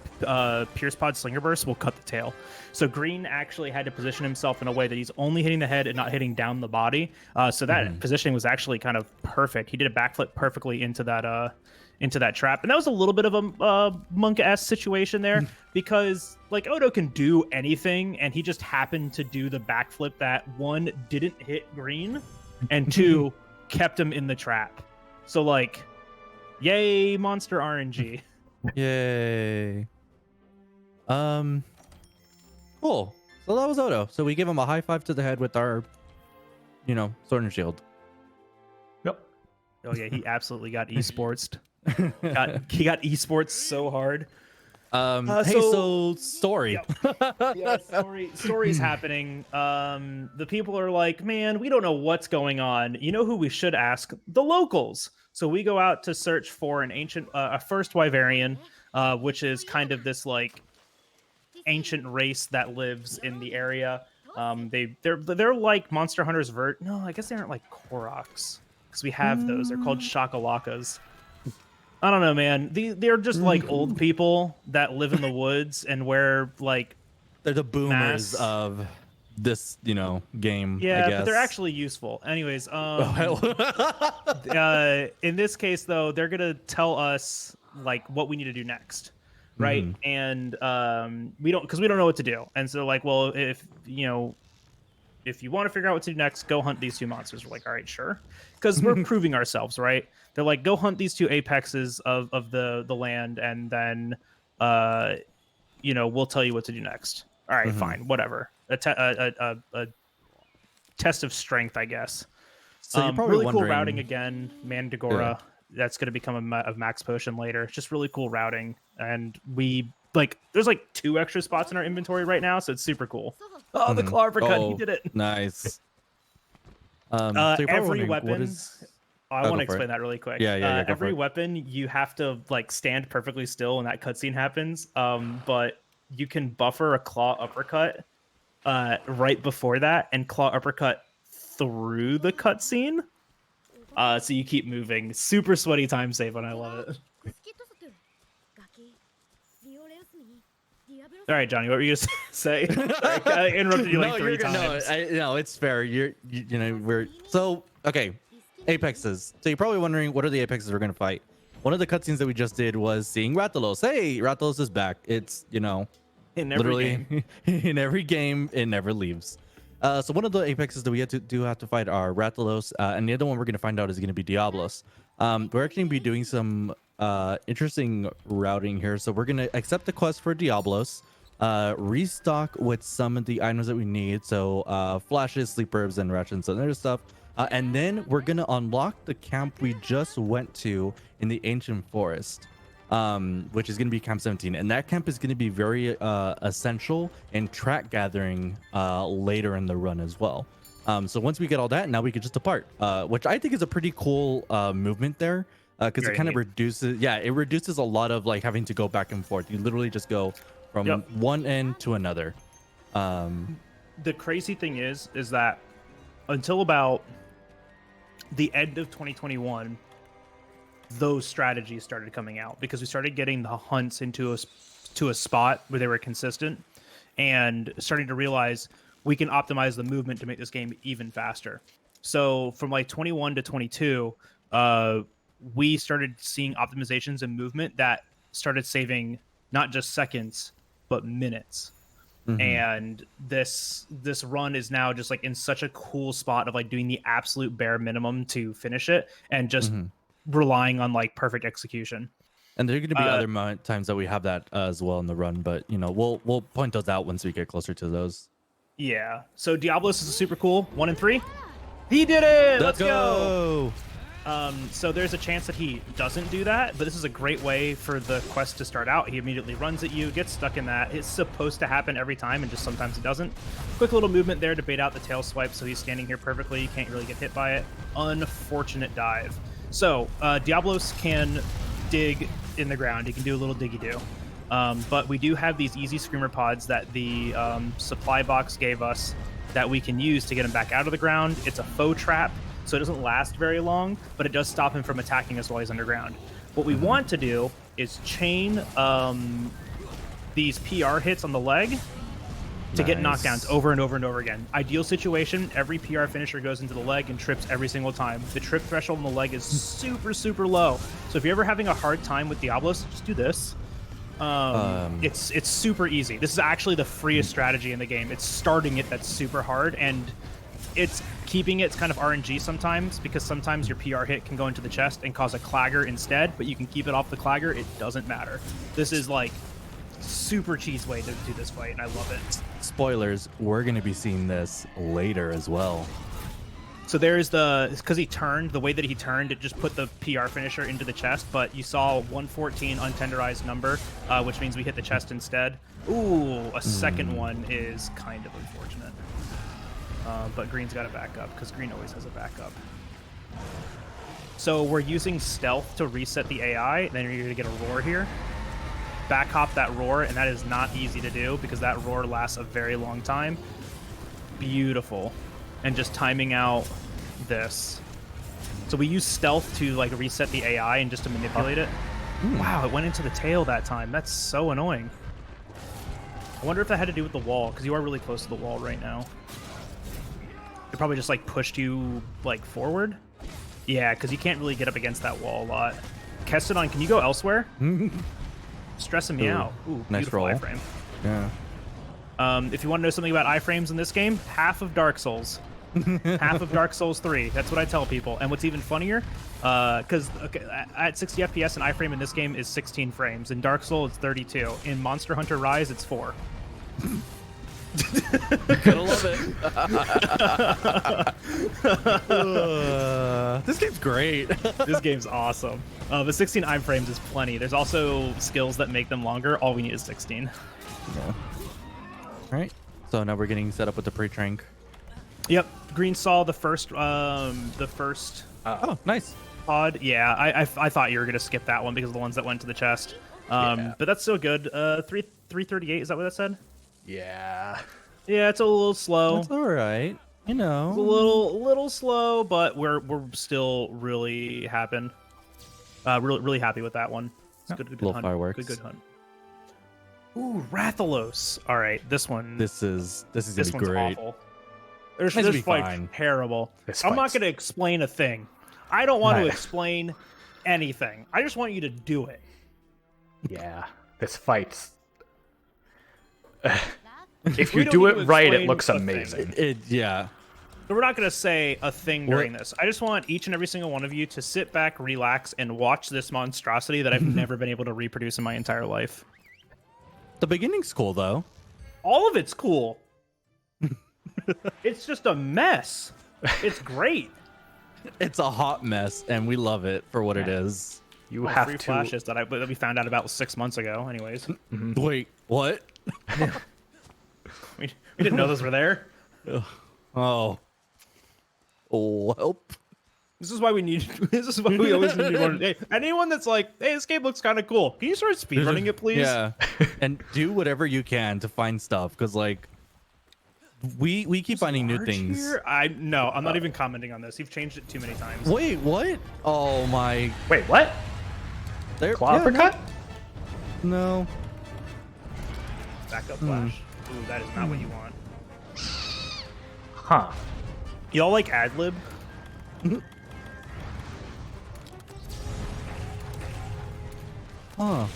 S1: Pierce Pod Slinger Bursts will cut the tail. So Green actually had to position himself in a way that he's only hitting the head and not hitting down the body. So that positioning was actually kind of perfect. He did a backflip perfectly into that into that trap. And that was a little bit of a monk-esque situation there because like Odo can do anything, and he just happened to do the backflip that one didn't hit green, and two kept him in the trap. So like, yay, monster RNG.
S3: Yay. Cool. So that was Odo. So we give him a high five to the head with our, sword and shield.
S2: Yep.
S1: Oh yeah, he absolutely got esports. He got esports so hard.
S3: So story.
S1: Yeah, story's happening. The people are like, man, we don't know what's going on. You know who we should ask? The locals. So we go out to search for an ancient, a first Wyverian, which is kind of this like ancient race that lives in the area. They're like Monster Hunter's No, I guess they aren't like Koroks, because we have those. They're called Shakalakas. I don't know, man. They're just like old people that live in the woods and wear like
S3: they're the boomers
S1: masks.
S3: of this, game.
S1: Yeah,
S3: I guess.
S1: but they're actually useful. Anyways, in this case though, they're gonna tell us like what we need to do next, right? And we don't know what to do. And so like, well, if you want to figure out what to do next, go hunt these two monsters. We're like, all right, sure, because we're proving ourselves, right? They're like, go hunt these two apexes of the land, and then we'll tell you what to do next. All right, fine, whatever. A test of strength, I guess.
S3: So you're probably
S1: really cool
S3: wondering...
S1: routing again, Mandagora. Yeah. That's going to become a max potion later. It's just really cool routing, and there's like 2 extra spots in our inventory right now, so it's super cool. Oh, the claw uppercut, he did it.
S3: Nice.
S1: So every weapon. I want to explain that really quick.
S3: Yeah.
S1: Every weapon you have to like stand perfectly still when that cutscene happens. But you can buffer a claw uppercut right before that and claw uppercut through the cutscene. So you keep moving. Super sweaty time save, and I love it. All right, Johnny, what were you gonna say? Sorry, I interrupted you like 3 times.
S3: No, it's fair. Okay. Apexes. So you're probably wondering, what are the apexes we're gonna fight? One of the cutscenes that we just did was seeing Rathalos. Hey, Rathalos is back. It's
S1: in every
S3: literally
S1: game.
S3: in every game, it never leaves. So one of the apexes that we have to fight are Rathalos, and the other one we're gonna find out is gonna be Diablos. We're actually gonna be doing some interesting routing here. So we're gonna accept the quest for Diablos, restock with some of the items that we need. So flashes, sleep herbs, and ratchets and other stuff. And then we're going to unlock the camp we just went to in the Ancient Forest, which is going to be Camp 17. And that camp is going to be very essential in track gathering later in the run as well. So once we get all that, now we can just depart, which I think is a pretty cool movement there, because it kind of reduces a lot of like having to go back and forth. You literally just go from one end to another.
S1: The crazy thing is that until about the end of 2021, those strategies started coming out because we started getting the hunts into a spot where they were consistent and starting to realize we can optimize the movement to make this game even faster. So from like 21 to 22, we started seeing optimizations in movement that started saving not just seconds, but minutes. And this run is now just like in such a cool spot of like doing the absolute bare minimum to finish it and just relying on like perfect execution.
S3: And there are going to be other times that we have that as well in the run, but we'll point those out once we get closer to those.
S1: Yeah. So Diablos is super cool. 1 and 3. He did it. Let's go. So there's a chance that he doesn't do that, but this is a great way for the quest to start out. He immediately runs at you, gets stuck in that. It's supposed to happen every time, and just sometimes it doesn't. Quick little movement there to bait out the tail swipe, so he's standing here perfectly. You can't really get hit by it. Unfortunate dive. So Diablos can dig in the ground. He can do a little diggy-do. But we do have these easy screamer pods that the supply box gave us that we can use to get him back out of the ground. It's a faux trap, so it doesn't last very long, but it does stop him from attacking us while he's underground. What we want to do is chain these PR hits on the leg to get
S3: Nice.
S1: knockdowns over and over and over again. Ideal situation, every PR finisher goes into the leg and trips every single time. The trip threshold on the leg is super, super low. So if you're ever having a hard time with Diablos, just do this. It's super easy. This is actually the freest strategy in the game. It's starting it that's super hard, and it's keeping it's kind of RNG sometimes, because sometimes your PR hit can go into the chest and cause a clagger instead, but you can keep it off the clagger. It doesn't matter. This is like super cheese way to do this fight, and I love it.
S3: Spoilers, we're going to be seeing this later as well.
S1: So there's because he turned, the way that he turned, it just put the PR finisher into the chest, but you saw 114 untenderized number, which means we hit the chest instead. Ooh, a second one is kind of unfortunate. But Green's got a backup, because Green always has a backup. So we're using stealth to reset the AI, then you're going to get a roar here. Back hop that roar, and that is not easy to do, because that roar lasts a very long time. Beautiful. And just timing out this. So we use stealth to like reset the AI and just to manipulate it. Wow, it went into the tail that time. That's so annoying. I wonder if that had to do with the wall, because you are really close to the wall right now. It probably just like pushed you like forward. Yeah, because you can't really get up against that wall a lot. Kestodon, can you go elsewhere? Stressing me out. Ooh,
S3: nice
S1: beautiful
S3: roll.
S1: iframe.
S3: Yeah.
S1: If you want to know something about iframes in this game, half of Dark Souls. Half of Dark Souls 3. That's what I tell people. And what's even funnier, because at 60 FPS, an iframe in this game is 16 frames. In Dark Souls, it's 32. In Monster Hunter Rise, it's 4.
S3: Gotta love it. This game's great.
S1: This game's awesome. But 16 iframes is plenty. There's also skills that make them longer. All we need is 16.
S3: Yeah. All right. So now we're getting set up with the pre-trank.
S1: Yep. Green saw the first
S3: Oh, nice.
S1: pod. Yeah, I thought you were gonna skip that one because of the ones that went to the chest. But that's so good. 338. Is that what that said?
S2: Yeah.
S1: Yeah, it's a little slow.
S3: That's all right. You know.
S1: It's a little slow, but we're still really happy. Really happy with that one. It's good
S3: Little
S1: hunt.
S3: fireworks.
S1: Good hunt. Ooh, Rathalos. All right, this one.
S3: This is
S1: This
S3: gonna be
S1: one's
S3: great.
S1: awful.
S3: It's gonna
S1: This
S3: be
S1: fight's
S3: fine.
S1: terrible.
S2: This
S1: I'm not
S2: fight's-
S1: going to explain a thing. I don't want to
S2: Right.
S1: explain anything. I just want you to do it.
S2: Yeah. This fight's. If
S1: We
S2: you
S1: don't
S2: do
S1: need
S2: it
S1: to
S2: right, it
S1: explain
S2: looks
S1: a thing.
S2: amazing.
S3: Yeah.
S1: So we're not going to say a thing during this. I just want each and every single one of you to sit back, relax, and watch this monstrosity that I've never been able to reproduce in my entire life.
S3: The beginning's cool though.
S1: All of it's cool. It's just a mess. It's great.
S3: It's a hot mess, and we love it for what it is.
S2: You
S1: Oh,
S2: have
S1: free
S2: to.
S1: flashes that we found out about 6 months ago. Anyways,
S3: Wait, what?
S1: we didn't know those were there.
S3: Oh. Oh, help.
S1: This is why we need. This is why we always need one. Hey, anyone that's like, hey, this game looks kind of cool. Can you start speedrunning it, please?
S3: Yeah. And do whatever you can to find stuff, because like we keep finding new
S1: Large
S3: things.
S1: here? I'm not even commenting on this. You've changed it too many times.
S3: Wait, what? Oh my.
S2: Wait, what?
S3: There.
S2: Claw
S3: yeah,
S2: uppercut?
S3: No.
S1: Backup flash. Ooh, that is not what you want.
S2: Huh.
S1: Y'all like ad lib?
S3: Huh. All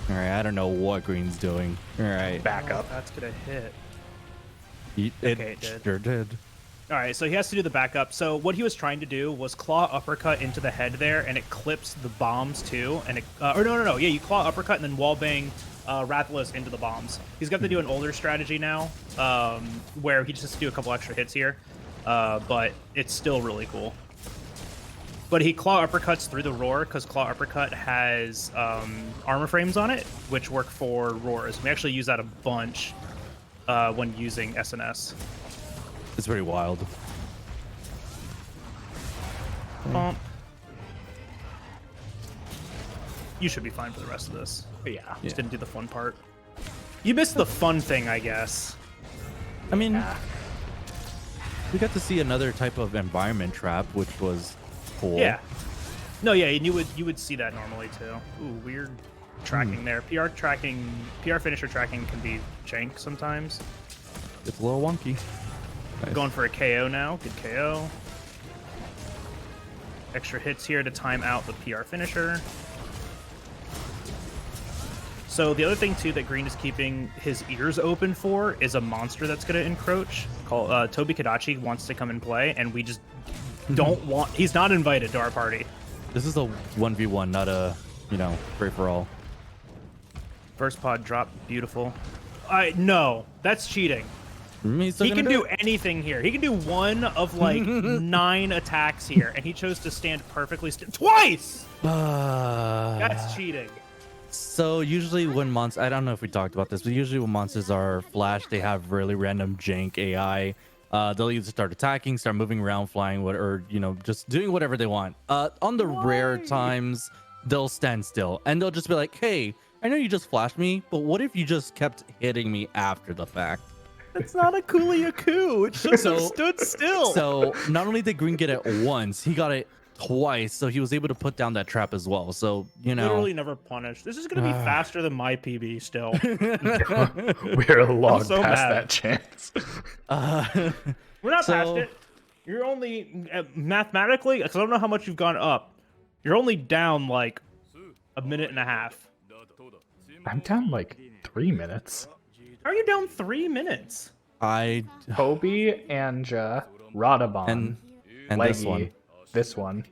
S3: right. I don't know what Green's doing. All right.
S2: Back up.
S1: That's gonna hit.
S3: It
S1: Okay, it did.
S3: sure did.
S1: All right, so he has to do the backup. So what he was trying to do was claw uppercut into the head there, and it clips the bombs too. And it, or no, yeah, you claw uppercut and then wall bang Rathalos into the bombs. He's got to do an older strategy now, where he just has to do a couple extra hits here, but it's still really cool. But he claw uppercuts through the roar because claw uppercut has armor frames on it, which work for roars. We actually use that a bunch when using SNS.
S3: It's very wild.
S1: Bump. You should be fine for the rest of this.
S2: Yeah.
S1: Just didn't do the fun part. You missed the fun thing, I guess.
S3: I mean, we got to see another type of environment trap, which was cool.
S1: Yeah. No, yeah, and you would see that normally too. Ooh, weird tracking there. PR finisher tracking can be jank sometimes.
S3: It's a little wonky. Nice.
S1: Going for a KO now. Good KO. Extra hits here to time out the PR finisher. So the other thing too that Green is keeping his ears open for is a monster that's going to encroach. Called Toby Kadachi wants to come and play, and we just don't want. He's not invited to our party.
S3: This is a 1v1, not a free for all.
S1: First pod drop, beautiful. No, that's cheating. He can do anything here. He can do one of like 9 attacks here, and he chose to stand perfectly still twice. That's cheating.
S3: So usually when monsters, I don't know if we talked about this, but usually when monsters are flashed, they have really random jank AI. They'll either start attacking, start moving around, flying, or just doing whatever they want. On the rare times, they'll stand still and they'll just be like, "Hey, I know you just flashed me, but what if you just kept hitting me after the fact?"
S1: It's not a Cooley-a-Coo. It just stood still.
S3: So not only did Green get it once, he got it twice, so he was able to put down that trap as well. So
S1: literally never punished. This is gonna be faster than my PB still.
S2: We're long
S1: so
S2: past
S1: mad.
S2: that chance.
S1: We're not past it. You're only mathematically, because I don't know how much you've gone up. You're only down like a minute and a half.
S2: I'm down like 3 minutes.
S1: How are you down 3 minutes?
S2: Kobe, Anja, Radabon,
S3: and
S2: Leggy, this one.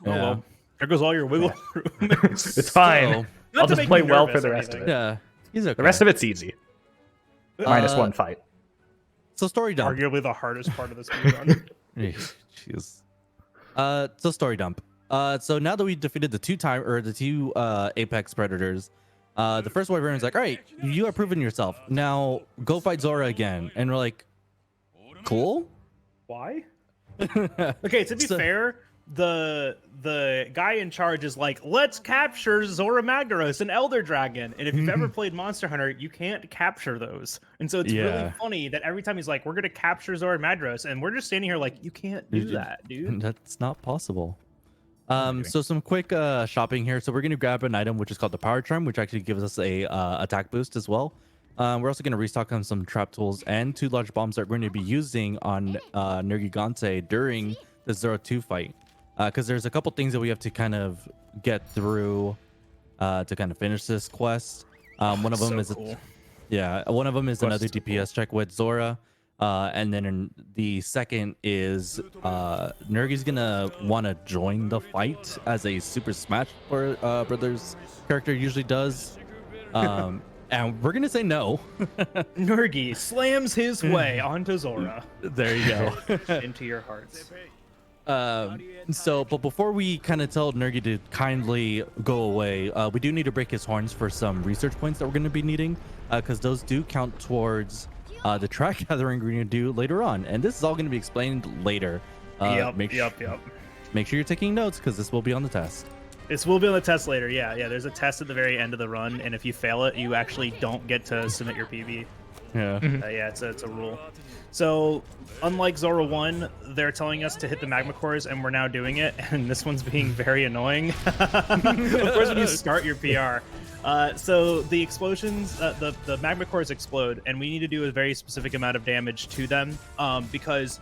S1: Oh well, there goes all your wiggle room.
S2: It's fine. I'll just play well for the rest of it.
S3: Yeah, he's okay.
S2: The rest of it's easy. Minus 1 fight.
S3: So story dump.
S1: Arguably the hardest part of this run.
S3: Jeez. So story dump. So now that we defeated the two Apex Predators, the first Wyvern's like, "All right, you have proven yourself. Now go fight Zora again." And we're like, "Cool."
S1: Why? Okay, to be fair, the guy in charge is like, "Let's capture Zora Magdaros, an Elder Dragon." And if you've ever played Monster Hunter, you can't capture those. And so it's really funny that every time he's like, "We're gonna capture Zora Magdaros," and we're just standing here like, "You can't do that, dude.
S3: That's not possible." So some quick shopping here. So we're going to grab an item which is called the Power Charm, which actually gives us a attack boost as well. We're also going to restock on some trap tools and 2 large bombs that we're going to be using on Nergigante during the 0-2 fight. Because there's a couple things that we have to kind of get through to kind of finish this quest. One of them is
S1: cool.
S3: one of them is another DPS check with Zora. And then the second is Nergi's gonna want to join the fight as a Super Smash Brothers character usually does. And we're gonna say no.
S1: Nergi slams his way onto Zora.
S3: There you go.
S1: Into your hearts.
S3: But before we kind of tell Nergi to kindly go away, we do need to break his horns for some research points that we're going to be needing, because those do count towards the track gathering we're going to do later on. And this is all going to be explained later.
S1: Yep.
S3: Make sure you're taking notes, because this will be on the test.
S1: This will be on the test later. Yeah. There's a test at the very end of the run, and if you fail it, you actually don't get to submit your PB.
S3: Yeah.
S1: It's a rule. So, unlike Zora 1, they're telling us to hit the magma cores, and we're now doing it, and this one's being very annoying. Of course, when you start your PR. So the explosions, the magma cores explode, and we need to do a very specific amount of damage to them, because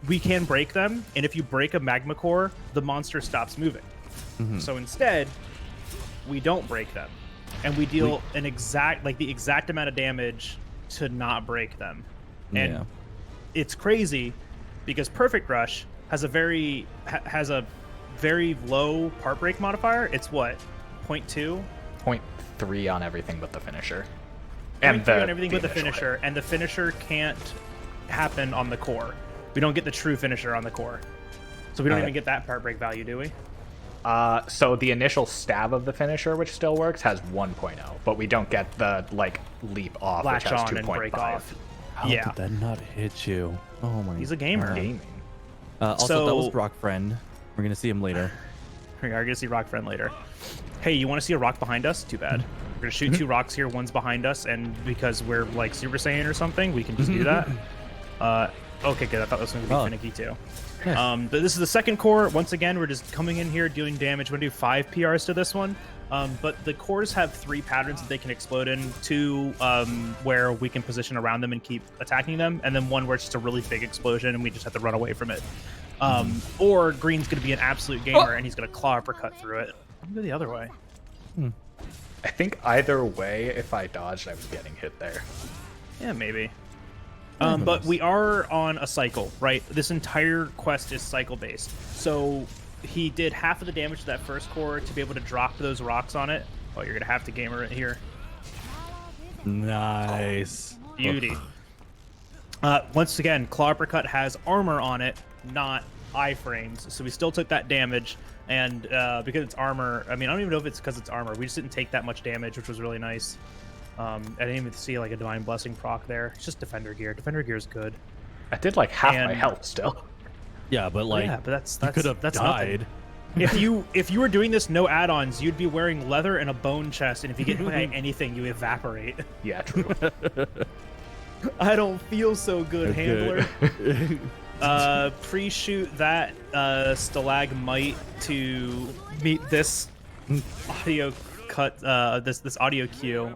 S1: we can break them, and if you break a magma core, the monster stops moving. So instead, we don't break them, and we deal the exact amount of damage to not break them. And it's crazy because Perfect Rush has a very low part break modifier. It's what, 0.2?
S2: 0.3 on everything but the finisher.
S1: And on everything but the finisher, and the finisher can't happen on the core. We don't get the true finisher on the core, so we don't even get that part break value, do we?
S2: So the initial stab of the finisher, which still works, has 1.0, but we don't get the leap off,
S1: Latch
S2: which has
S1: on and break
S2: 2.5.
S1: off.
S3: How did that not hit you? Oh my!
S1: He's a gamer.
S2: Gaming.
S3: Also, that was Rock Friend. We're gonna see him later.
S1: We are gonna see Rock Friend later. Hey, you want to see a rock behind us? Too bad. We're gonna shoot 2 rocks here. One's behind us, and because we're like Super Saiyan or something, we can just do that. Okay, good. I thought this one was going to be finicky too.
S3: Yeah.
S1: But this is the second core. Once again, we're just coming in here doing damage. We're going to do 5 PRs to this one. But the cores have 3 patterns that they can explode in. 2 where we can position around them and keep attacking them. And then 1 where it's just a really big explosion and we just have to run away from it. Or Green's going to be an absolute gamer and he's going to claw uppercut through it. I'm going to go the other way.
S2: I think either way, if I dodged, I was getting hit there.
S1: Yeah, maybe. But we are on a cycle, right? This entire quest is cycle-based. So he did half of the damage to that first core to be able to drop those rocks on it. Oh, you're going to have to gamer it here.
S3: Nice.
S1: Beauty. Once again, Claw Uppercut has armor on it, not iframes. So we still took that damage. And because it's armor, I mean, I don't even know if it's because it's armor. We just didn't take that much damage, which was really nice. I didn't even see like a Divine Blessing proc there. It's just Defender Gear. Defender Gear is good.
S2: I did like half my health still.
S3: Yeah, but like,
S1: yeah, but that's
S3: you could have died.
S1: If you were doing this no add-ons, you'd be wearing leather and a bone chest, and if you get hit by anything, you evaporate.
S2: Yeah, true.
S1: I don't feel so good, handler. Pre-shoot that stalagmite to meet this audio cut, this audio cue.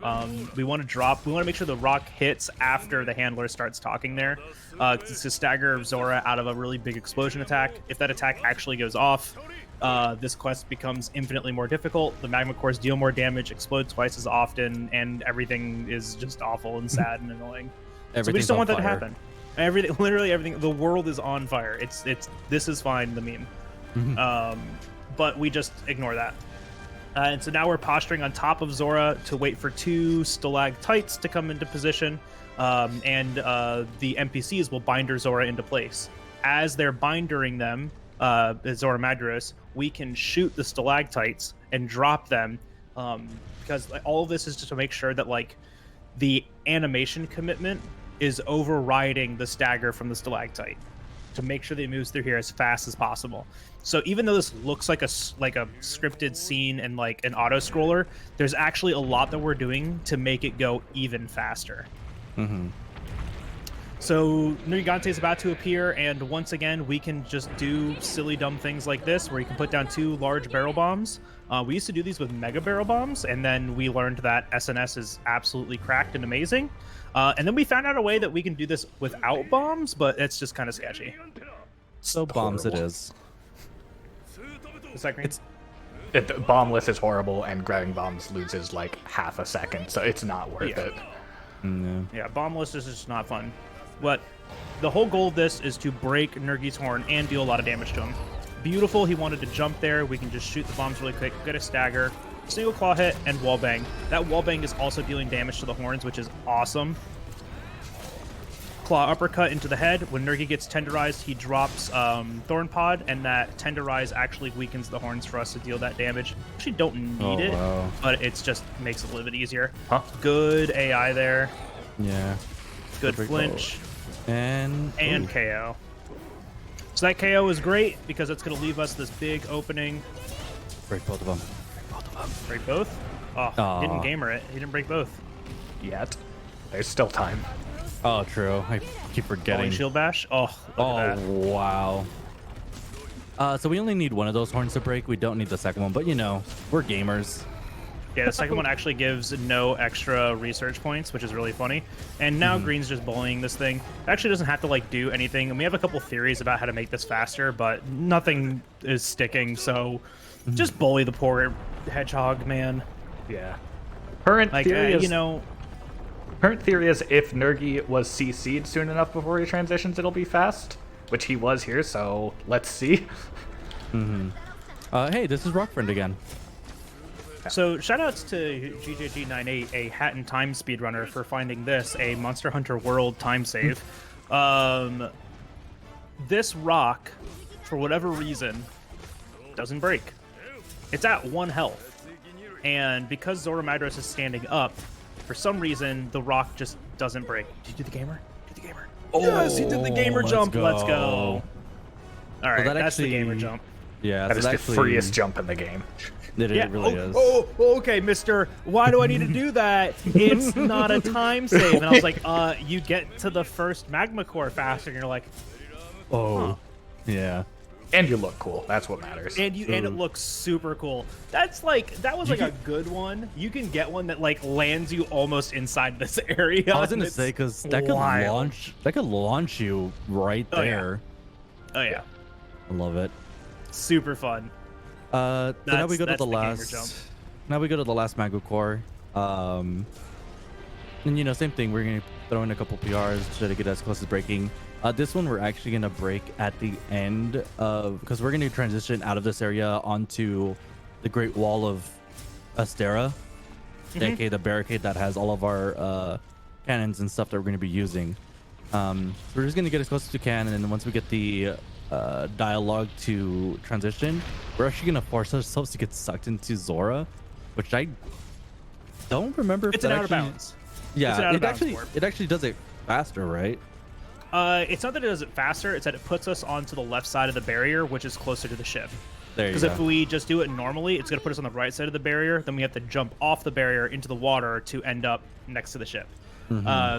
S1: We want to make sure the rock hits after the handler starts talking there. It's to stagger Zora out of a really big explosion attack. If that attack actually goes off, this quest becomes infinitely more difficult. The magma cores deal more damage, explode twice as often, and everything is just awful and sad and annoying. So we just don't want that to happen. Literally everything. The world is on fire. This is fine. The meme. But we just ignore that. And so now we're posturing on top of Zora to wait for 2 stalactites to come into position, and the NPCs will binder Zora into place. As they're bindering them, Zora Madros, we can shoot the stalactites and drop them, because all of this is just to make sure that like the animation commitment is overriding the stagger from the stalactite, to make sure that it moves through here as fast as possible. So even though this looks like a scripted scene and like an auto scroller, there's actually a lot that we're doing to make it go even faster. So Nurgigante is about to appear, and once again we can just do silly dumb things like this, where you can put down 2 large barrel bombs. We used to do these with mega barrel bombs, and then we learned that SNS is absolutely cracked and amazing. And then we found out a way that we can do this without bombs, but it's just kind of sketchy.
S3: So bombs it is.
S1: Is that green?
S2: Bombless is horrible, and grabbing bombs loses like half a second, so it's not worth it.
S1: Yeah, bombless is just not fun. But the whole goal of this is to break Nurgi's horn and deal a lot of damage to him. Beautiful, he wanted to jump there. We can just shoot the bombs really quick, get a stagger, single claw hit, and wallbang. That wallbang is also dealing damage to the horns, which is awesome. Claw uppercut into the head. When Nurgi gets tenderized, he drops Thorn Pod, and that tenderize actually weakens the horns for us to deal that damage. Actually don't need it, but it's just makes it a little bit easier. Good AI there.
S3: Yeah.
S1: Good flinch.
S3: And
S1: KO. So that KO is great because it's going to leave us this big opening.
S3: Break both of them.
S1: Break both? Oh, didn't gamer it. He didn't break both.
S2: Yet. There's still time.
S3: Oh, true. I keep forgetting.
S1: Shield bash? Oh, look at that.
S3: Wow. So we only need one of those horns to break. We don't need the second one, but you know, we're gamers.
S1: Yeah, the second one actually gives no extra research points, which is really funny. And now Green's just bullying this thing. It actually doesn't have to like do anything. And we have a couple theories about how to make this faster, but nothing is sticking. So just bully the poor hedgehog, man.
S2: Yeah. Current theory is, current theory is if Nurgi was CC'd soon enough before he transitions, it'll be fast, which he was here. So let's see.
S3: Hey, this is Rockfriend again.
S1: So shoutouts to GJG98, a hat and time speedrunner, for finding this, a Monster Hunter World time save. This rock, for whatever reason, doesn't break. It's at 1 health. And because Zora Madros is standing up, for some reason, the rock just doesn't break. Did you do the gamer? Do the gamer. Oh, yes, he did the gamer jump. Let's go. All right, that's the gamer jump.
S3: Yeah,
S2: That
S3: so
S2: is the
S3: actually,
S2: freest jump in the game.
S3: It really is.
S1: Okay, mister. Why do I need to do that? It's not a time save. And I was like, you get to the first magma core faster. And you're like,
S3: Oh, yeah.
S2: And you look cool. That's what matters.
S1: and it looks super cool. That was like a good one. You can get one that like lands you almost inside this area.
S3: I was gonna say because that could launch you right there.
S1: Oh yeah,
S3: I love it.
S1: super fun.
S3: So now we go to
S1: that's
S3: the
S1: the gamer
S3: last.
S1: jump.
S3: Now we go to the last magma core. And you know, same thing. We're gonna throw in a couple PRs to try to get as close as breaking. This one we're actually gonna break at the end of because we're gonna transition out of this area onto the Great Wall of Astera, aka the barricade that has all of our cannons and stuff that we're gonna be using. So we're just gonna get as close as we can, and then once we get the dialogue to transition, we're actually gonna force ourselves to get sucked into Zora, which I don't remember if
S1: It's
S3: that
S1: an out of
S3: actually-
S1: bounds.
S3: Yeah,
S1: It's an out of
S3: it
S1: bounds
S3: actually
S1: warp.
S3: it actually does it faster, right?
S1: It's not that it does it faster. It's that it puts us onto the left side of the barrier, which is closer to the ship.
S3: There you
S1: Because
S3: go.
S1: if we just do it normally, it's going to put us on the right side of the barrier. Then we have to jump off the barrier into the water to end up next to the ship.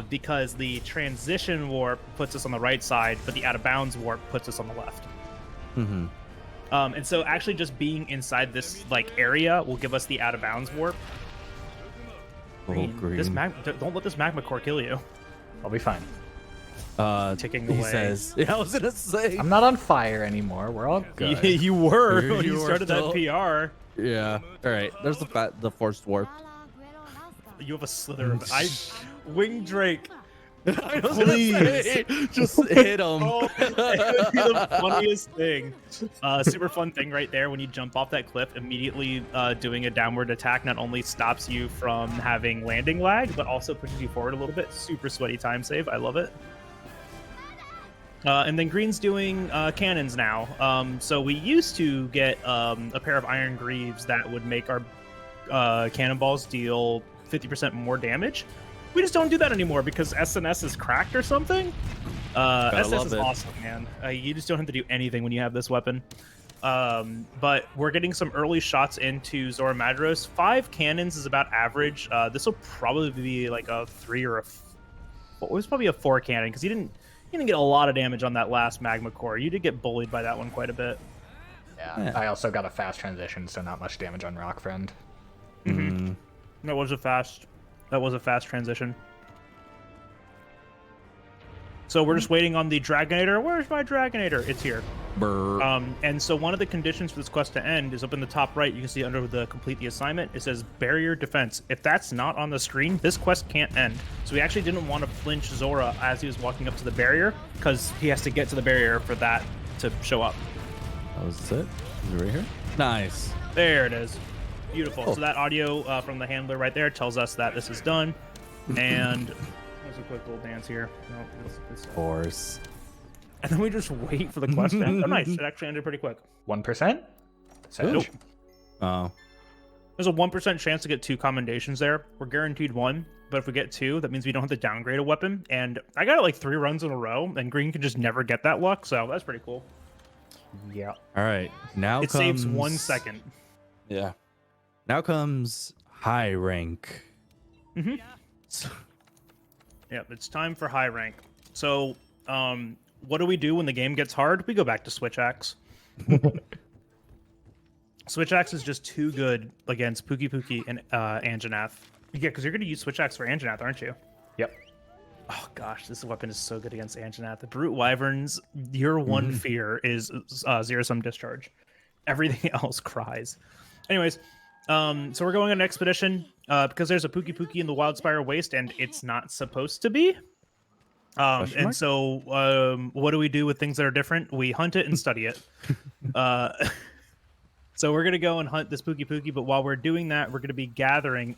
S1: Because the transition warp puts us on the right side, but the out of bounds warp puts us on the left. And so actually just being inside this like area will give us the out of bounds warp.
S3: Green.
S1: This don't let this magma core kill you.
S2: I'll be fine.
S1: Ticking
S3: He
S1: away.
S3: says, yeah, I was gonna say.
S2: I'm not on fire anymore. We're all good.
S1: You were when
S3: You
S1: you
S3: were
S1: started
S3: still-
S1: that PR.
S3: Yeah. All right. There's the forced warp.
S1: You have a slither of Wing Drake.
S3: I was
S1: Please.
S3: gonna say, just hit him.
S1: Oh, it would be the funniest thing. Super fun thing right there when you jump off that cliff. Immediately doing a downward attack not only stops you from having landing lag, but also pushes you forward a little bit. Super sweaty time save. I love it. And then Green's doing cannons now. So we used to get a pair of iron greaves that would make our cannonballs deal 50% more damage. We just don't do that anymore because SNS is cracked or something. SS
S3: love
S1: is
S3: it.
S1: awesome, man. You just don't have to do anything when you have this weapon. But we're getting some early shots into Zora Madros. 5 cannons is about average. This will probably be like a 3 or a... It was probably a 4 cannon because you didn't get a lot of damage on that last magma core. You did get bullied by that one quite a bit.
S2: Yeah. I also got a fast transition, so not much damage on Rock Friend.
S1: That was a fast transition. So we're just waiting on the Dragonator. Where's my Dragonator? It's here.
S3: Brr.
S1: And so one of the conditions for this quest to end is up in the top right. You can see under the complete the assignment, it says barrier defense. If that's not on the screen, this quest can't end. So we actually didn't want to flinch Zora as he was walking up to the barrier because he has to get to the barrier for that to show up.
S3: That was it. Is it right here? Nice.
S1: There it is. Beautiful. So that audio from the handler right there tells us that this is done. And there's a quick little dance here. No,
S3: Of course.
S1: and then we just wait for the quest to end. Oh, nice. It actually ended pretty quick.
S2: 1%? Sedge?
S1: Nope.
S3: Oh.
S1: There's a 1% chance to get 2 commendations there. We're guaranteed 1, but if we get 2, that means we don't have to downgrade a weapon. And I got it like 3 runs in a row, and Green can just never get that luck, so that's pretty cool.
S2: Yeah.
S3: All right. Now
S1: It
S3: comes...
S1: saves 1 second.
S3: Yeah. Now comes high rank.
S1: Yeah, it's time for high rank. So, what do we do when the game gets hard? We go back to Switch Axe. Switch Axe is just too good against Pookie Pookie and Anjanath. Yeah, because you're going to use Switch Axe for Anjanath, aren't you?
S2: Yep.
S1: Oh gosh, this weapon is so good against Anjanath. The Brute Wyverns, your one fear is zero-sum discharge. Everything else cries. Anyways, so we're going on an expedition because there's a Pookie Pookie in the Wildspire Waste, and it's not supposed to be. And so what do we do with things that are different? We hunt it and study it. So we're going to go and hunt this Pookie Pookie, but while we're doing that, we're going to be gathering...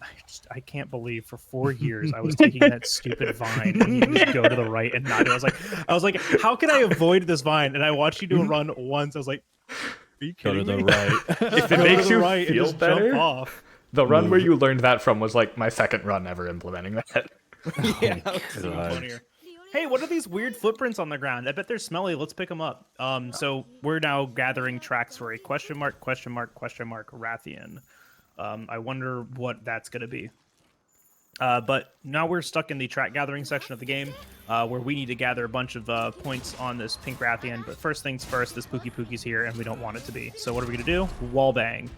S1: I can't believe for 4 years I was taking that stupid vine and you just go to the right and not do it. I was like, how can I avoid this vine? And I watched you do a run once. I was like, are you
S3: Go
S1: kidding
S3: to the
S1: me?
S3: right.
S2: If it
S1: Go
S2: makes
S1: to the
S2: you
S1: right and
S2: feel
S1: just
S2: better,
S1: jump off.
S2: the run where you learned that from was like my second run ever implementing that.
S1: Yeah,
S3: Oh,
S1: it's even
S3: God.
S1: funnier. Hey, what are these weird footprints on the ground? I bet they're smelly. Let's pick them up. So we're now gathering tracks for a question mark Rathian. I wonder what that's going to be. But now we're stuck in the track gathering section of the game, where we need to gather a bunch of points on this pink Rathian. But first things first, this Pookie Pookie's here, and we don't want it to be. So what are we going to do? Wall bang.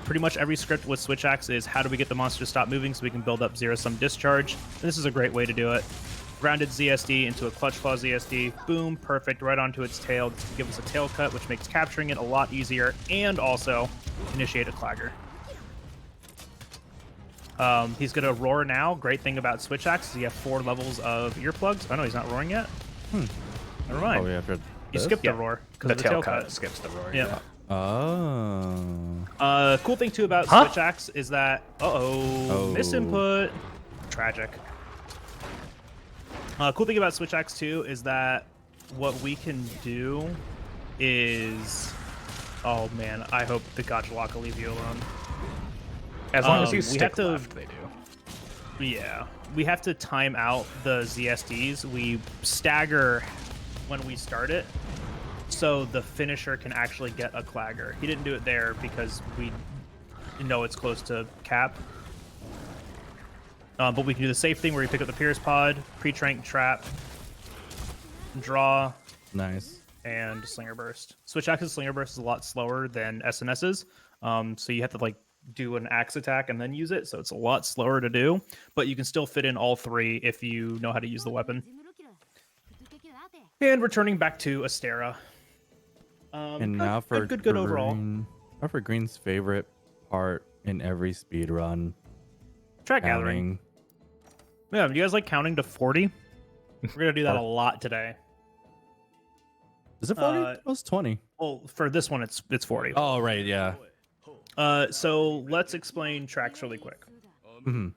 S1: Pretty much every script with Switch Axe is how do we get the monster to stop moving so we can build up zero-sum discharge. And this is a great way to do it. Grounded ZSD into a Clutch Claw ZSD. Boom, perfect, right onto its tail. This will give us a tail cut, which makes capturing it a lot easier, and also initiate a Clagger. He's going to roar now. Great thing about Switch Axe is you have 4 levels of earplugs. Oh, no, he's not roaring yet. Never mind.
S3: Probably after
S1: You skipped the roar because
S2: The
S1: of the
S2: tail
S1: tail
S2: cut skips the roar.
S1: Yeah.
S3: Oh.
S1: Cool thing too about Switch Axe is that
S3: Oh.
S1: misinput. Tragic. Cool thing about Switch Axe too is that what we can do is, oh man, I hope the Gotcha Lock will leave you alone.
S2: As long as you
S1: we
S2: stick
S1: have to-
S2: left, they do.
S1: Yeah, we have to time out the ZSDs. We stagger when we start it, so the finisher can actually get a Clagger. He didn't do it there because we know it's close to cap. But we can do the safe thing where you pick up the Pierce Pod, pre-trank trap, draw,
S3: Nice.
S1: and Slinger Burst. Switch Axe's Slinger Burst is a lot slower than SNS's, so you have to like do an axe attack and then use it, so it's a lot slower to do. But you can still fit in all 3 if you know how to use the weapon. And returning back to Astera.
S3: And now for
S1: good overall.
S3: Now for Green's favorite part in every speed run.
S1: Track gathering. Yeah, do you guys like counting to 40? We're gonna do that a lot today.
S3: Is it 40? It was 20.
S1: Well, for this one, it's 40.
S3: Oh, right, yeah.
S1: So let's explain tracks really quick.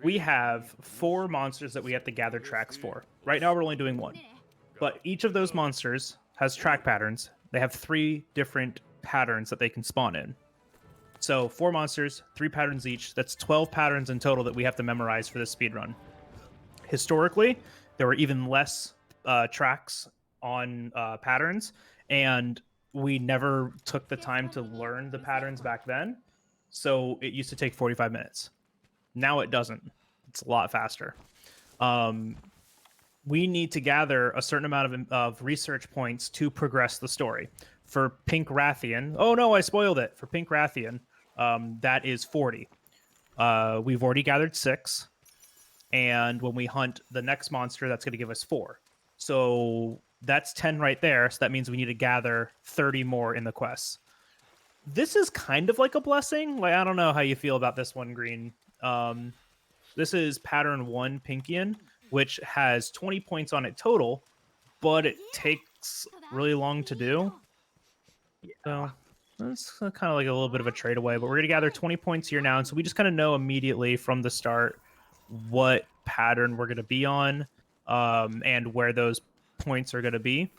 S1: We have 4 monsters that we have to gather tracks for. Right now, we're only doing 1. But each of those monsters has track patterns. They have 3 different patterns that they can spawn in. So 4 monsters, 3 patterns each. That's 12 patterns in total that we have to memorize for this speedrun. Historically, there were even less tracks on patterns, and we never took the time to learn the patterns back then. So it used to take 45 minutes. Now it doesn't. It's a lot faster. We need to gather a certain amount of research points to progress the story. For Pink Rathian, oh no, I spoiled it. For Pink Rathian, that is 40. We've already gathered 6. And when we hunt the next monster, that's going to give us 4. So that's 10 right there. So that means we need to gather 30 more in the quests. This is kind of like a blessing. Like, I don't know how you feel about this one, Green. This is pattern 1 Pinkian, which has 20 points on it total, but it takes really long to do. So that's kind of like a little bit of a trade away, but we're going to gather 20 points here now. And so we just kind of know immediately from the start what pattern we're going to be on, and where those points are going to be.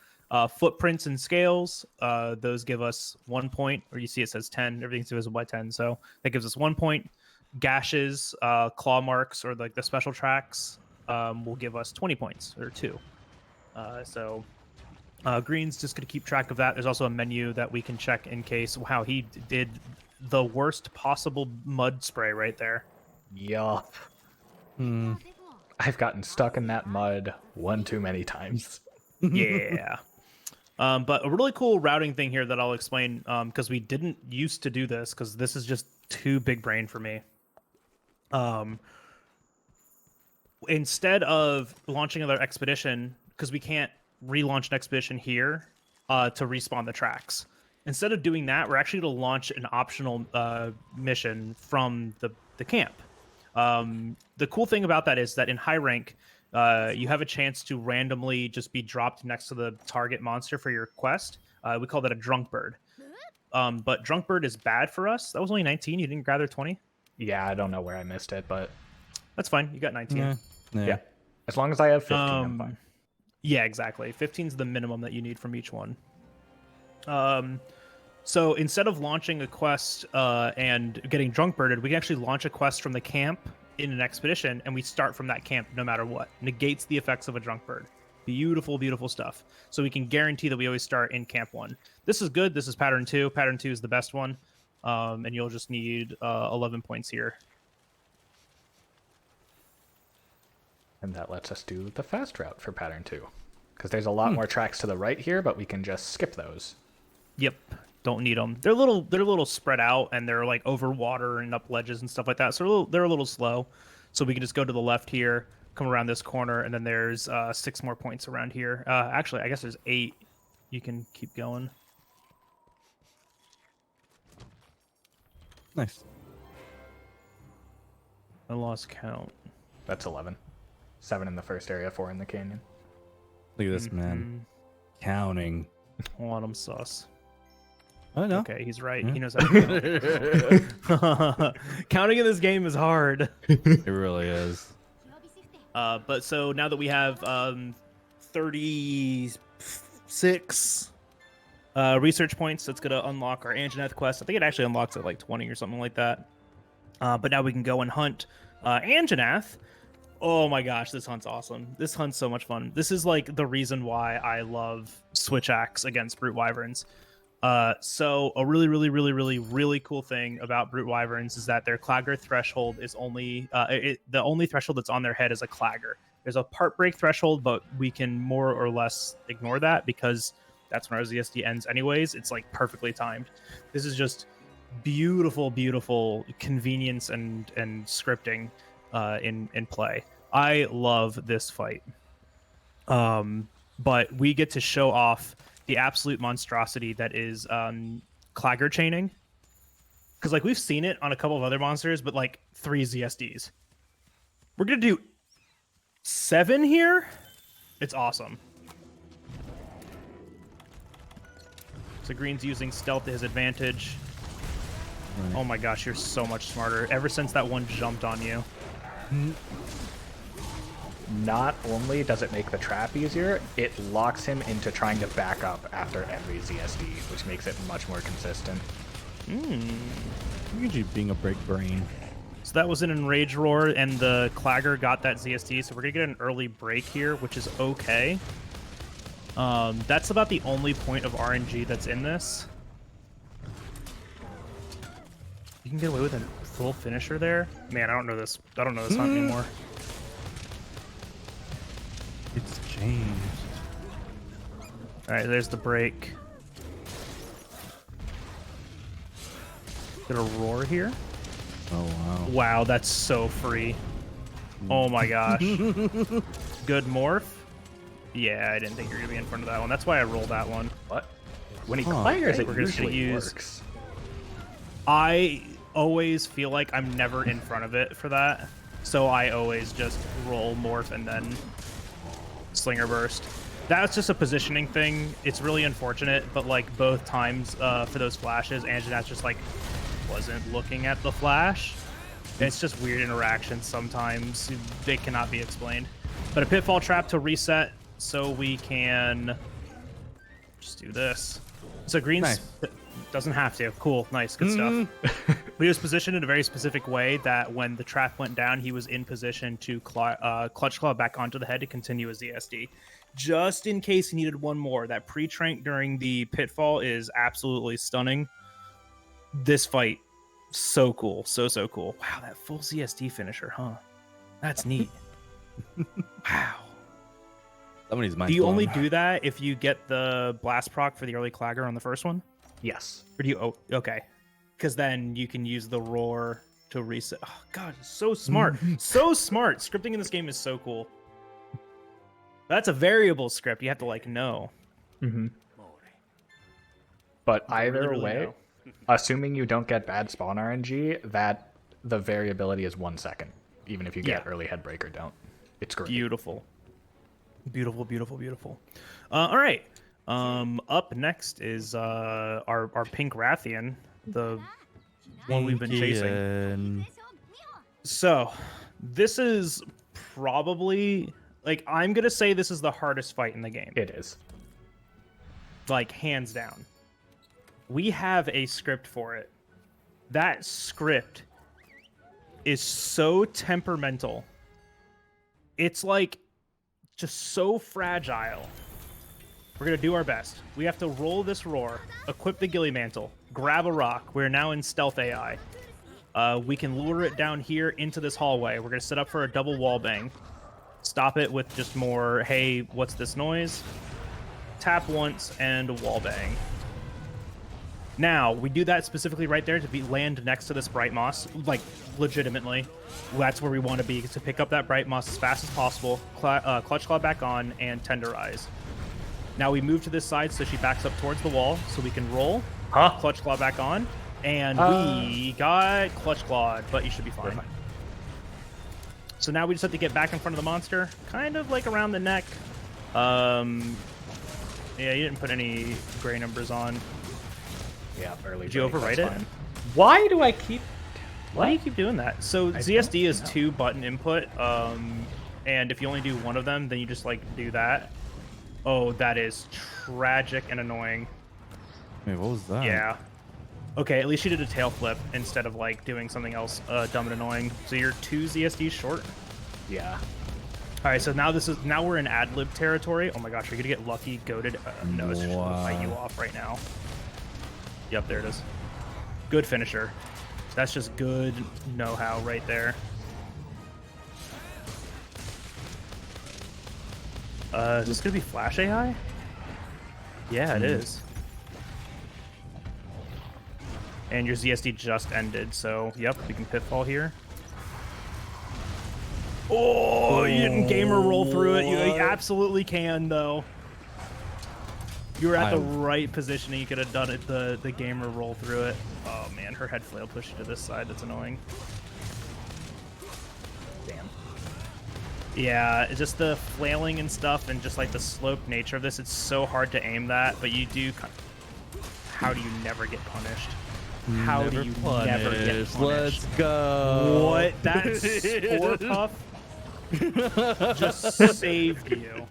S1: Footprints and scales, those give us 1 point, or you see it says 10, everything's divisible by 10, so that gives us 1 point. Gashes, claw marks, or like the special tracks will give us 20 points, or 2. So Green's just going to keep track of that. There's also a menu that we can check in case, wow, he did the worst possible mud spray right there.
S2: Yup. I've gotten stuck in that mud one too many times.
S1: Yeah. But a really cool routing thing here that I'll explain, because we didn't used to do this, because this is just too big brain for me. Instead of launching another expedition, because we can't relaunch an expedition here to respawn the tracks. Instead of doing that, we're actually going to launch an optional mission from the camp. The cool thing about that is that in high rank, you have a chance to randomly just be dropped next to the target monster for your quest. We call that a drunk bird. But drunk bird is bad for us. That was only 19. You didn't gather 20?
S2: Yeah, I don't know where I missed it, but
S1: That's fine. You got 19.
S2: yeah. As long as I have 15, I'm fine.
S1: Yeah, exactly. 15 is the minimum that you need from each one. So instead of launching a quest and getting drunk birded, we can actually launch a quest from the camp in an expedition, and we start from that camp no matter what. Negates the effects of a drunk bird. Beautiful, beautiful stuff. So we can guarantee that we always start in camp 1. This is good. This is pattern 2. Pattern 2 is the best one. And you'll just need 11 points here.
S2: And that lets us do the fast route for pattern 2. Because there's a lot more tracks to the right here, but we can just skip those.
S1: Yep. Don't need them. They're a little spread out, and they're like over water and up ledges and stuff like that. So they're a little slow. So we can just go to the left here, come around this corner, and then there's 6 more points around here. Actually, I guess there's 8. You can keep going.
S3: Nice.
S1: I lost count.
S2: That's 11. 7 in the first area, 4 in the canyon.
S3: Look at this man counting.
S1: Hold on, I'm sus.
S3: I know.
S1: Okay, he's right. He knows how to count. Counting in this game is hard.
S3: It really is.
S1: But so now that we have 36 research points, that's gonna unlock our Anjanath quest. I think it actually unlocks at like 20 or something like that. But now we can go and hunt Anjanath. Oh my gosh, this hunt's awesome. This hunt's so much fun. This is like the reason why I love Switch Axe against Brute Wyverns. So a really cool thing about Brute Wyverns is that their Clagger threshold is only the only threshold that's on their head is a Clagger. There's a part break threshold, but we can more or less ignore that because that's when our ZSD ends anyways. It's like perfectly timed. This is just beautiful convenience and scripting in play. I love this fight. But we get to show off the absolute monstrosity that is Clagger chaining. Because like we've seen it on a couple of other monsters, but like 3 ZSDs. We're gonna do 7 here. It's awesome. So Green's using stealth to his advantage. Right. Oh my gosh, you're so much smarter. Ever since that one jumped on you.
S2: Not only does it make the trap easier, it locks him into trying to back up after every ZSD, which makes it much more consistent.
S3: Usually being a break brain.
S1: So that was an Enrage Roar, and the Clagger got that ZSD, so we're going to get an early break here, which is okay. That's about the only point of RNG that's in this. You can get away with a full finisher there? Man, I don't know this hunt anymore.
S3: It's changed.
S1: All right, there's the break. Get a roar here.
S3: Oh, wow.
S1: Wow, that's so free. Oh my gosh. Good morph. Yeah, I didn't think you were going to be in front of that one. That's why I rolled that one.
S2: What? When he claggers, it
S1: we're just gonna
S2: usually
S1: use...
S2: works.
S1: I always feel like I'm never in front of it for that. So I always just roll morph and then Slinger Burst. That's just a positioning thing. It's really unfortunate, but like both times for those flashes, Anjanath just like wasn't looking at the flash. And it's just weird interactions sometimes. They cannot be explained. But a pitfall trap to reset so we can just do this. So Green's doesn't have to. Cool, nice, good stuff. He was positioned in a very specific way that when the trap went down, he was in position to clutch claw back onto the head to continue his ZSD. Just in case he needed one more. That pre-trank during the pitfall is absolutely stunning. This fight, so cool. So cool. Wow, that full ZSD finisher, huh? That's neat. Wow.
S3: Somebody's mind.
S1: Do you only do that if you get the blast proc for the early Clagger on the first one?
S2: Yes.
S1: Or do you? Oh, okay. Because then you can use the roar to reset. Oh god, so smart. So smart. Scripting in this game is so cool. That's a variable script. You have to like know.
S2: But either
S1: really
S2: way,
S1: know.
S2: assuming you don't get bad spawn RNG, that the variability is 1 second. Even if you get early headbreak or don't. It's great.
S1: Beautiful. Beautiful. All right. Up next is our pink Rathian, the one we've been chasing. So this is probably like I'm gonna say this is the hardest fight in the game.
S2: It is.
S1: Like hands down. We have a script for it. That script is so temperamental. It's like just so fragile. We're gonna do our best. We have to roll this roar, equip the ghillie mantle, grab a rock. We're now in stealth AI. We can lure it down here into this hallway. We're gonna set up for a double wall bang. Stop it with just more, hey, what's this noise? Tap once and a wall bang. Now, we do that specifically right there to land next to this Bright Moss, like, legitimately. That's where we want to be, to pick up that Bright Moss as fast as possible, Clutch Claw back on, and Tenderize. Now we move to this side so she backs up towards the wall, so we can roll, Clutch Claw back on, and we got Clutch Clawed, but you should be fine. So now we just have to get back in front of the monster, kind of like around the neck. Yeah, you didn't put any gray numbers on.
S2: Yeah, barely.
S1: Did you overwrite it?
S2: Fine. Why do I keep...
S1: Why do you keep doing that? So ZSD is 2 button input, and if you only do one of them, then you just like do that. Oh, that is tragic and annoying.
S3: Wait, what was that?
S1: Yeah. Okay, at least she did a tail flip instead of like doing something else dumb and annoying. So you're 2 ZSD short.
S2: Yeah.
S1: All right, so now we're in ad lib territory. Oh my gosh, are you gonna get lucky, goaded? No, it's just gonna fight you off right now. Yep, there it is. Good finisher. That's just good know-how right there. Is this gonna be Flash AI? Yeah, it is. And your ZSD just ended, so yep, we can pitfall here. Oh, you didn't gamer roll through it. You absolutely can, though. You were at the right position and you could have done it, the gamer roll through it. Oh man, her head flail pushed you to this side. That's annoying. Damn. Yeah, it's just the flailing and stuff and just like the slope nature of this. It's so hard to aim that, but you do. How do you never get punished? How do you never get punished?
S3: Let's go.
S1: What? That Spore Puff just saved you.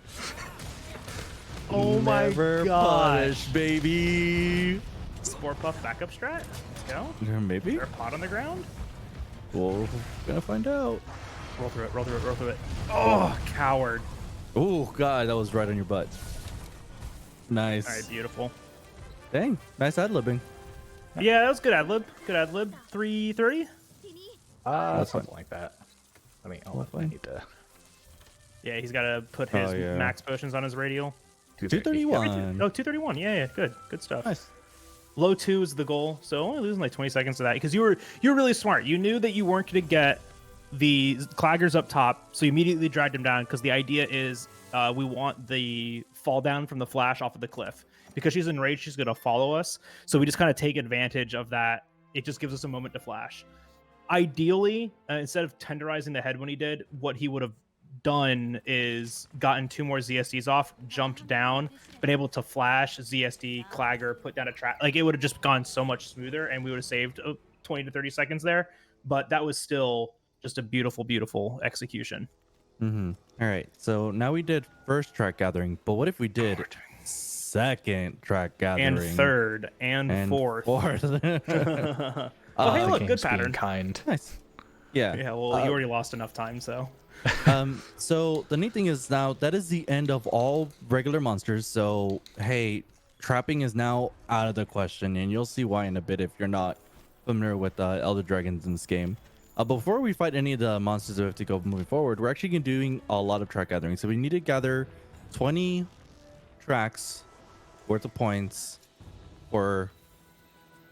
S1: Oh my
S3: gosh, baby.
S1: Spore Puff backup strat? Let's go.
S3: Maybe.
S1: Is there a pot on the ground?
S3: We're gonna find out.
S1: Roll through it, roll through it, roll through it. Oh, coward.
S3: Oh, God, that was right on your butt. Nice.
S1: All right, beautiful.
S3: Dang, nice ad-libbing.
S1: Yeah, that was good ad lib. Good ad lib. 330?
S2: Something like that. I mean, I need to...
S1: Yeah, he's got to put his max potions on his radial.
S3: 231.
S1: Oh, 231. Yeah, good. Good stuff.
S3: Nice.
S1: Low 2 is the goal, so only losing like 20 seconds to that because you're really smart. You knew that you weren't going to get the claggers up top, so you immediately dragged him down because the idea is we want the fall down from the flash off of the cliff. Because she's enraged, she's going to follow us, so we just kind of take advantage of that. It just gives us a moment to flash. Ideally, instead of tenderizing the head when he did, what he would have done is gotten 2 more ZSDs off, jumped down, been able to flash ZSD, clagger, put down a trap. Like, it would have just gone so much smoother, and we would have saved 20 to 30 seconds there. But that was still just a beautiful, beautiful execution.
S3: Mm-hmm. All right, so now we did first track gathering, but what if we did second track gathering?
S1: And third, and fourth.
S3: Oh,
S1: hey, look, good pattern.
S2: Kind.
S3: Nice. Yeah.
S1: Yeah, well, you already lost enough time, so...
S3: So the neat thing is now that is the end of all regular monsters. So hey, trapping is now out of the question, and you'll see why in a bit if you're not familiar with Elder Dragons in this game. Before we fight any of the monsters that we have to go moving forward, we're actually doing a lot of track gathering. So we need to gather 20 tracks worth of points for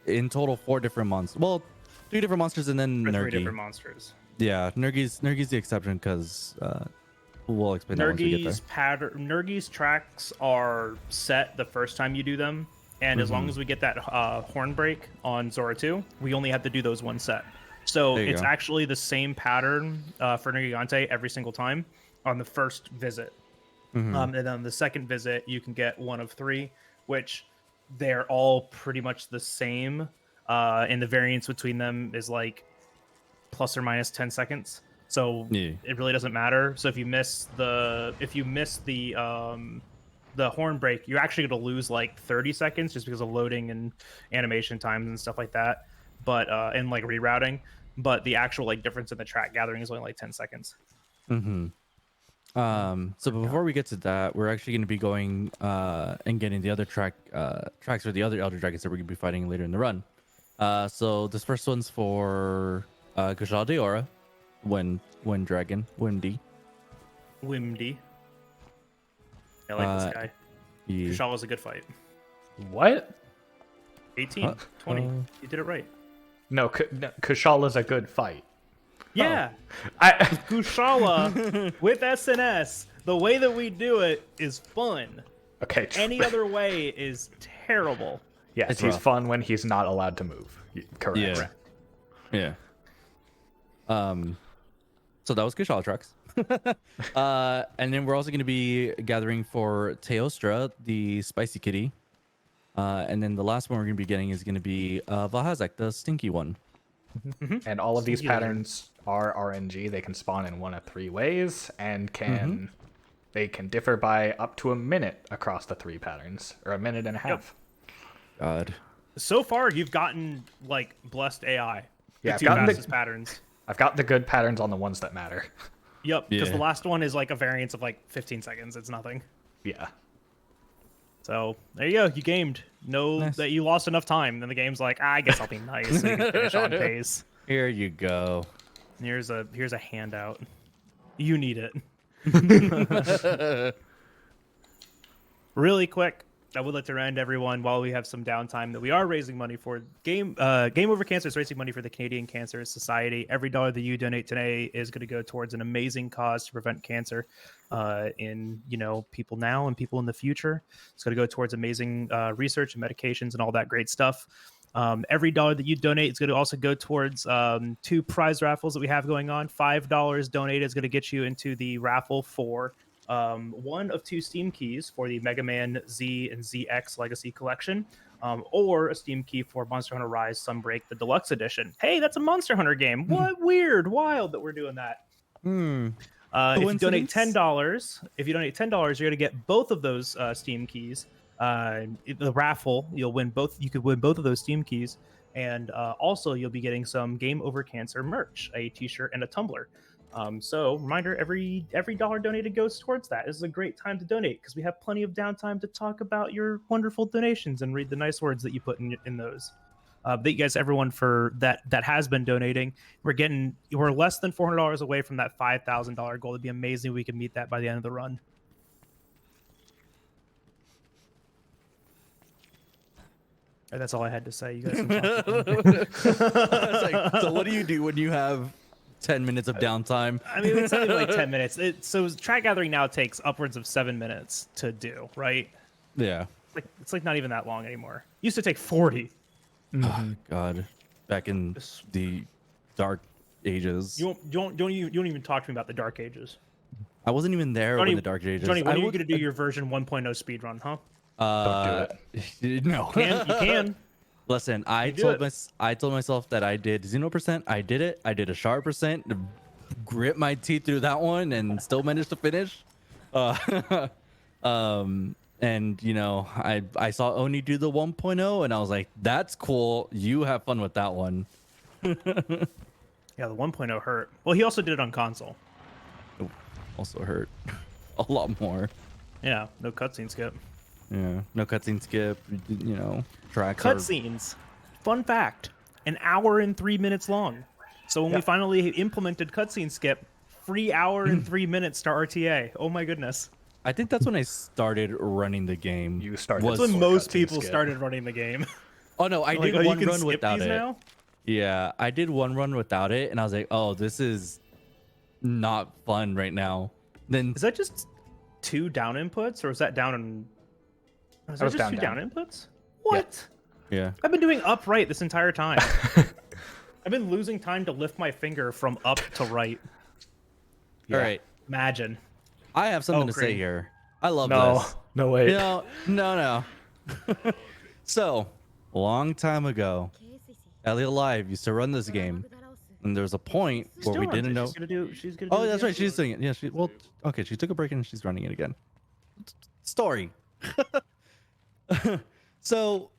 S3: in total 4 different monsters. Well, 3 different monsters and then
S1: For 3
S3: Nergy.
S1: different monsters.
S3: Yeah, Nergy's the exception because we'll explain that once we get there.
S1: Nergy's tracks are set the first time you do them, and as long as we get that horn break on Zora 2, we only have to do those one set. So it's actually the same pattern for Nergigante every single time on the first visit. And then on the second visit, you can get 1 of 3, which they're all pretty much the same. And the variance between them is like plus or minus 10 seconds. So it really doesn't matter. So if you miss the horn break, you're actually going to lose like 30 seconds just because of loading and animation times and stuff like that. But and like rerouting, but the actual like difference in the track gathering is only like 10 seconds.
S3: So before we get to that, we're actually going to be going and getting the other tracks for the other Elder Dragons that we're going to be fighting later in the run. So this first one's for Kushal Deora, Wind Dragon, Windy.
S1: Wimdy. I like this guy.
S3: Yeah.
S1: Kushal was a good fight.
S2: What?
S1: 18, 20. You did it right.
S2: No, Kushala is a good fight.
S1: Yeah.
S2: I
S1: Kushala with SNS. The way that we do it is fun.
S2: okay.
S1: Any other way is terrible.
S2: Yes,
S3: It's
S2: he's
S3: rough.
S2: fun when he's not allowed to move. Correct.
S3: Yeah. So that was Kushal tracks. And then we're also going to be gathering for Teostra, the spicy kitty. And then the last one we're going to be getting is going to be Valhazak, the stinky one.
S2: And all of these
S1: Singular.
S2: patterns are RNG. They can spawn in one of 3 ways and they can differ by up to a minute across the 3 patterns, or a minute and a half.
S3: God.
S1: So far, you've gotten like blessed AI.
S2: Yeah,
S1: The
S2: I've
S1: 2
S2: gotten the-
S1: fastest patterns.
S2: I've got the good patterns on the ones that matter.
S1: Yep, because
S3: Yeah.
S1: the last one is like a variance of like 15 seconds. It's nothing.
S2: Yeah.
S1: So there you go. You gamed. Know
S3: Nice.
S1: that you lost enough time. Then the game's like, I guess I'll be nice so you can finish on pace.
S3: Here you go.
S1: And here's a handout. You need it. Really quick, I would like to remind everyone while we have some downtime that we are raising money for Game Over Cancer is raising money for the Canadian Cancer Society. Every dollar that you donate today is going to go towards an amazing cause to prevent cancer in people now and people in the future. It's going to go towards amazing research and medications and all that great stuff. Every dollar that you donate is going to also go towards 2 prize raffles that we have going on. $5 donated is going to get you into the raffle for 1 of 2 Steam keys for the Mega Man Z and ZX Legacy Collection, or a Steam key for Monster Hunter Rise Sunbreak, the Deluxe Edition. Hey, that's a Monster Hunter game. What weird, wild that we're doing that. If you donate $10, you're gonna get both of those Steam keys. The raffle, you'll win both. You could win both of those Steam keys, and also you'll be getting some Game Over Cancer merch, a T-shirt and a tumbler. So reminder, every dollar donated goes towards that. This is a great time to donate because we have plenty of downtime to talk about your wonderful donations and read the nice words that you put in those. Thank you guys, everyone, for that has been donating. We're less than $400 away from that $5,000 goal. It'd be amazing if we could meet that by the end of the run. And that's all I had to say. You guys can talk.
S3: So what do you do when you have 10 minutes of downtime?
S1: I mean, it's only like 10 minutes. So track gathering now takes upwards of 7 minutes to do, right?
S3: Yeah.
S1: It's like not even that long anymore. Used to take 40.
S3: Oh, God. Back in the dark ages.
S1: You don't even talk to me about the Dark Ages.
S3: I wasn't even there
S1: Johnny,
S3: when the dark ages.
S1: Johnny, when
S3: I
S1: are you
S3: would-
S1: going to do your version 1.0 speed run, huh?
S3: Don't do it. No.
S1: You can.
S3: Listen, I
S1: do
S3: told
S1: it.
S3: I told myself that I did 0%. I did it. I did a sharp percent. Grit my teeth through that one and still managed to finish. And I saw Oni do the 1.0 and I was like, that's cool. You have fun with that one.
S1: Yeah, the 1.0 hurt. Well, he also did it on console.
S3: Also hurt a lot more.
S1: Yeah, no cutscene skip.
S3: Yeah, no cutscene skip. Tracks. are-
S1: Cutscenes. Fun fact: an hour and 3 minutes long. So when we finally implemented cutscene skip, free hour and 3 minutes to RTA. Oh my goodness!
S3: I think that's when I started running the game.
S2: You started.
S3: Was-
S1: That's when
S2: for
S1: most
S2: cutscene
S1: people
S2: skip.
S1: started running the game.
S3: Oh no, I
S1: Like,
S3: did
S1: you
S3: one
S1: can
S3: run
S1: skip
S3: without
S1: these
S3: it.
S1: now?
S3: Yeah, I did one run without it, and I was like, "Oh, this is not fun right now." Then
S1: Is that just 2 down inputs, or is that down and? Is that
S2: was
S1: just
S2: down,
S1: 2
S2: down.
S1: down inputs? What?
S3: yeah,
S1: I've been doing upright this entire time. I've been losing time to lift my finger from up to right.
S2: Yeah.
S3: all right.
S1: Imagine.
S3: I have something to say
S1: great.
S3: here. I love
S2: No,
S3: this.
S2: no way.
S3: No. So, a long time ago, Elliot Live used to run this game, and there was a point where we didn't know.
S1: She's gonna do it
S3: Oh, that's
S1: again.
S3: right. She's doing it. Yeah. Okay. She took a break and she's running it again. Story. So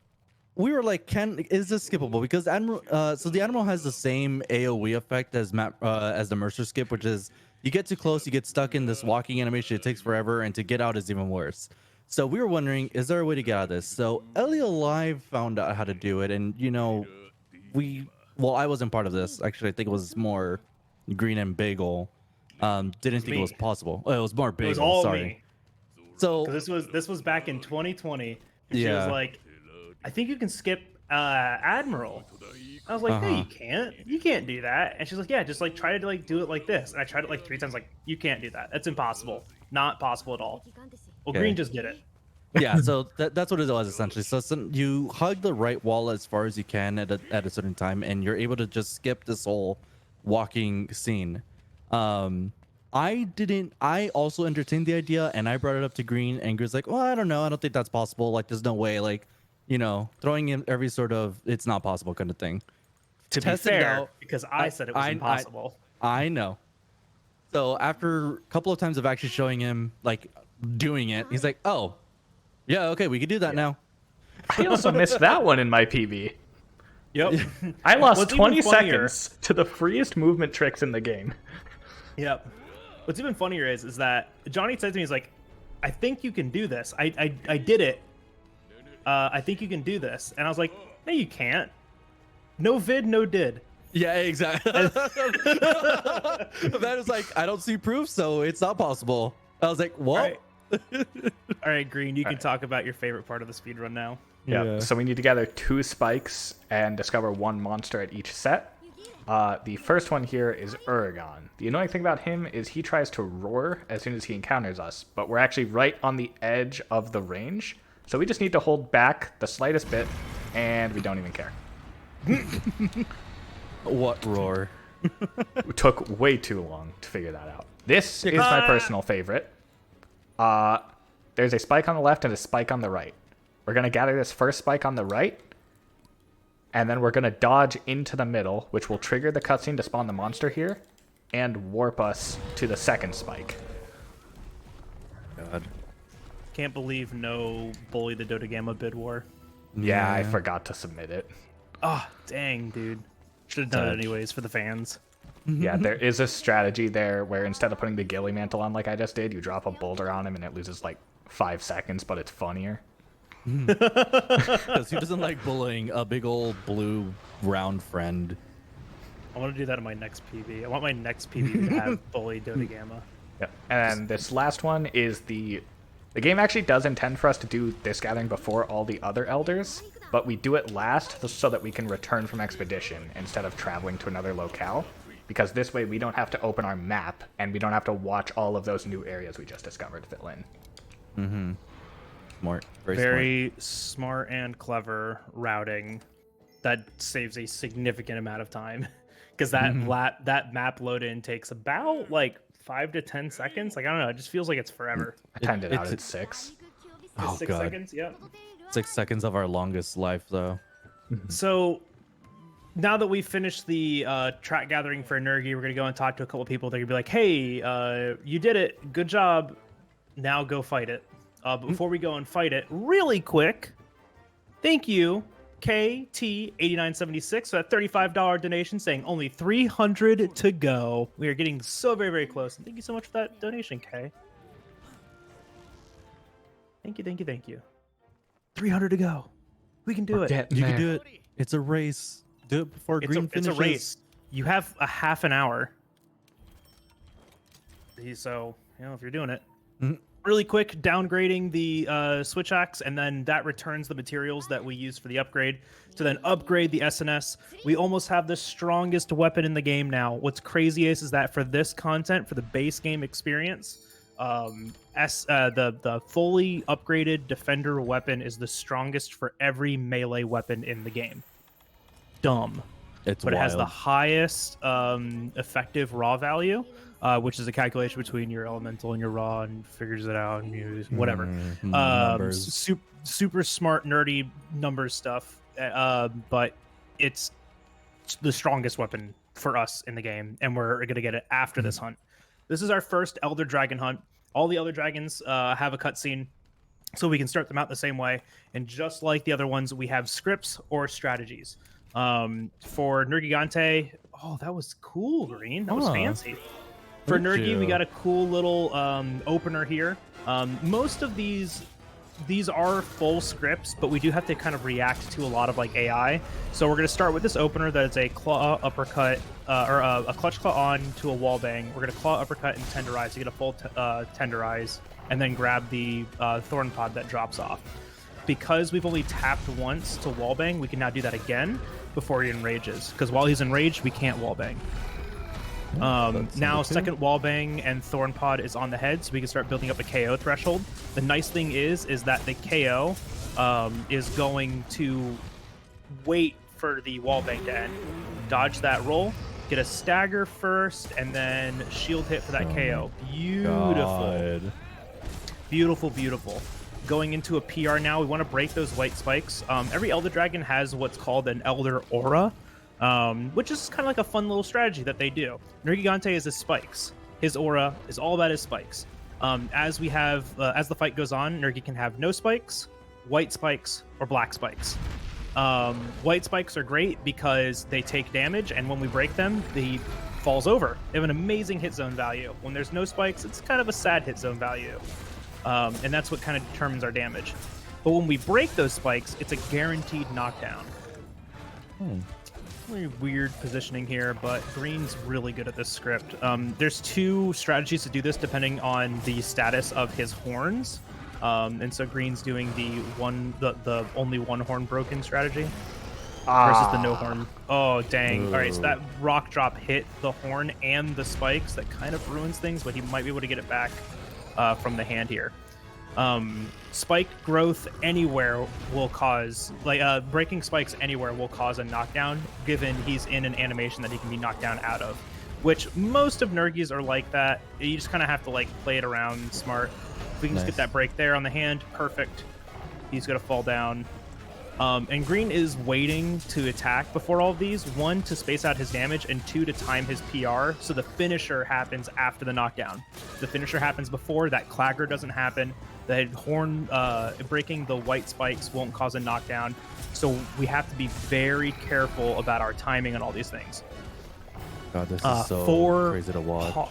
S3: we were like, is this skippable? Because so the Admiral has the same AOE effect as the Mercer skip, which is You get too close, you get stuck in this walking animation. It takes forever, and to get out is even worse. So we were wondering, is there a way to get out of this? So Ellie Alive found out how to do it, and well, I wasn't part of this. Actually, I think it was more Green and Bagel. Didn't think it was possible. Oh, it was more Bagel.
S1: It was all
S3: sorry.
S1: me.
S3: So
S1: this was back in 2020. And she
S3: Yeah.
S1: was like, I think you can skip Admiral. I was like, no, you can't. You can't do that. And she's like, yeah, just like try to like do it like this. And I tried it like 3 times. Like, you can't do that. That's impossible. Not possible at all. Well,
S3: Okay.
S1: Green just did it.
S3: yeah, so that's what it was essentially. So you hug the right wall as far as you can at a certain time, and you're able to just skip this whole walking scene. I also entertained the idea, and I brought it up to Green, and Green's like, well, I don't know, I don't think that's possible. Like, there's no way. Like, throwing in every sort of it's not possible kind of thing.
S1: To be
S3: Tested it
S1: fair,
S3: out.
S1: because I said it was impossible.
S3: I know. So after a couple of times of actually showing him like doing it, he's like, oh, yeah, okay, we can do that now.
S2: I also missed that one in my PB.
S1: Yep.
S2: I lost
S1: What's
S2: 20
S1: even funnier-
S2: seconds to the freest movement tricks in the game.
S1: Yep. What's even funnier is that Johnny said to me, he's like, I think you can do this. I did it. I think you can do this. And I was like, no, you can't. No vid, no did.
S3: Yeah, exactly. That is like, I don't see proof, so it's not possible. I was like, what?
S1: All right, Green, you can talk about your favorite part of the speedrun now.
S2: Yeah. So we need to gather 2 spikes and discover 1 monster at each set. The first one here is Uragon. The annoying thing about him is he tries to roar as soon as he encounters us, but we're actually right on the edge of the range. So we just need to hold back the slightest bit, and we don't even care.
S3: What roar?
S2: It took way too long to figure that out. This is my personal favorite. There's a spike on the left and a spike on the right. We're going to gather this first spike on the right, and then we're going to dodge into the middle, which will trigger the cutscene to spawn the monster here, and warp us to the second spike.
S3: God.
S1: Can't believe no Bully the Dota Gamma bid war.
S2: Yeah, I forgot to submit it.
S1: Oh, dang, dude. Should have done it anyways for the fans.
S2: Yeah, there is a strategy there where instead of putting the ghillie mantle on like I just did, you drop a boulder on him and it loses like 5 seconds, but it's funnier.
S3: Because he doesn't like bullying a big old blue round friend.
S1: I want to do that in my next PB. I want my next PB to have Bully Dota Gamma.
S2: Yeah. And this last one is the game actually does intend for us to do this gathering before all the other elders, but we do it last so that we can return from expedition instead of traveling to another locale, because this way we don't have to open our map and we don't have to watch all of those new areas we just discovered fill in.
S3: Smart.
S1: Very smart and clever routing that saves a significant amount of time, because that map load in takes about like 5 to 10 seconds. Like, I don't know, it just feels like it's forever.
S2: I timed it out at 6.
S3: Oh,
S1: 6
S3: God.
S1: seconds, yeah.
S3: 6 seconds of our longest life, though.
S1: So now that we've finished the track gathering for Nergi, we're gonna go and talk to a couple people. They're gonna be like, hey, you did it, good job, now go fight it. But before we go and fight it, really quick, thank you KT8976 for that $35 donation, saying only 300 to go. We are getting so very, very close. And thank you so much for that donation, K. Thank you, thank you, thank you. 300 to go. We can do it.
S3: You can do it. It's a race. Do it before Green
S1: It's
S3: finishes.
S1: a race. You have a half an hour. So, if you're doing it. Really quick, downgrading the switch axe, and then that returns the materials that we use for the upgrade to then upgrade the SNS. We almost have the strongest weapon in the game now. What's crazy is that for this content, for the base game experience, the fully upgraded defender weapon is the strongest for every melee weapon in the game. Dumb.
S3: It's
S1: But
S3: wild.
S1: it has the highest effective raw value, which is a calculation between your elemental and your raw, and figures it out and use whatever.
S3: Numbers.
S1: Super smart, nerdy numbers stuff. But it's the strongest weapon for us in the game, and we're gonna get it after this hunt. This is our first Elder Dragon hunt. All the Elder Dragons have a cutscene, so we can start them out the same way. And just like the other ones, we have scripts or strategies. For Nergigante, oh, that was cool, Green. That was fancy. For
S3: Look at
S1: Nergi, we
S3: you.
S1: got a cool little opener here. Most of these are full scripts, but we do have to kind of react to a lot of like AI. So we're going to start with this opener that is a claw uppercut, or a clutch claw on to a wall bang. We're going to claw uppercut and tenderize to get a full tenderize, and then grab the thorn pod that drops off. Because we've only tapped once to wall bang, we can now do that again before he enrages. Because while he's enraged, we can't wall bang. Now second wall bang and thorn pod is on the head, so we can start building up a KO threshold. The nice thing is that the KO is going to wait for the wall bang to end, dodge that roll, get a stagger first, and then shield hit for that KO. Beautiful. Beautiful. Going into a PR now, we want to break those white spikes. Every Elder Dragon has what's called an Elder Aura, which is kind of like a fun little strategy that they do. Nergigante is his spikes. His aura is all about his spikes. As the fight goes on, Nergi can have no spikes, white spikes, or black spikes. White spikes are great because they take damage, and when we break them, he falls over. They have an amazing hit zone value. When there's no spikes, it's kind of a sad hit zone value. And that's what kind of determines our damage. But when we break those spikes, it's a guaranteed knockdown. Really weird positioning here, but Green's really good at this script. There's two strategies to do this depending on the status of his horns. And so Green's doing the only one horn broken strategy versus the no horn. Oh, dang. All right, so that rock drop hit the horn and the spikes. That kind of ruins things, but he might be able to get it back from the hand here. Spike growth anywhere will cause, breaking spikes anywhere will cause a knockdown, given he's in an animation that he can be knocked down out of, which most of Nergis are like that. You just kind of have to play it around smart. If we can just get that break there on the hand, perfect. He's gonna fall down. And Green is waiting to attack before all of these. 1, to space out his damage, and 2, to time his PR, so the finisher happens after the knockdown. The finisher happens before, that clagger doesn't happen. The horn breaking the white spikes won't cause a knockdown. So we have to be very careful about our timing on all these things.
S3: God, this is so crazy to watch.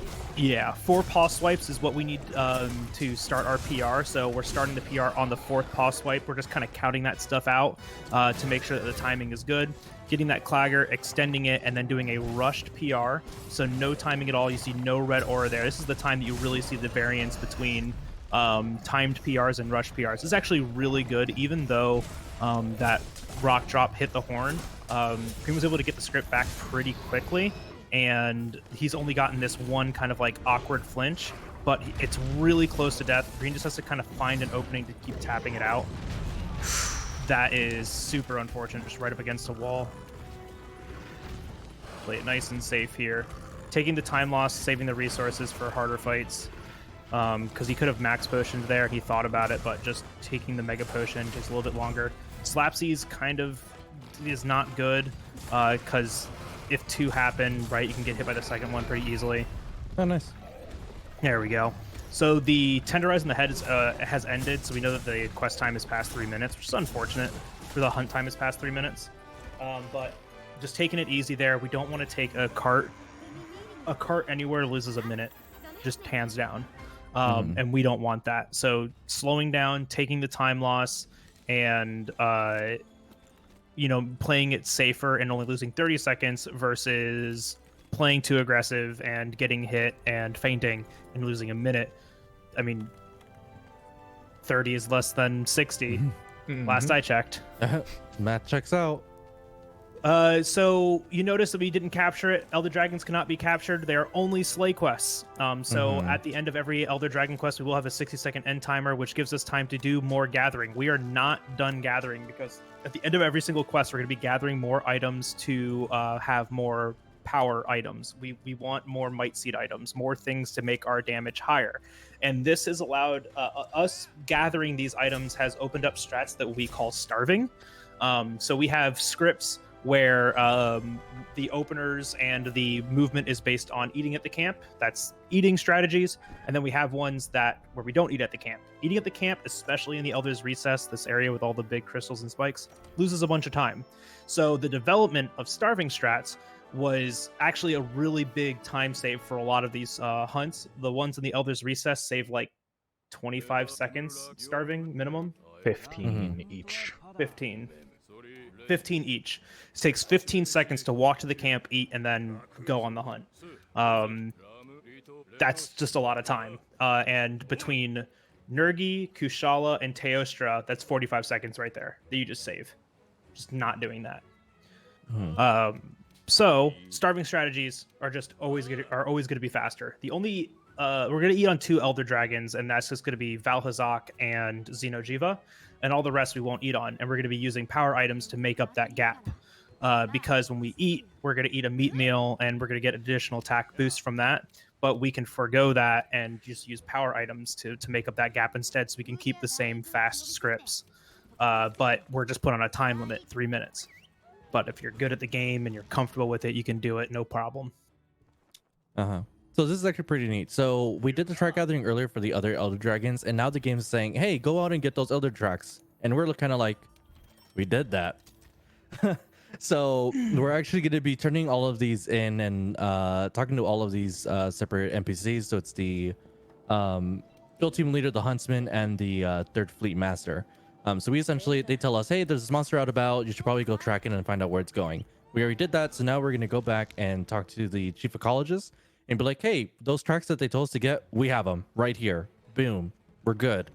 S1: 4 paw swipes is what we need to start our PR. So we're starting the PR on the 4th paw swipe. We're just kind of counting that stuff out to make sure that the timing is good. Getting that clagger, extending it, and then doing a rushed PR. So no timing at all. You see no red aura there. This is the time that you really see the variance between timed PRs and rushed PRs. It's actually really good, even though that rock drop hit the horn. Green was able to get the script back pretty quickly, and he's only gotten this one kind of awkward flinch, but it's really close to death. Green just has to kind of find an opening to keep tapping it out. That is super unfortunate, just right up against the wall. Play it nice and safe here. Taking the time loss, saving the resources for harder fights. Because he could have max potioned there. He thought about it, but just taking the mega potion takes a little bit longer. Slapsies kind of is not good, because if 2 happen, right, you can get hit by the second one pretty easily.
S3: Oh, nice.
S1: There we go. So the tenderize in the head has ended, so we know that the quest time is past 3 minutes, which is unfortunate for the hunt time is past 3 minutes. But just taking it easy there. We don't want to take a cart. A cart anywhere loses a minute, just hands down. And we don't want that. So slowing down, taking the time loss, and playing it safer and only losing 30 seconds versus playing too aggressive and getting hit and fainting and losing a minute. I mean, 30 is less than 60. Last I checked.
S3: Matt checks out.
S1: So you notice that we didn't capture it. Elder Dragons cannot be captured. They are only slay quests. So at the end of every Elder Dragon quest, we will have a 60-second end timer, which gives us time to do more gathering. We are not done gathering, because at the end of every single quest, we're going to be gathering more items to have more power items. We want more might seed items, more things to make our damage higher. And this has allowed us gathering these items has opened up strats that we call starving. So we have scripts where the openers and the movement is based on eating at the camp. That's eating strategies. And then we have ones where we don't eat at the camp. Eating at the camp, especially in the Elder's Recess, this area with all the big crystals and spikes, loses a bunch of time. So the development of starving strats was actually a really big time save for a lot of these hunts. The ones in the Elder's Recess save like 25 seconds starving minimum.
S2: 15 each.
S1: 15. 15 each. It takes 15 seconds to walk to the camp, eat, and then go on the hunt. That's just a lot of time. And between Nurgi, Kushala, and Teostra, that's 45 seconds right there that you just save. Just not doing that. So starving strategies are just always going to be faster. The only we're going to eat on 2 Elder Dragons, and that's just going to be Valhazak and Xenojiva, and all the rest we won't eat on. And we're going to be using power items to make up that gap. Because when we eat, we're going to eat a meat meal, and we're going to get additional attack boosts from that. But we can forgo that and just use power items to make up that gap instead, so we can keep the same fast scripts. But we're just put on a time limit, 3 minutes. But if you're good at the game and you're comfortable with it, you can do it, no problem.
S3: So this is actually pretty neat. So we did the track gathering earlier for the other Elder Dragons, and now the game is saying, hey, go out and get those Elder tracks. And we're kind of like, we did that. So we're actually going to be turning all of these in and talking to all of these separate NPCs. So it's the field team leader, the huntsman, and the third fleet master. So we essentially, they tell us, hey, there's this monster out about. You should probably go track it and find out where it's going. We already did that. So now we're going to go back and talk to the chief ecologist and be like, hey, those tracks that they told us to get, we have them right here. Boom. We're good.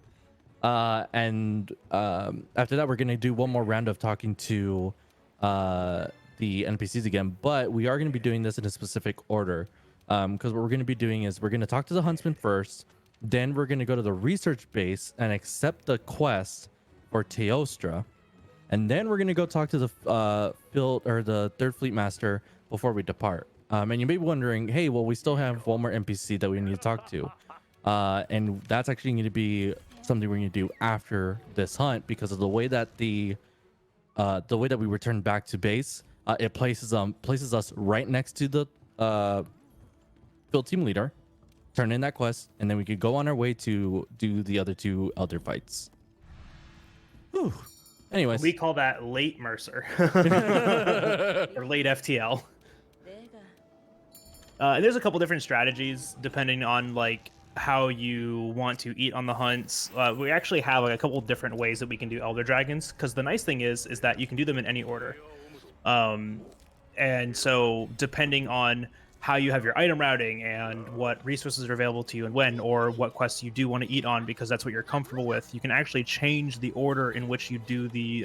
S3: And after that, we're going to do one more round of talking to the NPCs again, but we are going to be doing this in a specific order, because what we're going to be doing is we're going to talk to the huntsman first, then we're going to go to the research base and accept the quest for Teostra, and then we're going to go talk to the field or the third fleet master before we depart. And you may be wondering, hey, well, we still have one more NPC that we need to talk to, and that's actually going to be something we're going to do after this hunt, because of the way that the way that we return back to base, it places us right next to the field team leader, turn in that quest, and then we could go on our way to do the other 2 elder fights. Whew. Anyways,
S1: We call that late Mercer or late FTL. And there's a couple different strategies depending on like how you want to eat on the hunts. We actually have like a couple different ways that we can do Elder Dragons, because the nice thing is that you can do them in any order. And so depending on how you have your item routing and what resources are available to you and when, or what quests you do want to eat on, because that's what you're comfortable with, you can actually change the order in which you do the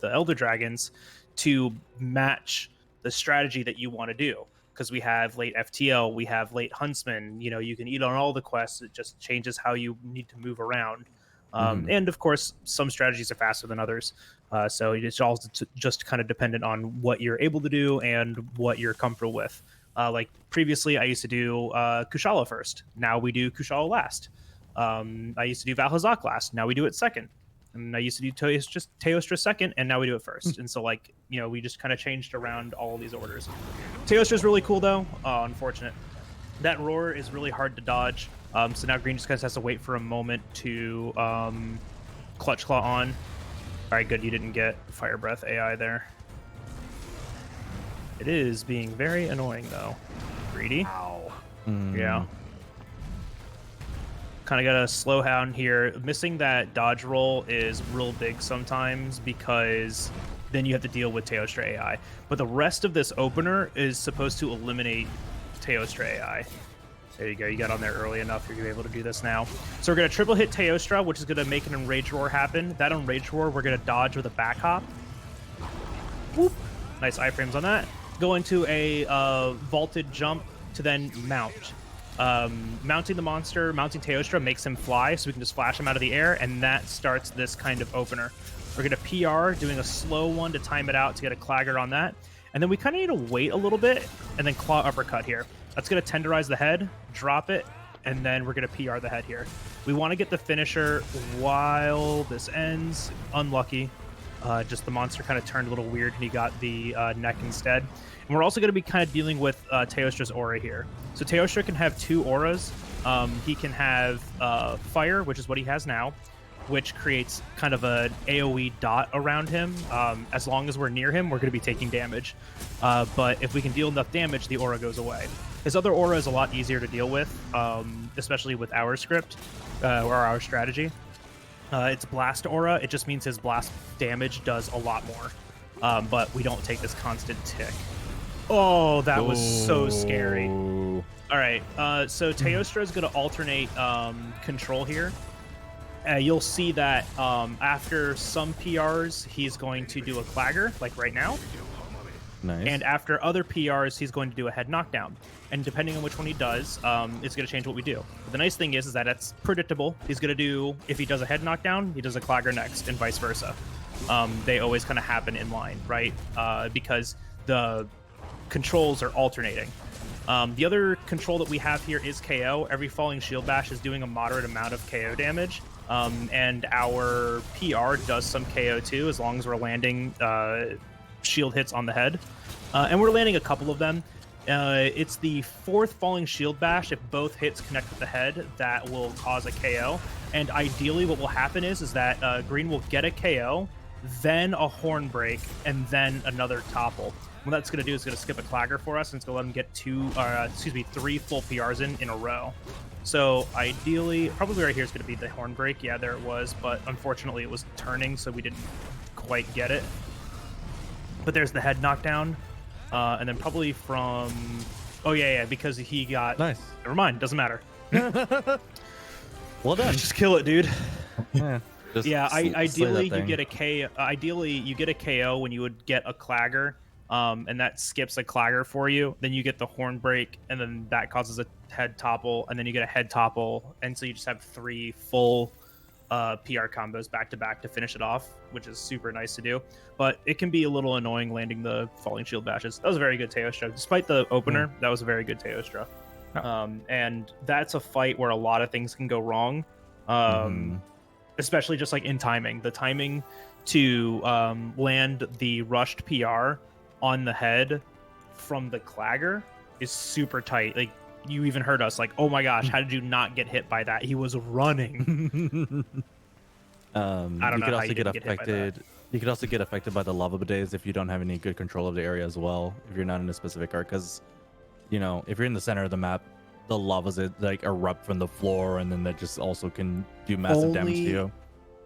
S1: Elder Dragons to match the strategy that you want to do. Because we have late FTL, we have late Huntsman, you can eat on all the quests. It just changes how you need to move around. And of course, some strategies are faster than others. So it's all just kind of dependent on what you're able to do and what you're comfortable with. Like previously, I used to do Kushala first. Now we do Kushala last. I used to do Valhazak last. Now we do it second. And I used to do Teostra second, and now we do it first. And so, we just kind of changed around all of these orders. Teostra is really cool, though. Unfortunate. That roar is really hard to dodge. So now Green just kind of has to wait for a moment to Clutch Claw on. All right, good. You didn't get Fire Breath AI there. It is being very annoying, though. Greedy.
S2: Ow.
S1: Yeah. Kind of got a slow hound here. Missing that dodge roll is real big sometimes, because then you have to deal with Teostra AI. But the rest of this opener is supposed to eliminate Teostra AI. There you go. You got on there early enough. You're going to be able to do this now. So we're going to triple hit Teostra, which is going to make an Enrage Roar happen. That Enrage Roar, we're going to dodge with a back hop. Whoop. Nice iframes on that. Go into a vaulted jump to then mount. Mounting the monster, mounting Teostra makes him fly, so we can just flash him out of the air, and that starts this kind of opener. We're going to PR, doing a slow one to time it out to get a Clagger on that. And then we kind of need to wait a little bit, and then Claw Uppercut here. That's going to tenderize the head, drop it, and then we're going to PR the head here. We want to get the finisher while this ends. Unlucky. Just the monster kind of turned a little weird, and he got the neck instead. And we're also going to be kind of dealing with Teostra's aura here. So Teostra can have 2 auras. He can have fire, which is what he has now. which creates kind of an AoE dot around him. As long as we're near him, we're going to be taking damage. But if we can deal enough damage, the aura goes away. His other aura is a lot easier to deal with, especially with our script or our strategy. It's blast aura. It just means his blast damage does a lot more, but we don't take this constant tick. Oh, that was so scary. All right, so Teostra is going to alternate control here. You'll see that after some PRs, he's going to do a clagger, like right now.
S3: Nice.
S1: And after other PRs, he's going to do a head knockdown. And depending on which one he does, it's going to change what we do. But the nice thing is that it's predictable. He's going to do, if he does a head knockdown, he does a clagger next, and vice versa. They always kind of happen in line, right? Because the controls are alternating. The other control that we have here is KO. Every falling shield bash is doing a moderate amount of KO damage. And our PR does some KO too, as long as we're landing shield hits on the head. And we're landing a couple of them. It's the fourth falling shield bash. If both hits connect with the head, that will cause a KO. And ideally what will happen is that Green will get a KO, then a horn break, and then another topple. What that's going to do is going to skip a clagger for us, and it's going to let him get 3 full PRs in a row. So ideally, probably right here is going to be the horn break. Yeah, there it was, but unfortunately it was turning, so we didn't quite get it. But there's the head knockdown, and then probably from... Oh, yeah, because he got...
S3: Nice.
S1: Never mind, doesn't matter.
S3: Well done.
S1: Just kill it, dude.
S3: Yeah,
S1: ideally you get a KO. Ideally, you get a KO when you would get a clagger, and that skips a clagger for you. Then you get the horn break, and then that causes a head topple, and then you get a head topple, and so you just have 3 full PR combos back to back to finish it off, which is super nice to do. But it can be a little annoying landing the falling shield bashes. That was a very good Teostra. Despite the opener, that was a very good Teostra.
S2: Oh.
S1: And that's a fight where a lot of things can go wrong. Especially just like in timing. The timing to land the rushed PR on the head from the clagger is super tight. Like, you even heard us like, oh my gosh, how did you not get hit by that? He was running. I don't know how you didn't get hit by that.
S3: You could also get affected by the lava bidets if you don't have any good control of the area as well, if you're not in a specific art, because, you know, if you're in the center of the map, the lavas like erupt from the floor, and then that just also can do massive damage to you.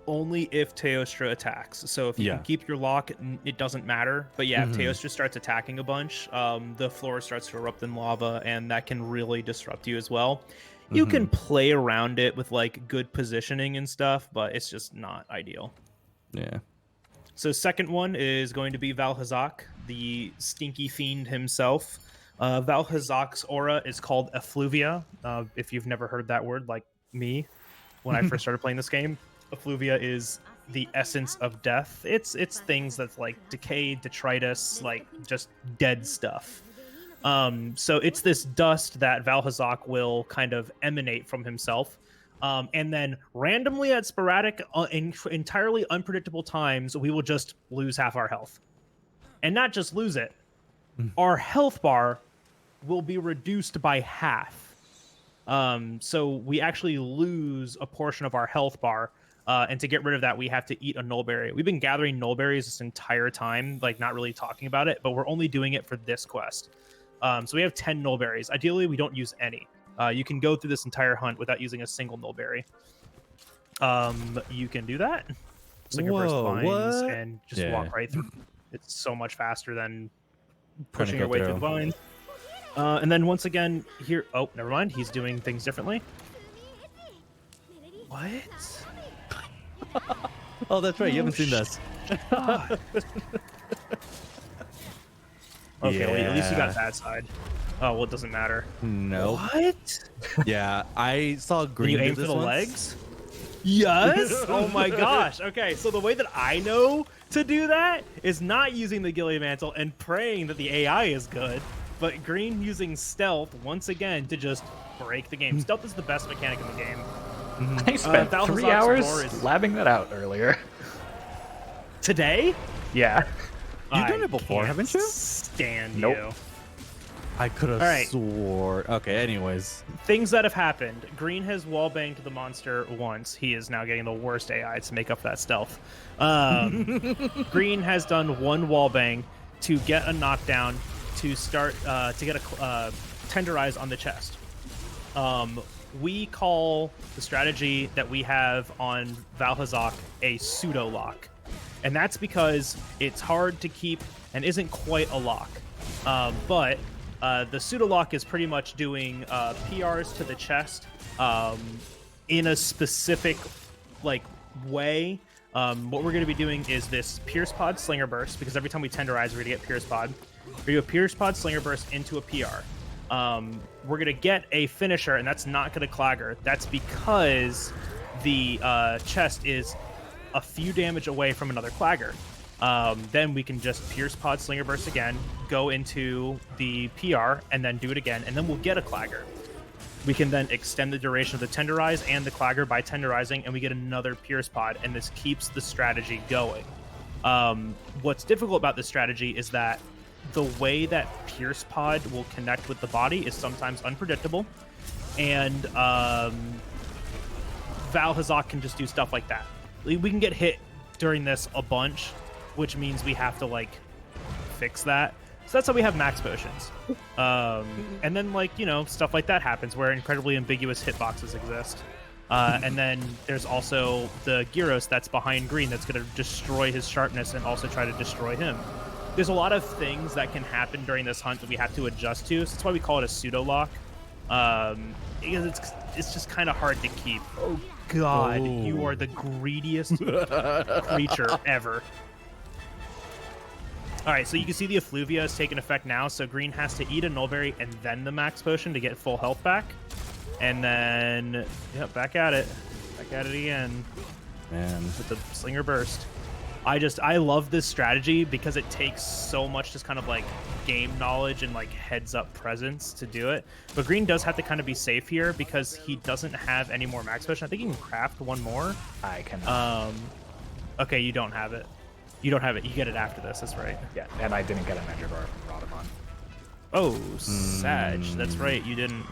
S1: Only if Teostra attacks. So if you can keep your lock, it doesn't matter. But yeah, if Teostra starts attacking a bunch, the floor starts to erupt in lava, and that can really disrupt you as well. You can play around it with like good positioning and stuff, but it's just not ideal.
S3: Yeah.
S1: So second one is going to be Valhazak, the stinky fiend himself. Valhazak's aura is called Effluvia. If you've never heard that word, like me, when I first started playing this game, Effluvia is the essence of death. It's things that's like decay, detritus, like just dead stuff. So it's this dust that Valhazak will kind of emanate from himself. And then randomly at sporadic, entirely unpredictable times, we will just lose half our health. And not just lose it. Our health bar will be reduced by half. So we actually lose a portion of our health bar. And to get rid of that, we have to eat a nullberry. We've been gathering nullberries this entire time, like not really talking about it, but we're only doing it for this quest. So we have 10 nullberries. Ideally, we don't use any. You can go through this entire hunt without using a single nullberry. You can do that. It's like a burst of vines and just walk right through. It's so much faster than pushing your way through the vines. And then once again, here... Oh, never mind. He's doing things differently. What?
S3: Oh, that's right. You haven't seen this.
S1: Okay, well, at least you got that side. Oh, well, it doesn't matter.
S3: No.
S1: What?
S3: Yeah, I saw Green.
S1: Can you aim for the legs? Yes. Oh my gosh. Okay, so the way that I know to do that is not using the Gilly Mantle and praying that the AI is good, but Green using stealth once again to just break the game. Stealth is the best mechanic in the game.
S2: I spent 3 hours labbing that out earlier.
S1: Today?
S2: Yeah.
S3: You've done it before, haven't you?
S1: Stand
S2: Nope.
S1: you.
S3: I could have
S1: All right.
S3: swore. Okay, anyways.
S1: Things that have happened. Green has wallbanged the monster once. He is now getting the worst AI to make up that stealth. Green has done one wallbang to get a knockdown to start to get a tenderize on the chest. We call the strategy that we have on Valhazak a pseudo lock, and that's because it's hard to keep and isn't quite a lock. But the pseudo lock is pretty much doing PRs to the chest in a specific way. What we're going to be doing is this Pierce Pod Slinger Burst, because every time we tenderize, we're going to get Pierce Pod. We're going to do a Pierce Pod Slinger Burst into a PR. We're going to get a finisher, and that's not going to clagger. That's because the chest is a few damage away from another clagger. Then we can just Pierce Pod Slinger Burst again, go into the PR, and then do it again, and then we'll get a clagger. We can then extend the duration of the tenderize and the clagger by tenderizing, and we get another Pierce Pod, and this keeps the strategy going. What's difficult about this strategy is that the way that Pierce Pod will connect with the body is sometimes unpredictable, and Valhazak can just do stuff like that. We can get hit during this a bunch, which means we have to fix that. So that's how we have max potions. And then stuff like that happens where incredibly ambiguous hitboxes exist. And then there's also the Gyros that's behind Green that's going to destroy his sharpness and also try to destroy him. There's a lot of things that can happen during this hunt that we have to adjust to. So that's why we call it a pseudo lock. Because it's just kind of hard to keep. Oh God, you are the greediest creature ever. All right, so you can see the effluvia is taking effect now. So Green has to eat a nullberry and then the max potion to get full health back. And then, yep, back at it. Back at it again.
S3: Man.
S1: With the Slinger Burst. I love this strategy because it takes so much just kind of game knowledge and heads up presence to do it. But Green does have to kind of be safe here because he doesn't have any more max potion. I think he can craft one more.
S2: I can.
S1: Okay, you don't have it. You don't have it. You get it after this. That's right.
S2: Yeah, and I didn't get a Mandragora from Rodamon.
S1: Oh, Sag. That's right. You didn't.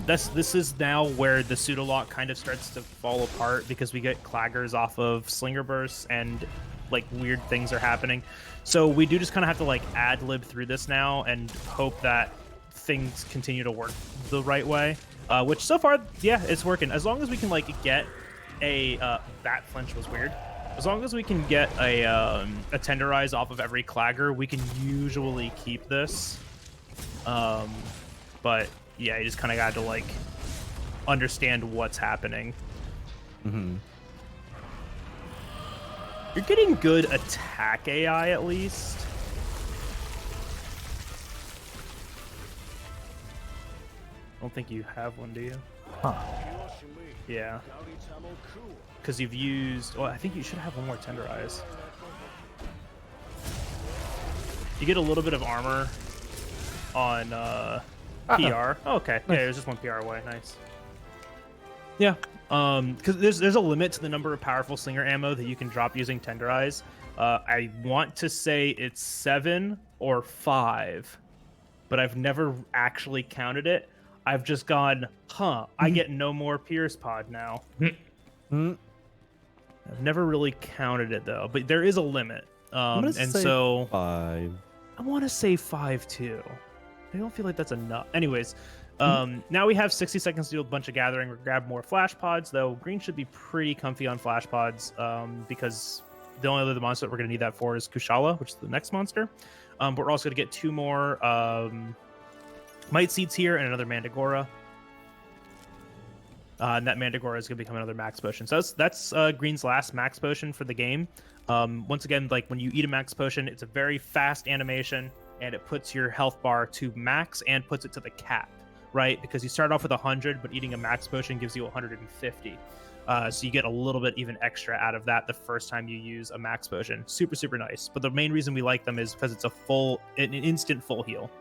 S1: This is now where the pseudo lock kind of starts to fall apart because we get claggers off of Slinger Bursts and weird things are happening. So we do just kind of have to ad lib through this now and hope that things continue to work the right way. Which so far, yeah, it's working. As long as we can get a Bat Flinch was weird. As long as we can get a tenderize off of every clagger, we can usually keep this. But yeah, you just kind of got to understand what's happening.
S3: Mm-hmm.
S1: You're getting good attack AI at least. I don't think you have one, do you?
S2: Huh.
S1: Yeah. Because you've used... Well, I think you should have one more tenderize. You get a little bit of armor on PR. Oh, okay. Nice. Yeah, there's just one PR away. Nice. Yeah. Because there's a limit to the number of powerful slinger ammo that you can drop using tenderize. I want to say it's 7 or 5, but I've never actually counted it. I've just gone, I get no more Pierce Pod now. I've never really counted it though, but there is a limit. And so
S3: 5.
S1: I want to say 5 too. I don't feel like that's enough. Anyways, now we have 60 seconds to do a bunch of gathering. We'll grab more flash pods, though. Green should be pretty comfy on flash pods because the only other monster that we're going to need that for is Kushala, which is the next monster. But we're also going to get 2 more Might Seeds here and another Mandragora. And that Mandragora is going to become another max potion. So that's Green's last max potion for the game. Once again, when you eat a max potion, it's a very fast animation, and it puts your health bar to max and puts it to the cap, right? Because you start off with 100, but eating a max potion gives you 150. So you get a little bit even extra out of that the first time you use a max potion. Super, super nice. But the main reason we like them is because it's an instant full heal.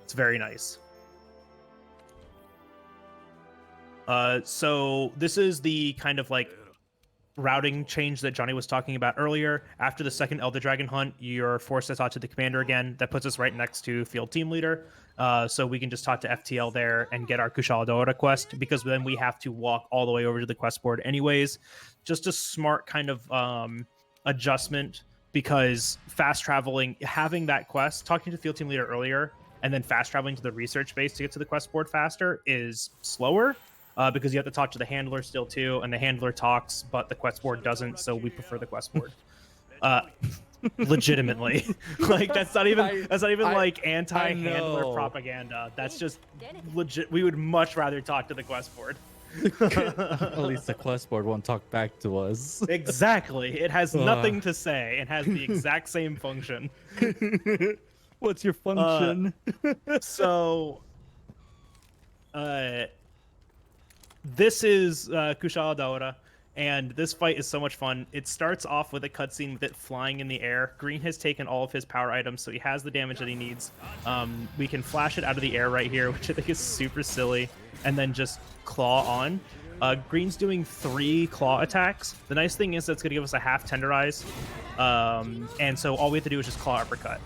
S1: It's very nice. So this is the kind of routing change that Johnny was talking about earlier. After the second Elder Dragon hunt, you're forced to talk to the commander again. That puts us right next to field team leader. So we can just talk to FTL there and get our Kushala Daora quest, because then we have to walk all the way over to the quest board anyways. Just a smart kind of adjustment, because fast traveling, having that quest, talking to the field team leader earlier, and then fast traveling to the research base to get to the quest board faster is slower. Because you have to talk to the handler still too, and the handler talks, but the quest board doesn't, so we prefer the quest board. Legitimately, like that's not even like anti-handler propaganda. That's just legit. We would much rather talk to the quest board.
S3: At least the quest board won't talk back to us.
S1: Exactly. It has nothing to say. It has the exact same function.
S3: What's your function?
S1: This is Kushala Daora, and this fight is so much fun. It starts off with a cutscene with it flying in the air. Green has taken all of his power items, so he has the damage that he needs. We can flash it out of the air right here, which I think is super silly, and then just claw on. Green's doing 3 claw attacks. The nice thing is that's going to give us a half tenderize, and so all we have to do is just claw uppercut.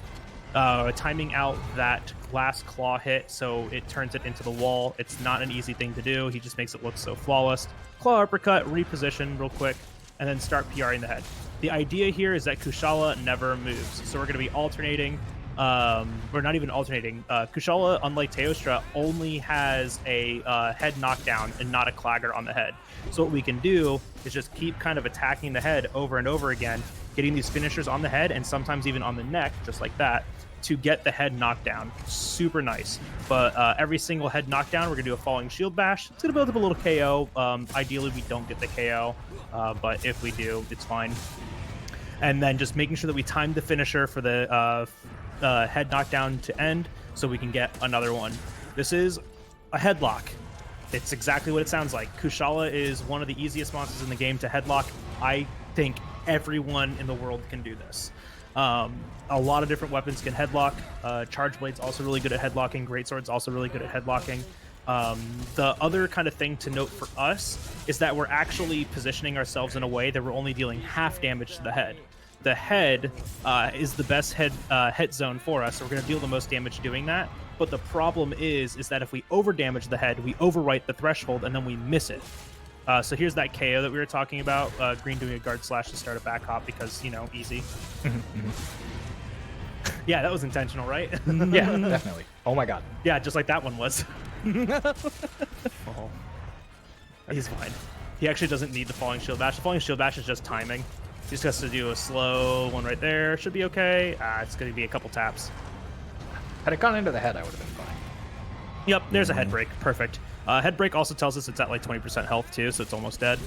S1: Timing out that last claw hit so it turns it into the wall. It's not an easy thing to do. He just makes it look so flawless. Claw uppercut, reposition real quick, and then start PRing the head. The idea here is that Kushala never moves, so we're going to be alternating. We're not even alternating. Kushala, unlike Teostra, only has a head knockdown and not a clagger on the head. So what we can do is just keep kind of attacking the head over and over again, getting these finishers on the head and sometimes even on the neck, just like that, to get the head knockdown. Super nice. But every single head knockdown, we're going to do a falling shield bash. It's going to build up a little KO. Ideally, we don't get the KO, but if we do, it's fine. And then just making sure that we time the finisher for the head knockdown to end so we can get another one. This is a headlock. It's exactly what it sounds like. Kushala is one of the easiest monsters in the game to headlock. I think everyone in the world can do this. A lot of different weapons can headlock. Charge Blade's also really good at headlocking. Greatsword's also really good at headlocking. The other kind of thing to note for us is that we're actually positioning ourselves in a way that we're only dealing half damage to the head. The head is the best hit zone for us, so we're going to deal the most damage doing that. But the problem is that if we over-damage the head, we overwrite the threshold, and then we miss it. So here's that KO that we were talking about. Green doing a guard slash to start a back hop because, you know, easy. Yeah, that was intentional, right?
S2: Yeah, definitely. Oh my god.
S1: Yeah, just like that one was. Oh. He's fine. He actually doesn't need the falling shield bash. The falling shield bash is just timing. He just has to do a slow one right there. Should be okay. It's going to be a couple taps.
S2: Had it gone into the head, I would have been fine.
S1: Yep, there's a head break. Perfect. Head break also tells us it's at like 20% health too, so it's almost dead.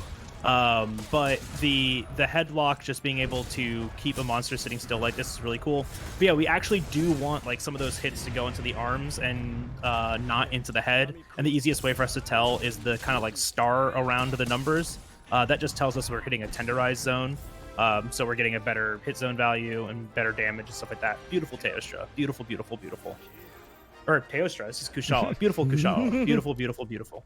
S1: But the headlock, just being able to keep a monster sitting still like this is really cool. But yeah, we actually do want like some of those hits to go into the arms and not into the head. And the easiest way for us to tell is the kind of like star around the numbers. That just tells us we're hitting a tenderized zone. So we're getting a better hit zone value and better damage and stuff like that. Beautiful Teostra. Beautiful, beautiful, beautiful. Or Teostra, this is Kushala. Beautiful Kushala. Beautiful, beautiful, beautiful.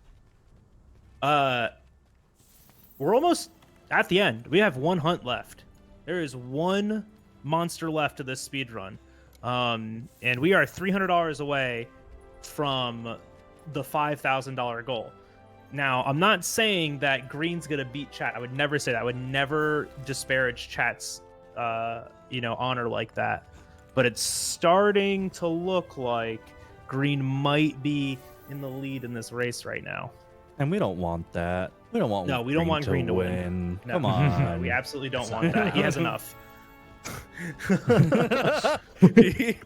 S1: We're almost at the end. We have one hunt left. There is one monster left to this speed run. And we are $300 away from the $5,000 goal. Now, I'm not saying that Green's going to beat Chat. I would never say that. I would never disparage Chat's, honor like that. But it's starting to look like Green might be in the lead in this race right now.
S3: And we don't want that. We don't want.
S1: No, we don't want Green to win. No.
S3: Come on.
S1: No, we absolutely don't want that. He has enough.
S3: he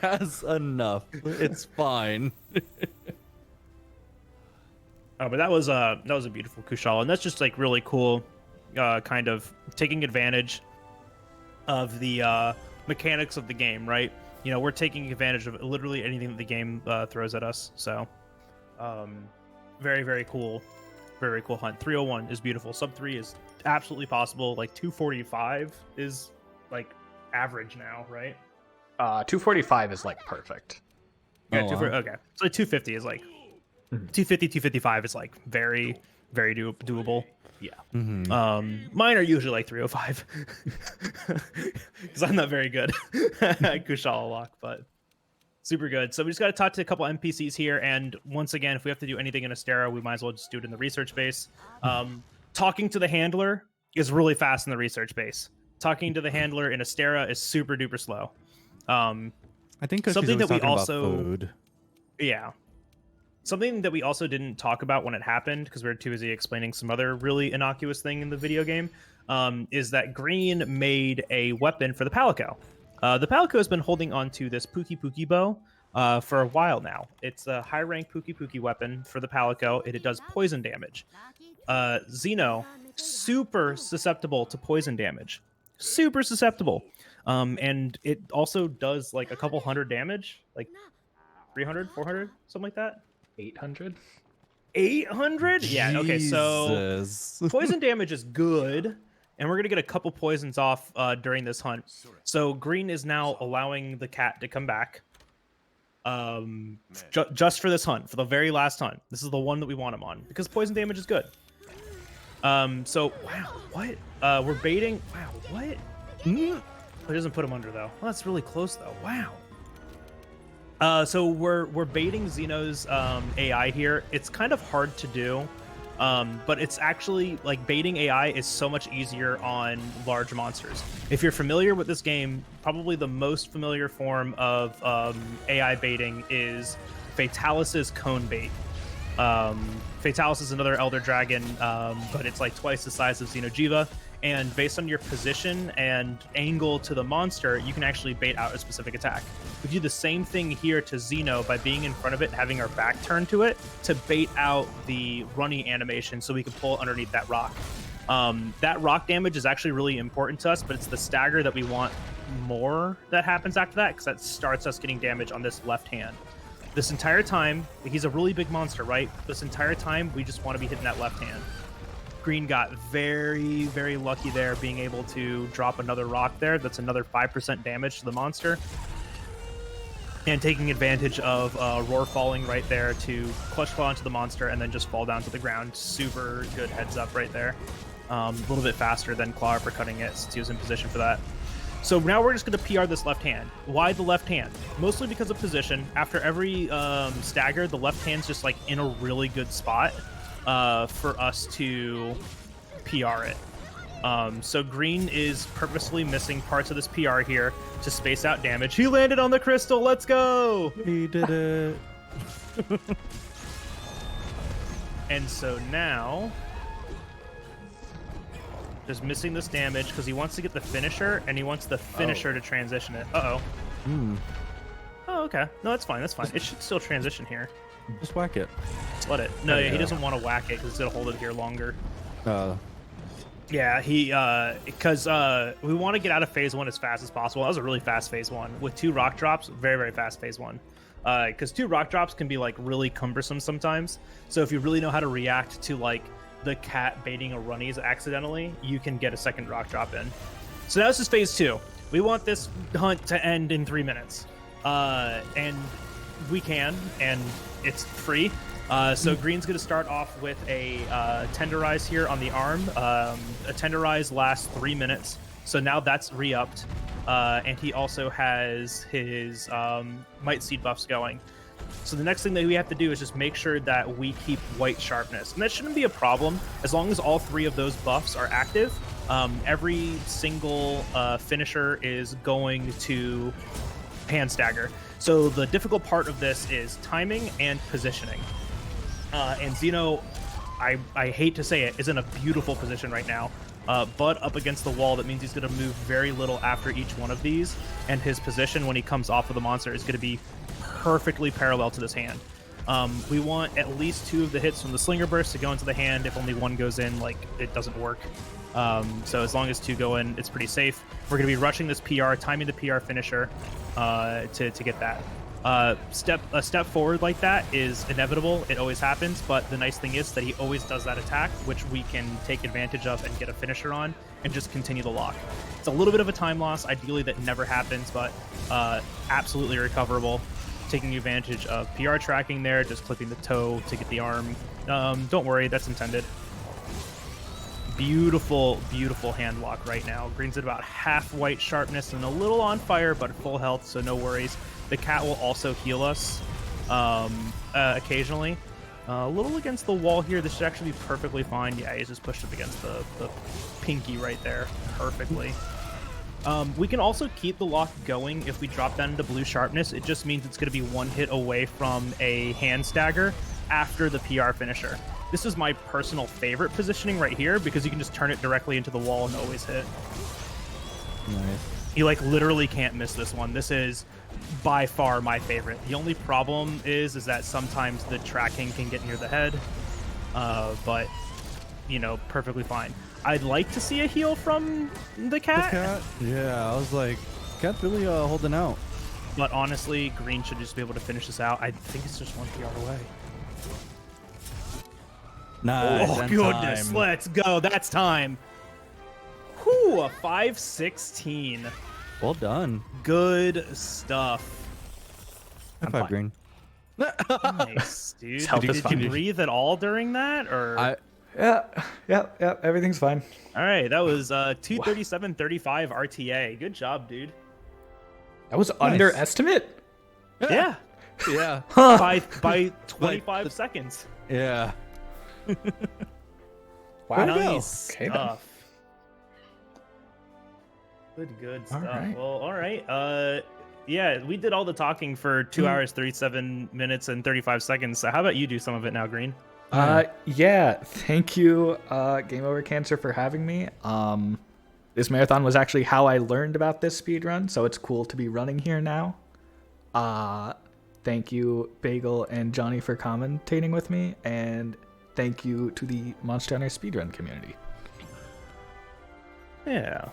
S3: has enough. It's fine.
S1: Oh, but that was a beautiful Kushala, and that's just like really cool, kind of taking advantage of the mechanics of the game, right? You know, we're taking advantage of literally anything that the game throws at us. So, very, very cool. Very, very cool hunt. 301 is beautiful. Sub 3 is absolutely possible. Like 245 is like average now, right?
S2: 245 is like perfect.
S1: Yeah, okay. So like 250 is like 250, 255 is like very, very doable. Yeah.
S3: Mhm.
S1: Mine are usually like 305 because I'm not very good at Kushala Lock, but super good. So we just got to talk to a couple NPCs here, and once again, if we have to do anything in Astera, we might as well just do it in the research base. Talking to the handler is really fast in the research base. Talking to the handler in Astera is super duper slow.
S3: I think 'cause she's
S1: Something
S3: always
S1: that we
S3: talking about
S1: also,
S3: food.
S1: yeah, something that we also didn't talk about when it happened, because we were too busy explaining some other really innocuous thing in the video game, is that Green made a weapon for the Palico. The Palico has been holding on to this Pookie Pookie bow for a while now. It's a high rank Pookie Pookie weapon for the Palico. It does poison damage. Xeno, super susceptible to poison damage. Super susceptible. And it also does like a couple hundred damage, like 300, 400, something like that.
S2: 800.
S1: 800? Yeah, okay, so
S3: Jesus.
S1: poison damage is good, and we're gonna get a couple poisons off during this hunt. So Green is now allowing the cat to come back. Just for this hunt, for the very last hunt. This is the one that we want him on, because poison damage is good. So wow, what? We're baiting. Wow, what? It doesn't put him under though. Well, that's really close though. Wow. So we're baiting Xeno's AI here. It's kind of hard to do, but it's actually like baiting AI is so much easier on large monsters. If you're familiar with this game, probably the most familiar form of AI baiting is Fatalis's cone bait. Fatalis is another Elder Dragon, but it's like twice the size of Xeno'jiiva. And based on your position and angle to the monster, you can actually bait out a specific attack. We do the same thing here to Xeno by being in front of it, having our back turned to it, to bait out the running animation so we can pull underneath that rock. That rock damage is actually really important to us, but it's the stagger that we want more that happens after that, because that starts us getting damage on this left hand. This entire time, he's a really big monster, right? This entire time, we just want to be hitting that left hand. Green got very, very lucky there, being able to drop another rock there. That's another 5% damage to the monster. And taking advantage of Roar falling right there to clutch claw onto the monster and then just fall down to the ground. Super good heads up right there. A little bit faster than Claw for cutting it, since he was in position for that. So now we're just going to PR this left hand. Why the left hand? Mostly because of position. After every stagger, the left hand's just like in a really good spot for us to PR it. So Green is purposely missing parts of this PR here to space out damage. He landed on the crystal. Let's go.
S3: He did it.
S1: And so now, just missing this damage because he wants to get the finisher, and he wants the finisher to transition it. Uh-oh. Oh, okay. No, that's fine. That's fine. It should still transition here.
S3: Just whack it.
S1: Just let it. No,
S3: Oh,
S1: yeah, he
S3: yeah.
S1: doesn't want to whack it because it's going to hold it here longer.
S3: Yeah,
S1: Because we want to get out of phase one as fast as possible. That was a really fast phase one with 2 rock drops. Very, very fast phase one. Because 2 rock drops can be like really cumbersome sometimes. So if you really know how to react to like the cat baiting a runnies accidentally, you can get a second rock drop in. So now this is phase 2. We want this hunt to end in 3 minutes. And we can, and it's free. So Green's going to start off with a tenderize here on the arm. A tenderize lasts 3 minutes, so now that's re-upped. And he also has his might seed buffs going. So the next thing that we have to do is just make sure that we keep white sharpness, and that shouldn't be a problem as long as all 3 of those buffs are active. Every single finisher is going to hand stagger. So the difficult part of this is timing and positioning. And Xeno, I hate to say it, is in a beautiful position right now. Butt up against the wall, that means he's going to move very little after each one of these, and his position when he comes off of the monster is going to be perfectly parallel to this hand. We want at least 2 of the hits from the Slinger Burst to go into the hand. If only 1 goes in, like, it doesn't work. So as long as 2 go in, it's pretty safe. We're going to be rushing this PR, timing the PR finisher to get that. A step forward like that is inevitable. It always happens, but the nice thing is that he always does that attack, which we can take advantage of and get a finisher on and just continue the lock. It's a little bit of a time loss. Ideally that never happens, but absolutely recoverable. taking advantage of PR tracking there, just clipping the toe to get the arm. Don't worry, that's intended. Beautiful, beautiful hand lock right now. Green's at about half white sharpness and a little on fire, but full health, so no worries. The cat will also heal us occasionally. A little against the wall here. This should actually be perfectly fine. Yeah, he's just pushed up against the pinky right there perfectly. We can also keep the lock going if we drop down into blue sharpness. It just means it's going to be one hit away from a hand stagger after the PR finisher. This is my personal favorite positioning right here because you can just turn it directly into the wall and always hit.
S3: Nice.
S1: You like literally can't miss this one. This is by far my favorite. The only problem is that sometimes the tracking can get near the head, but you know, perfectly fine. I'd like to see a heal from the cat.
S3: Yeah, I was like, cat's really holding out.
S1: But honestly, Green should just be able to finish this out. I think it's just one PR away.
S3: Nice.
S1: Oh,
S3: and
S1: goodness.
S3: time.
S1: Let's go. That's time. Whew, a 5-16.
S3: Well done.
S1: Good stuff.
S3: High
S1: I'm
S3: five,
S1: fine.
S3: Green.
S1: Nice, dude.
S2: Health
S1: Did
S2: is
S1: you
S2: fine.
S1: breathe at all during that? Or
S2: Yeah, everything's fine.
S1: all right, that was 237.35 RTA. Good job, dude.
S2: That was
S3: Nice.
S2: underestimate?
S1: Yeah,
S3: Yeah.
S1: by 25 seconds.
S3: Yeah.
S2: Wow.
S1: Nice
S2: Okay, then.
S1: stuff. Good stuff.
S2: right.
S1: Well, all right. Yeah, we did all the talking for 2 hours, 37 minutes, and 35 seconds. So how about you do some of it now, Green?
S2: Yeah, thank you, Game Over Cancer, for having me. This marathon was actually how I learned about this speedrun, so it's cool to be running here now. Thank you, Bagel and Johnny, for commentating with me, and thank you to the Monster Hunter speedrun community.
S1: Yeah.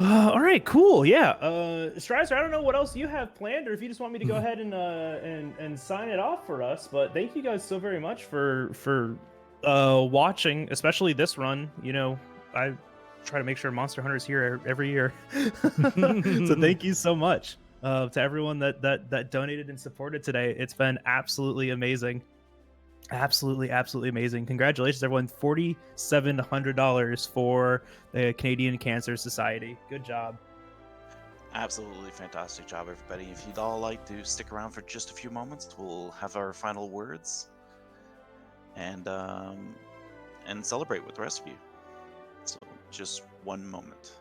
S1: All right, cool. Yeah. Stricer, I don't know what else you have planned, or if you just want me to go ahead and sign it off for us. But thank you guys so very much for watching, especially this run. You know, I try to make sure Monster Hunter's here every year. So thank you so much to everyone that donated and supported today. It's been absolutely amazing. Absolutely amazing. Congratulations, everyone. $4,700 for the Canadian Cancer Society. Good job.
S4: Absolutely fantastic job, everybody. If you'd all like to stick around for just a few moments, we'll have our final words and celebrate with the rest of you. So just one moment.